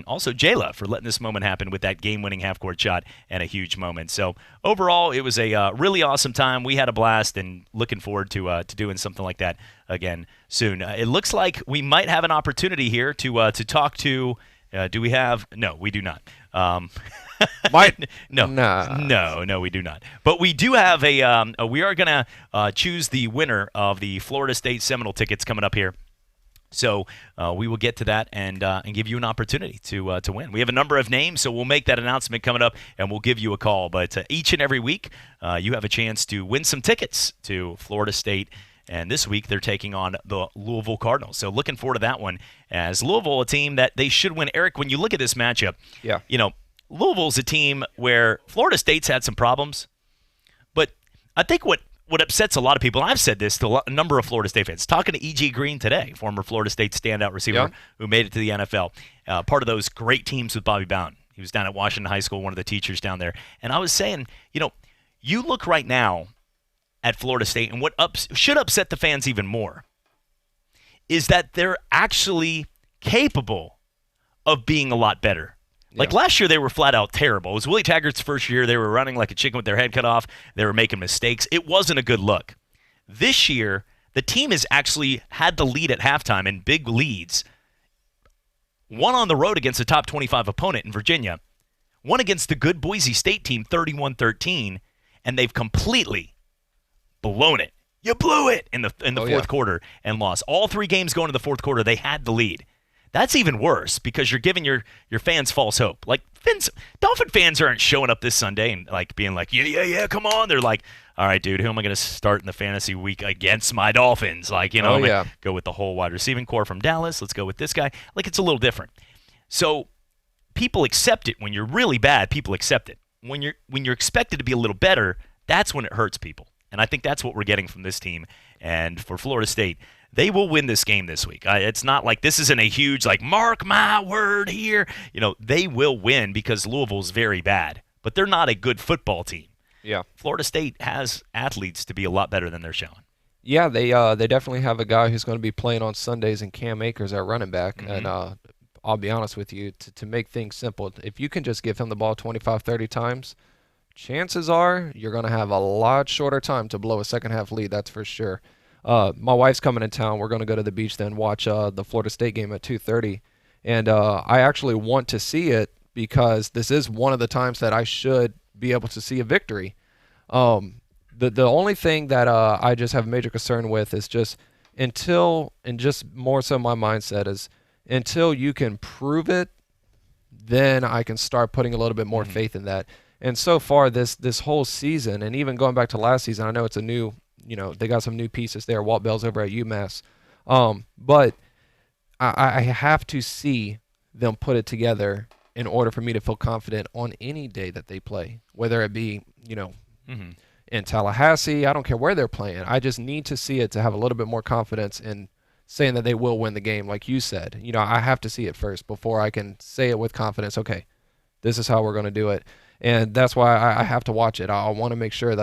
also Jayla for letting this moment happen with that game-winning half-court shot and a huge moment. So overall, it was a really awesome time. We had a blast and looking forward to doing something like that again soon. It looks like we might have an opportunity here to talk to do we have? No, we do not. No, we do not. But we do have we are going to choose the winner of the Florida State Seminole tickets coming up here. So we will get to that and give you an opportunity to win. We have a number of names, so we'll make that announcement coming up, and we'll give you a call. But each and every week, you have a chance to win some tickets to Florida State. And this week, they're taking on the Louisville Cardinals. So looking forward to that one. As Louisville, a team that they should win. Eric, when you look at this matchup, Louisville's a team where Florida State's had some problems. But I think what upsets a lot of people, and I've said this to a number of Florida State fans, talking to E.G. Green today, former Florida State standout receiver who made it to the NFL, part of those great teams with Bobby Bowden. He was down at Washington High School, one of the teachers down there. And I was saying, you look right now at Florida State, and what should upset the fans even more is that they're actually capable of being a lot better. Like last year, they were flat out terrible. It was Willie Taggart's first year. They were running like a chicken with their head cut off. They were making mistakes. It wasn't a good look. This year, the team has actually had the lead at halftime in big leads. One on the road against a top 25 opponent in Virginia. One against the good Boise State team, 31-13, and they've completely blown it. You blew it in the fourth quarter and lost. All three games going to the fourth quarter, they had the lead. That's even worse because you're giving your fans false hope. Like Dolphin fans aren't showing up this Sunday and being like, yeah, come on. They're like, all right, dude, who am I going to start in the fantasy week against my Dolphins? I'm going to go with the whole wide receiving core from Dallas. Let's go with this guy. It's a little different. So people accept it when you're really bad. People accept it. When you're expected to be a little better, that's when it hurts people. And I think that's what we're getting from this team. And for Florida State, they will win this game this week. It's not like this isn't a huge, mark my word here. They will win because Louisville's very bad. But they're not a good football team. Yeah. Florida State has athletes to be a lot better than they're showing. Yeah, they definitely have a guy who's going to be playing on Sundays in Cam Akers at running back. Mm-hmm. And I'll be honest with you, to make things simple, if you can just give him the ball 25, 30 times, chances are you're going to have a lot shorter time to blow a second-half lead, that's for sure. My wife's coming in town. We're going to go to the beach then watch the Florida State game at 2:30. And I actually want to see it because this is one of the times that I should be able to see a victory. The only thing that I just have major concern with is just just more so my mindset is until you can prove it, then I can start putting a little bit more faith in that. And so far this whole season, and even going back to last season, I know it's a new, they got some new pieces there. Walt Bell's over at UMass. But I have to see them put it together in order for me to feel confident on any day that they play, whether it be, in Tallahassee. I don't care where they're playing. I just need to see it to have a little bit more confidence in saying that they will win the game, like you said. I have to see it first before I can say it with confidence, okay, this is how we're going to do it. And that's why I have to watch it. I want to make sure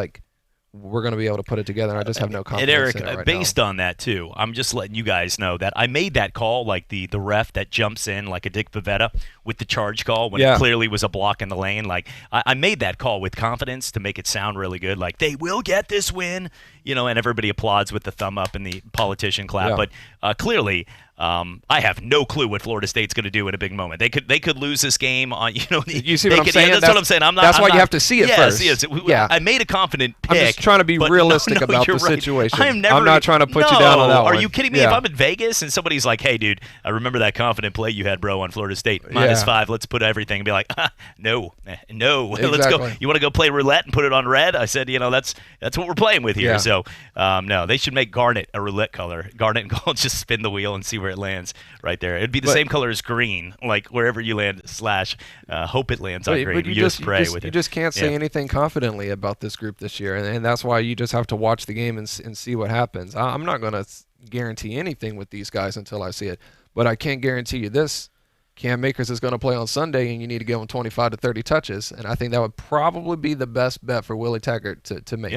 we're going to be able to put it together, and I just have no confidence Eric, in it right based now. on that, too, I'm just letting you guys know that I made that call, the ref that jumps in like a Dick Pavetta with the charge call when it clearly was a block in the lane. I made that call with confidence to make it sound really good. They will get this win, and everybody applauds with the thumb up and the politician clap. Yeah. But clearly, I have no clue what Florida State's going to do in a big moment. They could lose this game on, You see what I'm saying? That's what I'm saying. That's why you have to see it first. Yes. I made a confident pick. I'm just trying to be realistic about the situation. I'm not trying to put you down on that one. Are you kidding me? If I'm in Vegas and somebody's like, hey, dude, I remember that confident play you had, bro, on Florida State. -5, let's put everything and be like, no. Exactly. Let's go. You want to go play roulette and put it on red? I said, that's what we're playing with here. Yeah. So, no, they should make garnet a roulette color. Garnet and gold, just spin the wheel and see where it lands right there. It'd be the same color as green, wherever you land / hope it lands on green. You just can't say anything confidently about this group this year, and that's why you just have to watch the game and see what happens. I'm not going to guarantee anything with these guys until I see it, but I can guarantee you this. Cam Akers is going to play on Sunday, and you need to give him 25 to 30 touches, and I think that would probably be the best bet for Willie Taggart to make.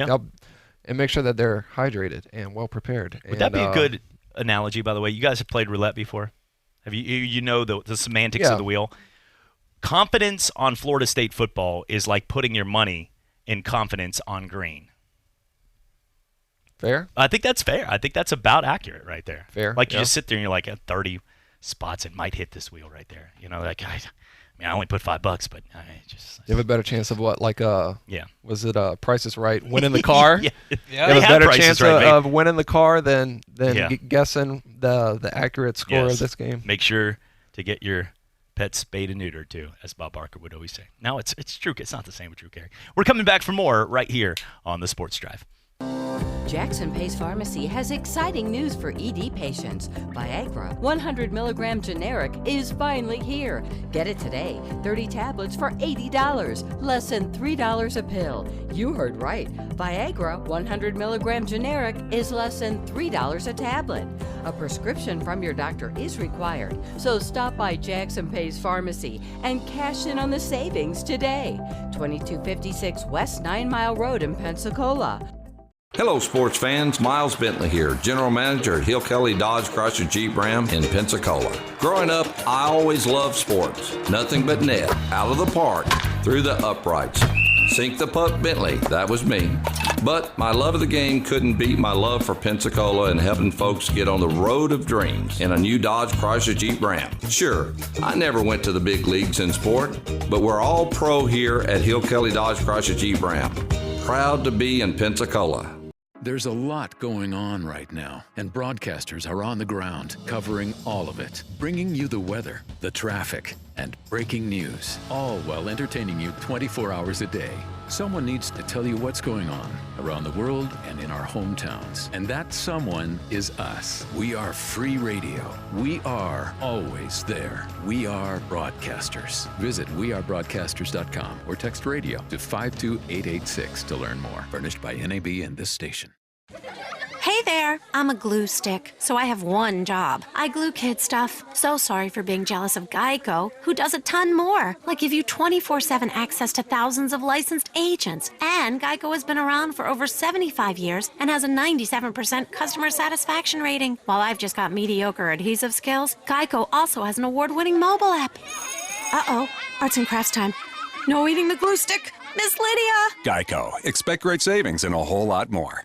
And make sure that they're hydrated and well prepared. Would that be a good analogy, by the way? You guys have played roulette before? Have you know the semantics of the wheel? Confidence on Florida State football is like putting your money in confidence on green. Fair? I think that's fair. I think that's about accurate right there. Fair. Like you just sit there and you're like, at 30 spots, it might hit this wheel right there. You know, like I only put $5, but I just. You have a better chance of what? Like yeah. Was it Price is Right? Winning the car? Yeah. You have a better chance of winning the car than guessing the accurate score of this game. Make sure to get your pet spayed and neutered too, as Bob Barker would always say. No, it's true. It's not the same with Drew Carey. We're coming back for more right here on the Sports Drive. Jackson Pace Pharmacy has exciting news for ED patients. Viagra 100 milligram generic is finally here. Get it today. 30 tablets for $80, less than $3 a pill. You heard right. Viagra 100 milligram generic is less than $3 a tablet. A prescription from your doctor is required, so stop by Jackson Pace Pharmacy and cash in on the savings today. 2256 West 9 Mile Road in Pensacola. Hello, sports fans. Miles Bentley here, General Manager at Hill Kelly Dodge Chrysler Jeep Ram in Pensacola. Growing up, I always loved sports. Nothing but net, out of the park, through the uprights. Sink the puck Bentley, that was me. But my love of the game couldn't beat my love for Pensacola and helping folks get on the road of dreams in a new Dodge Chrysler Jeep Ram. Sure, I never went to the big leagues in sport, but we're all pro here at Hill Kelly Dodge Chrysler Jeep Ram. Proud to be in Pensacola. There's a lot going on right now, and broadcasters are on the ground covering all of it, bringing you the weather, the traffic, and breaking news, all while entertaining you 24 hours a day. Someone needs to tell you what's going on around the world and in our hometowns, and that someone is us. We are free radio. We are always there. We are broadcasters. Visit wearebroadcasters.com or text radio to 52886 to learn more. Furnished by NAB and this station. Hey there, I'm a glue stick, so I have one job. I glue kid stuff. So sorry for being jealous of Geico, who does a ton more, like give you 24/7 access to thousands of licensed agents. And Geico has been around for over 75 years and has a 97% customer satisfaction rating. While I've just got mediocre adhesive skills, Geico also has an award-winning mobile app. Uh-oh, arts and crafts time. No eating the glue stick, Miss Lydia! Geico. Expect great savings and a whole lot more.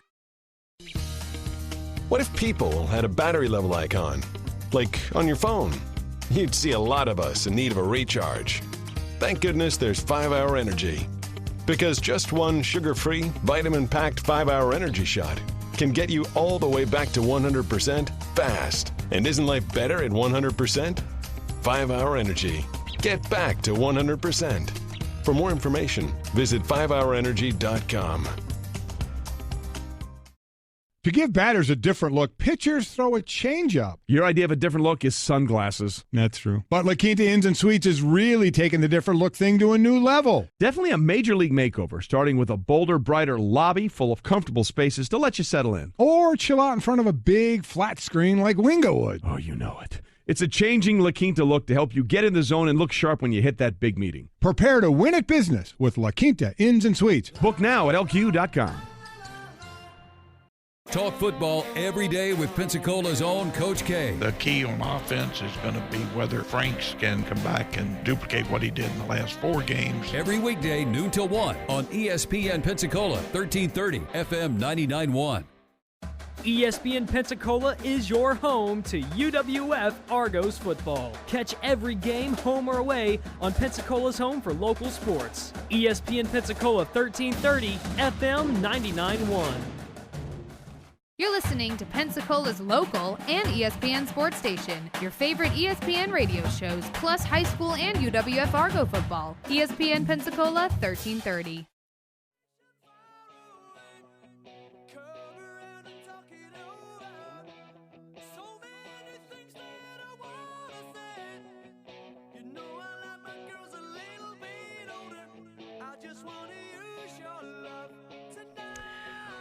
What if people had a battery level icon? Like on your phone? You'd see a lot of us in need of a recharge. Thank goodness there's 5-Hour Energy. Because just one sugar-free, vitamin-packed 5-Hour Energy shot can get you all the way back to 100% fast. And isn't life better at 100%? 5-Hour Energy. Get back to 100%. For more information, visit 5hourenergy.com. To give batters a different look, pitchers throw a changeup. Your idea of a different look is sunglasses. That's true. But La Quinta Inns and Suites is really taking the different look thing to a new level. Definitely a major league makeover, starting with a bolder, brighter lobby full of comfortable spaces to let you settle in. Or chill out in front of a big flat screen like Wingo would. Oh, you know it. It's a changing La Quinta look to help you get in the zone and look sharp when you hit that big meeting. Prepare to win at business with La Quinta Inns and Suites. Book now at LQ.com. Talk football every day with Pensacola's own Coach K. The key on offense is going to be whether Franks can come back and duplicate what he did in the last 4 games. Every weekday, noon till 1 on ESPN Pensacola, 1330 FM 99.1. ESPN Pensacola is your home to UWF Argos football. Catch every game, home or away, on Pensacola's home for local sports. ESPN Pensacola 1330 FM 99.1. You're listening to Pensacola's local and ESPN sports station. Your favorite ESPN radio shows, plus high school and UWF Argo football. ESPN Pensacola 1330.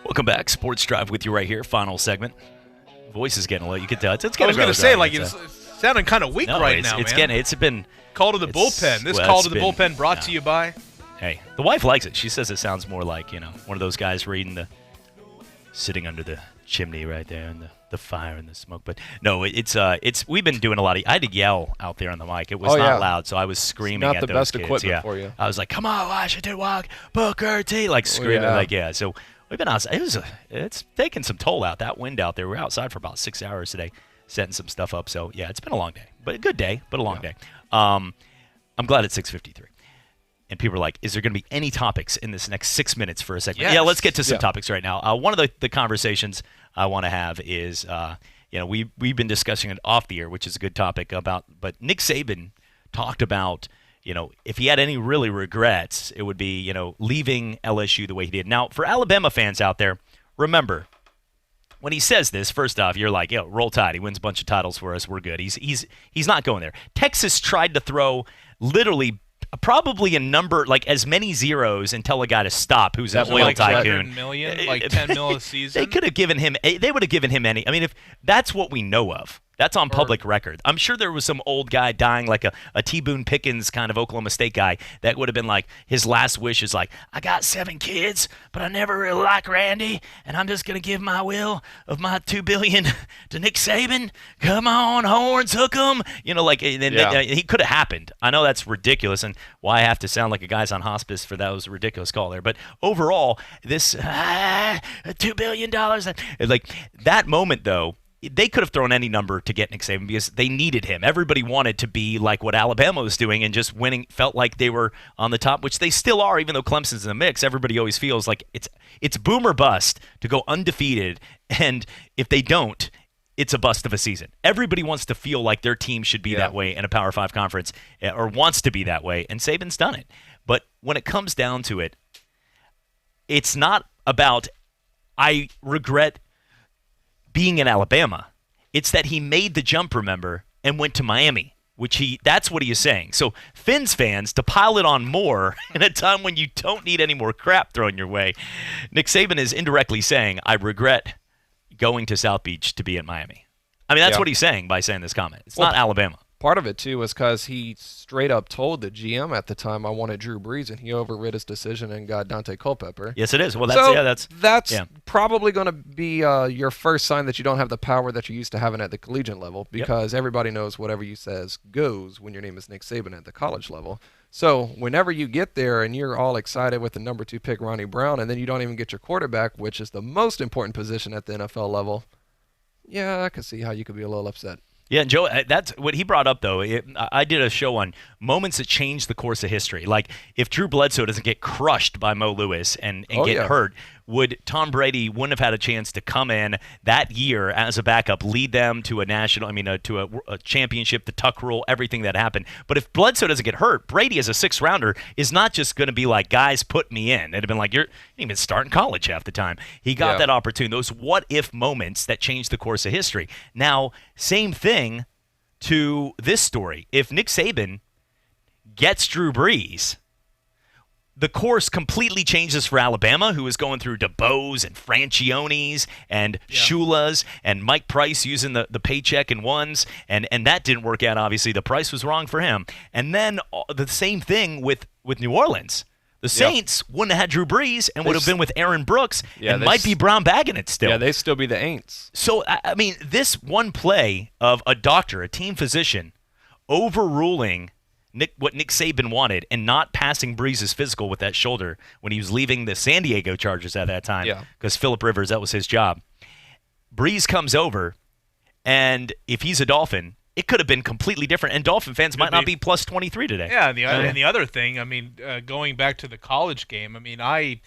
Welcome back. Sports Drive with you right here. Final segment. Voice is getting low. You can tell. It's getting I was going to say, like, it's sounding kind of weak right now, it's man. It's been... Call to the bullpen. This call to the bullpen brought to you by... Hey, the wife likes it. She says it sounds more like, one of those guys sitting under the chimney right there in the the fire and the smoke. But no, it's we've been doing a lot of. I had to yell out there on the mic. It was not loud, so I was screaming it's at not the those best kids. equipment for you. I was like, "Come on, Washington, walk, Booker T!" Like screaming, So we've been outside. It's taking some toll out. That wind out there. We're outside for about 6 hours today, setting some stuff up. So yeah, it's been a long day, but a good day, but a long day. I'm glad it's 6:53. And people are like, is there going to be any topics in this next 6 minutes for a segment? Yes. Yeah, let's get to some topics right now. One of the conversations I want to have is, we've been discussing it off the air, which is a good topic but Nick Saban talked about, if he had any really regrets, it would be, leaving LSU the way he did. Now, for Alabama fans out there, remember, when he says this, first off, you're like, roll tide. He wins a bunch of titles for us. We're good. He's not going there. Texas tried to throw literally probably a number like as many zeros and tell a guy to stop who's an oil tycoon. 10 million, like 10 mil a season. They could have given him. They would have given him any. I mean, if that's what we know of. That's on public record. I'm sure there was some old guy dying like a T. Boone Pickens kind of Oklahoma State guy that would have been like, his last wish is like, I got 7 kids, but I never really liked Randy, and I'm just going to give my will of my $2 billion to Nick Saban. Come on, horns, hook 'em. He could have happened. I know that's ridiculous, and why I have to sound like a guy's on hospice for that was a ridiculous call there. But overall, this $2 billion, like that moment, though, they could have thrown any number to get Nick Saban because they needed him. Everybody wanted to be like what Alabama was doing and just winning, felt like they were on the top, which they still are, even though Clemson's in the mix. Everybody always feels like it's boom or bust to go undefeated, and if they don't, it's a bust of a season. Everybody wants to feel like their team should be that way in a Power 5 conference, or wants to be that way, and Saban's done it. But when it comes down to it, it's not about, I regret being in Alabama. It's that he made the jump, remember, and went to Miami, that's what he is saying. So Fins fans, to pile it on more in a time when you don't need any more crap thrown your way, Nick Saban is indirectly saying, I regret going to South Beach to be at Miami. I mean, that's what he's saying by saying this comment. It's not Alabama. Part of it, too, was because he straight up told the GM at the time, I wanted Drew Brees, and he overrid his decision and got Dante Culpepper. Yes, it is. Well, that's probably going to be your first sign that you don't have the power that you're used to having at the collegiate level, because everybody knows whatever you says goes when your name is Nick Saban at the college level. So whenever you get there and you're all excited with the number 2 pick, Ronnie Brown, and then you don't even get your quarterback, which is the most important position at the NFL level, I can see how you could be a little upset. Yeah, and Joe, that's what he brought up, though. I did a show on moments that changed the course of history. Like, if Drew Bledsoe doesn't get crushed by Mo Lewis and get hurt, would Tom Brady wouldn't have had a chance to come in that year as a backup, lead them to a championship, the Tuck rule, everything that happened. But if Bledsoe doesn't get hurt, Brady as a 6th rounder is not just going to be like, guys, put me in. It'd have been like, you didn't even start in college half the time. He got that opportunity, those what-if moments that changed the course of history. Now, same thing to this story. If Nick Saban gets Drew Brees, the course completely changes for Alabama, who is going through DeBose and Franchiones and Shula's and Mike Price using the paycheck and ones, and that didn't work out, obviously. The price was wrong for him. And then the same thing with New Orleans. The Saints wouldn't have had Drew Brees and would have been with Aaron Brooks and might be Brown bagging it still. Yeah, they'd still be the Aints. So, I mean, this one play of a doctor, a team physician, overruling what Nick Saban wanted and not passing Brees' physical with that shoulder when he was leaving the San Diego Chargers at that time, because Phillip Rivers, that was his job. Brees comes over, and if he's a Dolphin, it could have been completely different, and Dolphin fans might not be plus 23 today. Yeah, and the other thing, I mean, going back to the college game, I mean, I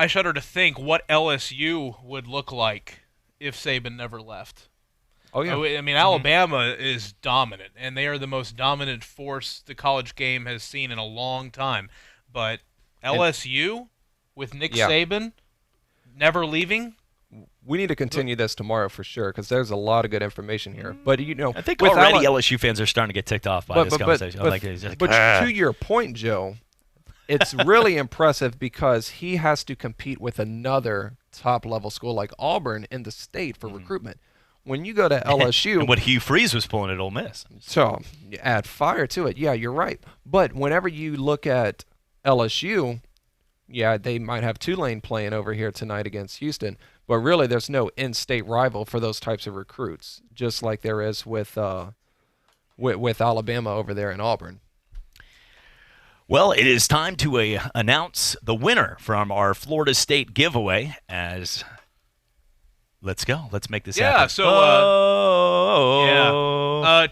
shudder to think what LSU would look like if Saban never left. Oh, yeah. I mean, Alabama is dominant, and they are the most dominant force the college game has seen in a long time. But LSU, with Nick Saban never leaving? We need to continue this tomorrow for sure, because there's a lot of good information here. But, I think already LSU fans are starting to get ticked off by this conversation. But to your point, Joe, it's really impressive because he has to compete with another top-level school like Auburn in the state for recruitment. When you go to LSU... and what Hugh Freeze was pulling at Ole Miss. So, you add fire to it. Yeah, you're right. But whenever you look at LSU, yeah, they might have Tulane playing over here tonight against Houston, but really there's no in-state rival for those types of recruits, just like there is with Alabama over there in Auburn. Well, it is time to announce the winner from our Florida State giveaway. Let's go. Let's make this happen. So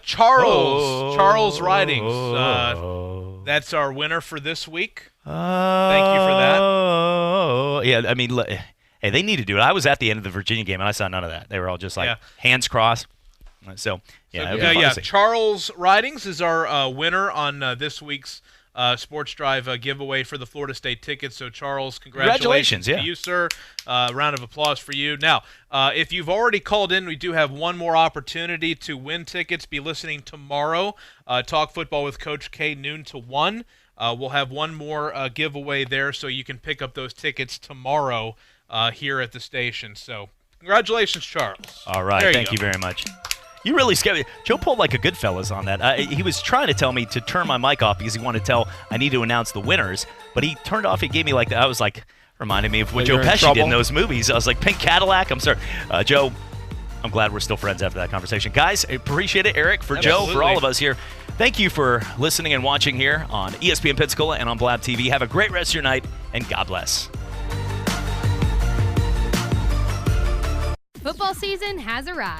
Charles Ridings. That's our winner for this week. Thank you for that. Yeah, I mean, hey, they need to do it. I was at the end of the Virginia game, and I saw none of that. They were all just like hands crossed. So Charles Ridings is our winner on this week's Sports Drive giveaway for the Florida State tickets. So, Charles, congratulations to you, sir. Round of applause for you. Now, if you've already called in, we do have one more opportunity to win tickets. Be listening tomorrow. Talk Football with Coach K, noon to 1. We'll have one more giveaway there, so you can pick up those tickets tomorrow here at the station. So, congratulations, Charles. All right. Thank you very much. You really scared me. Joe pulled like a Goodfellas on that. He was trying to tell me to turn my mic off because he wanted to tell I need to announce the winners, but he turned off. He gave me like that. I was like, reminded me of what Joe Pesci did in those movies. I was like, Pink Cadillac. I'm sorry. Joe, I'm glad we're still friends after that conversation. Guys, I appreciate it. Eric, for Joe, for all of us here. Thank you for listening and watching here on ESPN Pensacola and on Blab TV. Have a great rest of your night, and God bless. Football season has arrived.